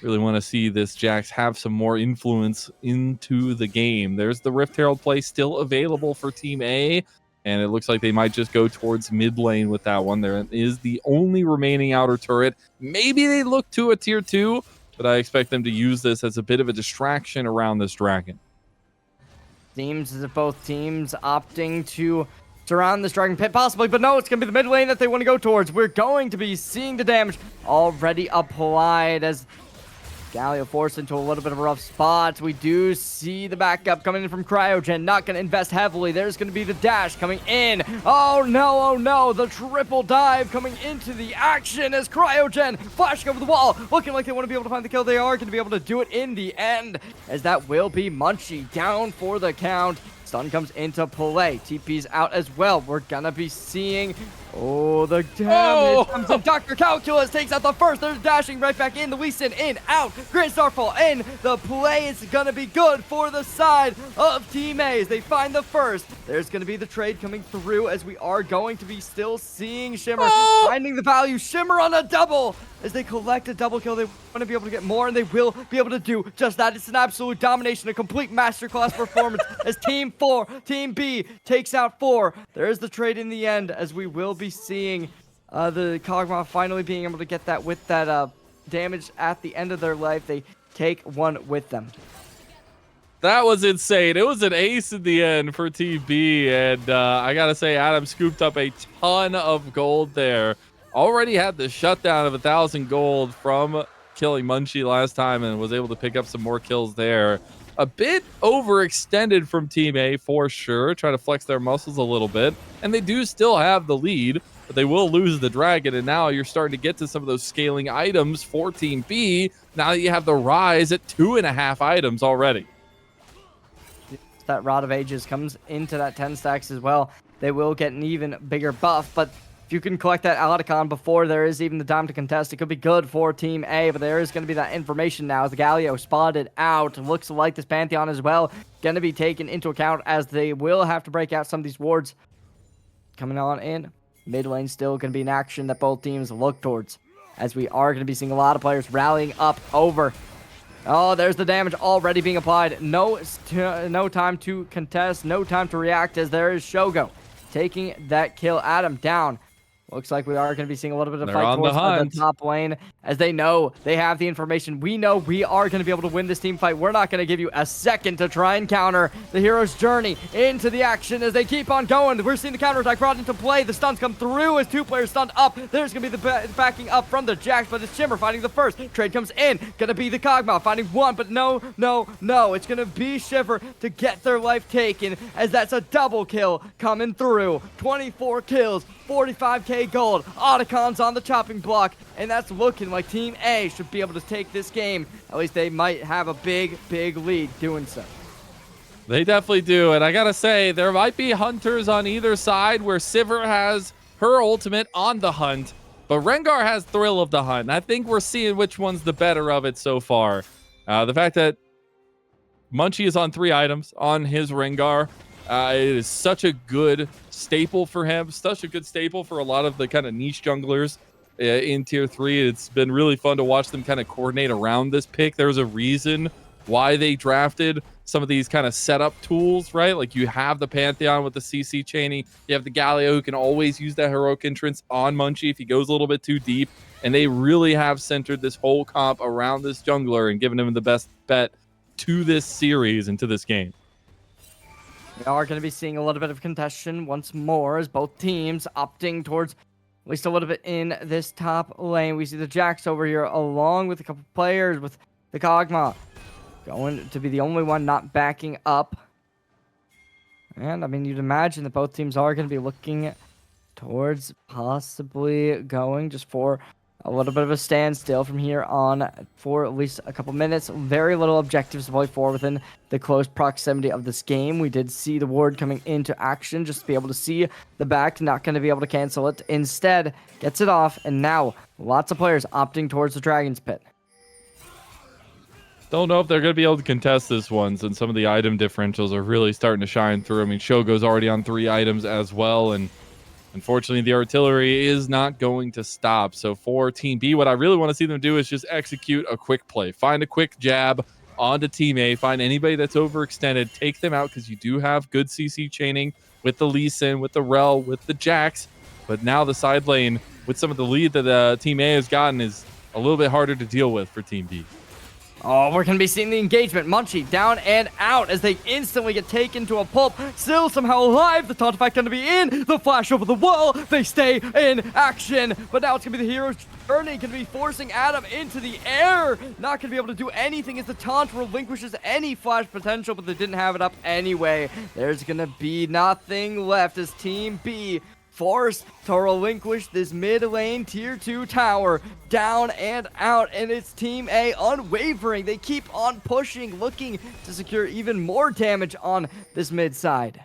really want to see this Jax have some more influence into the game. There's the Rift Herald play still available for Team A, and it looks like they might just go towards mid lane with that one. There is the only remaining outer turret. Maybe they look to a tier 2, but I expect them to use this as a bit of a distraction around this dragon. Seems as if both teams opting to surround this dragon pit possibly, but no, it's going to be the mid lane that they want to go towards. We're going to be seeing the damage already applied as Galio forced into a little bit of a rough spot. We do see the backup coming in from Cryogen. Not going to invest heavily. There's going to be the dash coming in. Oh no, the triple dive coming into the action as Cryogen flashing over the wall. Looking like they want to be able to find the kill. They are going to be able to do it in the end, as that will be Munchie down for the count. Stun comes into play. TP's out as well. We're gonna be seeing, oh, the damage comes in. Dr. Calculus takes out the first. They're dashing right back in. The Lee Sin in, out. Grand Starfall in. The play is gonna be good for the side of Team A as they find the first. There's gonna be the trade coming through, as we are going to be still seeing Shimmer finding the value. Shimmer on a double. As they collect a double kill, they want to be able to get more, and they will be able to do just that. It's an absolute domination, a complete masterclass performance as Team B takes out 4. There is the trade in the end, as we will be seeing the Kog'Maw finally being able to get that with that damage at the end of their life. They take one with them. That was insane. It was an ace in the end for Team B, and I gotta say, Adam scooped up a ton of gold there. Already had the shutdown of 1,000 gold from killing Munchie last time, and was able to pick up some more kills there. A bit overextended from Team A for sure, trying to flex their muscles a little bit, and they do still have the lead, but they will lose the dragon, and now you're starting to get to some of those scaling items for Team B, now that you have the rise at 2.5 items already. That Rod of Ages comes into that 10 stacks as well. They will get an even bigger buff, but if you can collect that Alticon before there is even the time to contest, it could be good for Team A, but there is going to be that information now. The Galio spotted out. Looks like this Pantheon as well going to be taken into account, as they will have to break out some of these wards. Coming on in. Mid lane still going to be an action that both teams look towards, as we are going to be seeing a lot of players rallying up over. Oh, there's the damage already being applied. No time to contest, no time to react, as there is Shogo taking that kill. Adam down. Looks like we are going to be seeing a little bit of fight towards the top lane, as they know they have the information. We know we are going to be able to win this team fight. We're not going to give you a second to try and counter the hero's journey into the action as they keep on going. We're seeing the counterattack brought into play. The stuns come through as 2 players stunned up. There's going to be the backing up from the Jax, but it's Shimmer finding the first. Trade comes in. Going to be the Kog'Maw finding one, but no. It's going to be Shiver to get their life taken, as that's a double kill coming through. 24 kills, 45k gold. Otacons on the chopping block, and that's looking like Team A should be able to take this game. At least they might have a big lead doing so. They definitely do, and I gotta say, there might be hunters on either side where Sivir has her ultimate on the hunt, but But Rengar has Thrill of the Hunt, and I think we're seeing which one's the better of it so far. The fact that Munchie is on 3 items on his Rengar, it is such a good staple for him, such a good staple for a lot of the kind of niche junglers in tier 3. It's been really fun to watch them kind of coordinate around this pick. There's a reason why they drafted some of these kind of setup tools, right? Like you have the Pantheon with the CC chaining, you have the Galio who can always use that heroic entrance on Munchie if he goes a little bit too deep, and they really have centered this whole comp around this jungler and given him the best bet to this series and to this game. We are going to be seeing a little bit of contention once more as both teams opting towards at least a little bit in this top lane. We see the Jax over here along with a couple players with the Kog'Maw going to be the only one not backing up. And I mean, you'd imagine that both teams are going to be looking towards possibly going just for a little bit of a standstill from here on for at least a couple minutes. Very little objectives to play for within the close proximity of this game. We did see the ward coming into action just to be able to see the back, not going to be able to cancel it. Instead, gets it off, and now lots of players opting towards the Dragon's Pit. Don't know if they're going to be able to contest this one, since some of the item differentials are really starting to shine through. I mean, Shogo's already on 3 items as well, and unfortunately, the artillery is not going to stop. So for Team B, what I really want to see them do is just execute a quick play. Find a quick jab onto Team A. Find anybody that's overextended. Take them out, because you do have good CC chaining with the Lee Sin, with the Rel, with the Jax. But now the side lane, with some of the lead that Team A has gotten, is a little bit harder to deal with for Team B. Oh, we're going to be seeing the engagement. Munchie down and out as they instantly get taken to a pulp. Still somehow alive. The taunt effect going to be in. The flash over the wall. They stay in action. But now it's going to be the hero's journey. Going to be forcing Adam into the air. Not going to be able to do anything as the taunt relinquishes any flash potential, but they didn't have it up anyway. There's going to be nothing left as Team B forced to relinquish this mid lane tier 2 tower. Down and out, and it's Team A unwavering. They keep on pushing, looking to secure even more damage on this mid side.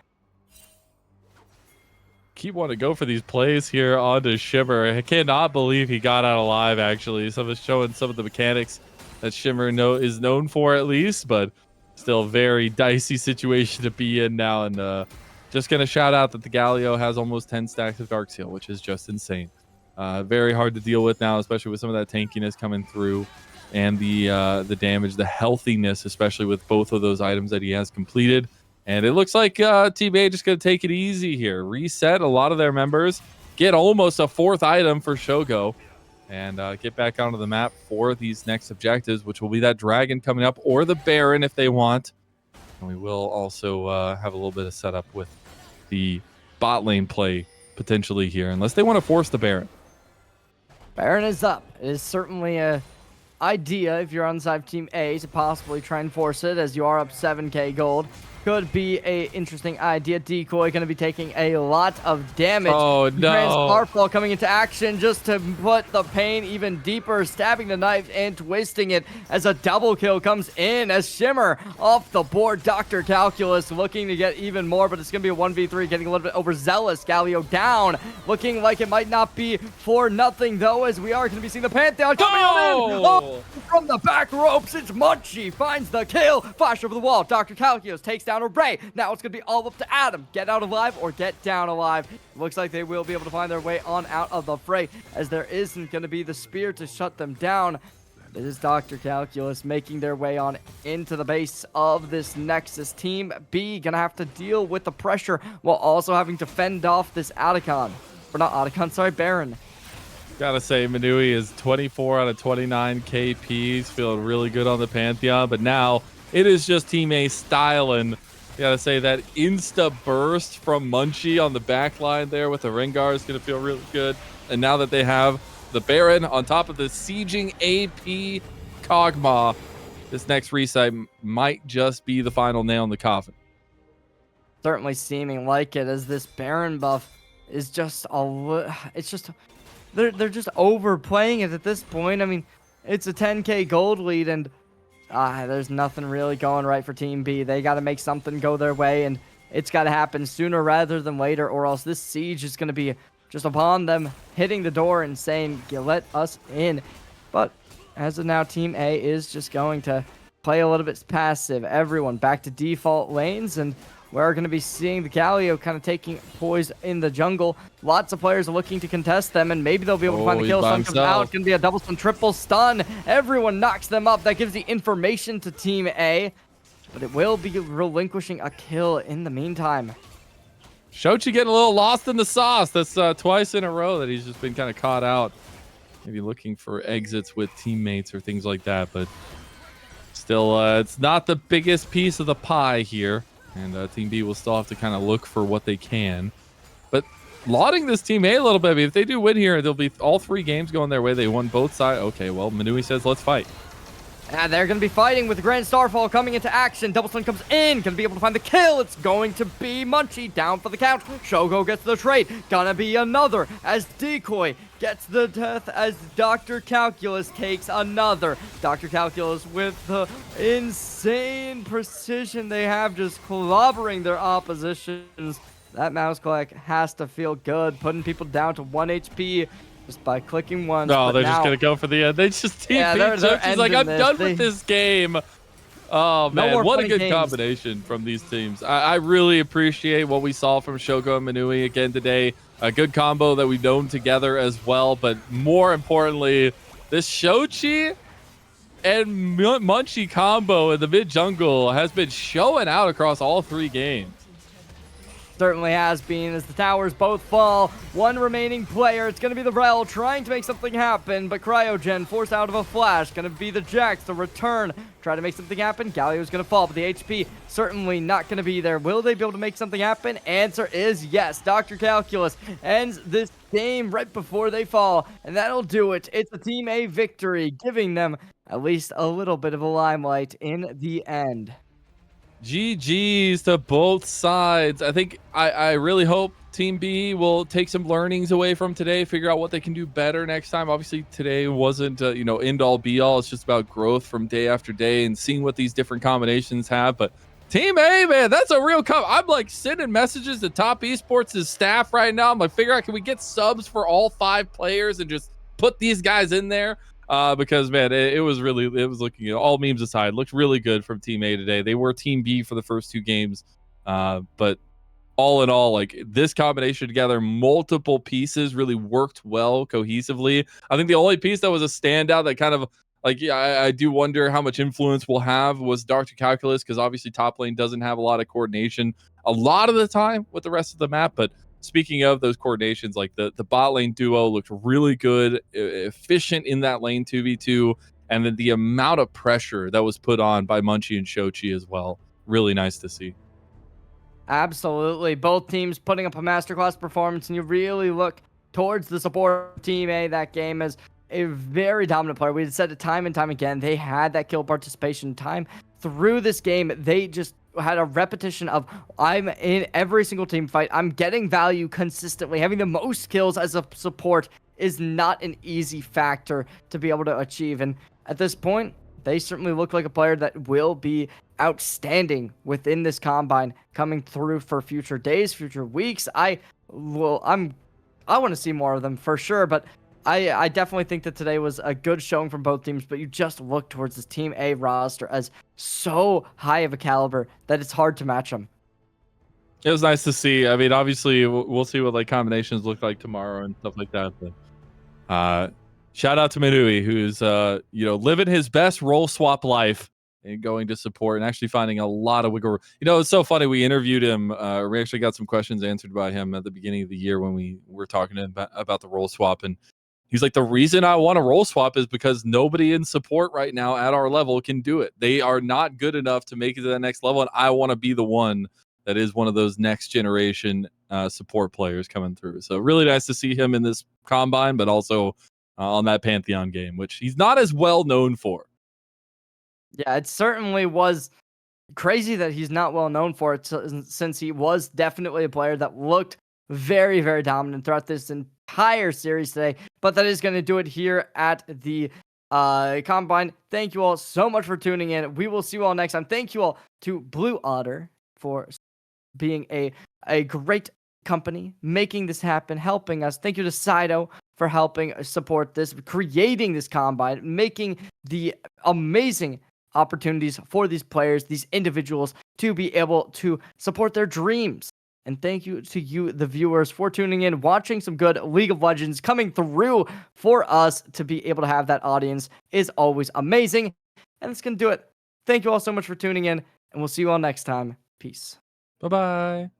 Keep wanting to go for these plays here onto Shimmer. I cannot believe he got out alive, actually. Some of showing some of the mechanics that Shimmer is known for, at least, but still a very dicey situation to be in now. And just going to shout out that the Galio has almost 10 stacks of Dark Seal, which is just insane. Very hard to deal with now, especially with some of that tankiness coming through and the damage, the healthiness, especially with both of those items that he has completed. And it looks like Team A just going to take it easy here. Reset a lot of their members, get almost a 4th item for Shogo, and get back onto the map for these next objectives, which will be that Dragon coming up or the Baron if they want. And we will also have a little bit of setup with the bot lane play potentially here, unless they want to force the Baron. Baron is up. It is certainly a idea if you're on the side of Team A to possibly try and force it, as you are up 7k gold. Could be a interesting idea. Decoy going to be taking a lot of damage. Oh, no. Starfall coming into action just to put the pain even deeper, stabbing the knife and twisting it as a double kill comes in as Shimmer off the board. Dr. Calculus looking to get even more, but it's going to be a 1v3, getting a little bit overzealous. Galio down, looking like it might not be for nothing, though, as we are going to be seeing the Pantheon coming on in. Oh, from the back ropes, it's Munchie, finds the kill. Flash over the wall. Dr. Calculus takes down a Ray. Now it's going to be all up to Adam. Get out alive or get down alive. Looks like they will be able to find their way on out of the fray, as there isn't going to be the spear to shut them down. This is Dr. Calculus making their way on into the base of this Nexus. Team B going to have to deal with the pressure while also having to fend off this Otacon. Or not Otacon, sorry, Baron. Gotta say, Manui is 24 out of 29 KPs, feeling really good on the Pantheon, but now it is just Team A styling. Gotta say, that insta burst from Munchie on the back line there with the Rengar is gonna feel really good. And now that they have the Baron on top of the sieging AP Kog'Maw, this next reset might just be the final nail in the coffin. Certainly seeming like it, as this Baron buff is just it's just they're just overplaying it at this point. I mean, it's a 10k gold lead, and there's nothing really going right for Team B. They got to make something go their way, and it's got to happen sooner rather than later, or else this siege is going to be just upon them hitting the door and saying, let us in. But as of now, Team A is just going to play a little bit passive. Everyone back to default lanes, and we're going to be seeing the Galio kind of taking poise in the jungle. Lots of players are looking to contest them, and maybe they'll be able to find the He's kill. by Stun comes out. himself. It's going to be a double stun, triple stun. Everyone knocks them up. That gives the information to Team A, but it will be relinquishing a kill in the meantime. Shochi getting a little lost in the sauce. That's twice in a row that he's just been kind of caught out. Maybe looking for exits with teammates or things like that, but still, it's not the biggest piece of the pie here. And Team B will still have to kind of look for what they can. But lauding this Team A a little bit. I mean, if they do win here, there'll be all 3 games going their way. They won both sides. Okay, well, Manui says, let's fight. And they're going to be fighting with the Grand Starfall coming into action. Double Stun comes in. Going to be able to find the kill. It's going to be Munchie down for the count. Shogo gets the trade. Gonna be another as Decoy gets the death as Dr. Calculus takes another. Dr. Calculus with the insane precision they have just clobbering their oppositions. That mouse click has to feel good, putting people down to 1 HP. Just by clicking once. No, they're now, just gonna go for the end. They just team Yeah, they're She's like, I'm ending done this. with this game. Oh No man, more what a funny good games. combination from these teams. I really appreciate what we saw from Shogo and Manui again today. A good combo that we've known together as well, but more importantly, this Shochi and Munchie combo in the mid jungle has been showing out across all 3 games. Certainly has been as the towers both fall. One remaining player. It's going to be the Rel trying to make something happen, but Cryogen forced out of a flash. Going to be the Jax, the return. Try to make something happen. Galio's going to fall, but the HP certainly not going to be there. Will they be able to make something happen? Answer is yes. Dr. Calculus ends this game right before they fall, and that'll do it. It's a Team A victory, giving them at least a little bit of a limelight in the end. GG's to both sides. I think I really hope Team B will take some learnings away from today, figure out what they can do better next time. Obviously, today wasn't, end all be all. It's just about growth from day after day and seeing what these different combinations have. But Team A, man, that's a real I'm like sending messages to Top Esports' staff right now. I'm like, figure out, can we get subs for all 5 players and just put these guys in there? Because man, it was looking, all memes aside, looked really good from Team A today. They were Team B for the first 2 games, but all in all, like this combination together, multiple pieces really worked well cohesively. I think the only piece that was a standout that kind of like, yeah, I do wonder how much influence we'll have was Dr. Calculus, because obviously top lane doesn't have a lot of coordination a lot of the time with the rest of the map, but speaking of those coordinations, like the bot lane duo looked really good, efficient in that lane 2v2, and then the amount of pressure that was put on by Munchie and Shochi as well. Really nice to see. Absolutely. Both teams putting up a masterclass performance, and you really look towards the support Team A that game as a very dominant player. We had said it time and time again. They had that kill participation time through this game. They just had a repetition of, I'm in every single team fight. I'm getting value consistently. Having the most kills as a support is not an easy factor to be able to achieve. And at this point, they certainly look like a player that will be outstanding within this combine coming through for future days, future weeks. I want to see more of them for sure, but I definitely think that today was a good showing from both teams, but you just look towards this Team A roster as so high of a caliber that it's hard to match them. It was nice to see. I mean, obviously, we'll see what like combinations look like tomorrow and stuff like that. But shout out to Minui, who's living his best role swap life and going to support and actually finding a lot of wiggle room. It's so funny. We interviewed him. We actually got some questions answered by him at the beginning of the year when we were talking to him about the role swap, and he's like, the reason I want to role swap is because nobody in support right now at our level can do it. They are not good enough to make it to the next level, and I want to be the one that is one of those next generation support players coming through. So really nice to see him in this combine, but also on that Pantheon game, which he's not as well known for. Yeah, it certainly was crazy that he's not well known for it, since he was definitely a player that looked very, very dominant throughout this entire series today. But that is going to do it here at the Combine. Thank you all so much for tuning in. We will see you all next time. Thank you all to Blue Otter for being a great company making this happen, helping us. Thank you to Sido for helping support this, creating this combine, making the amazing opportunities for these players, these individuals, to be able to support their dreams. And thank you to you, the viewers, for tuning in, watching some good League of Legends coming through for us. To be able to have that audience is always amazing. And that's going to do it. Thank you all so much for tuning in, and we'll see you all next time. Peace. Bye-bye.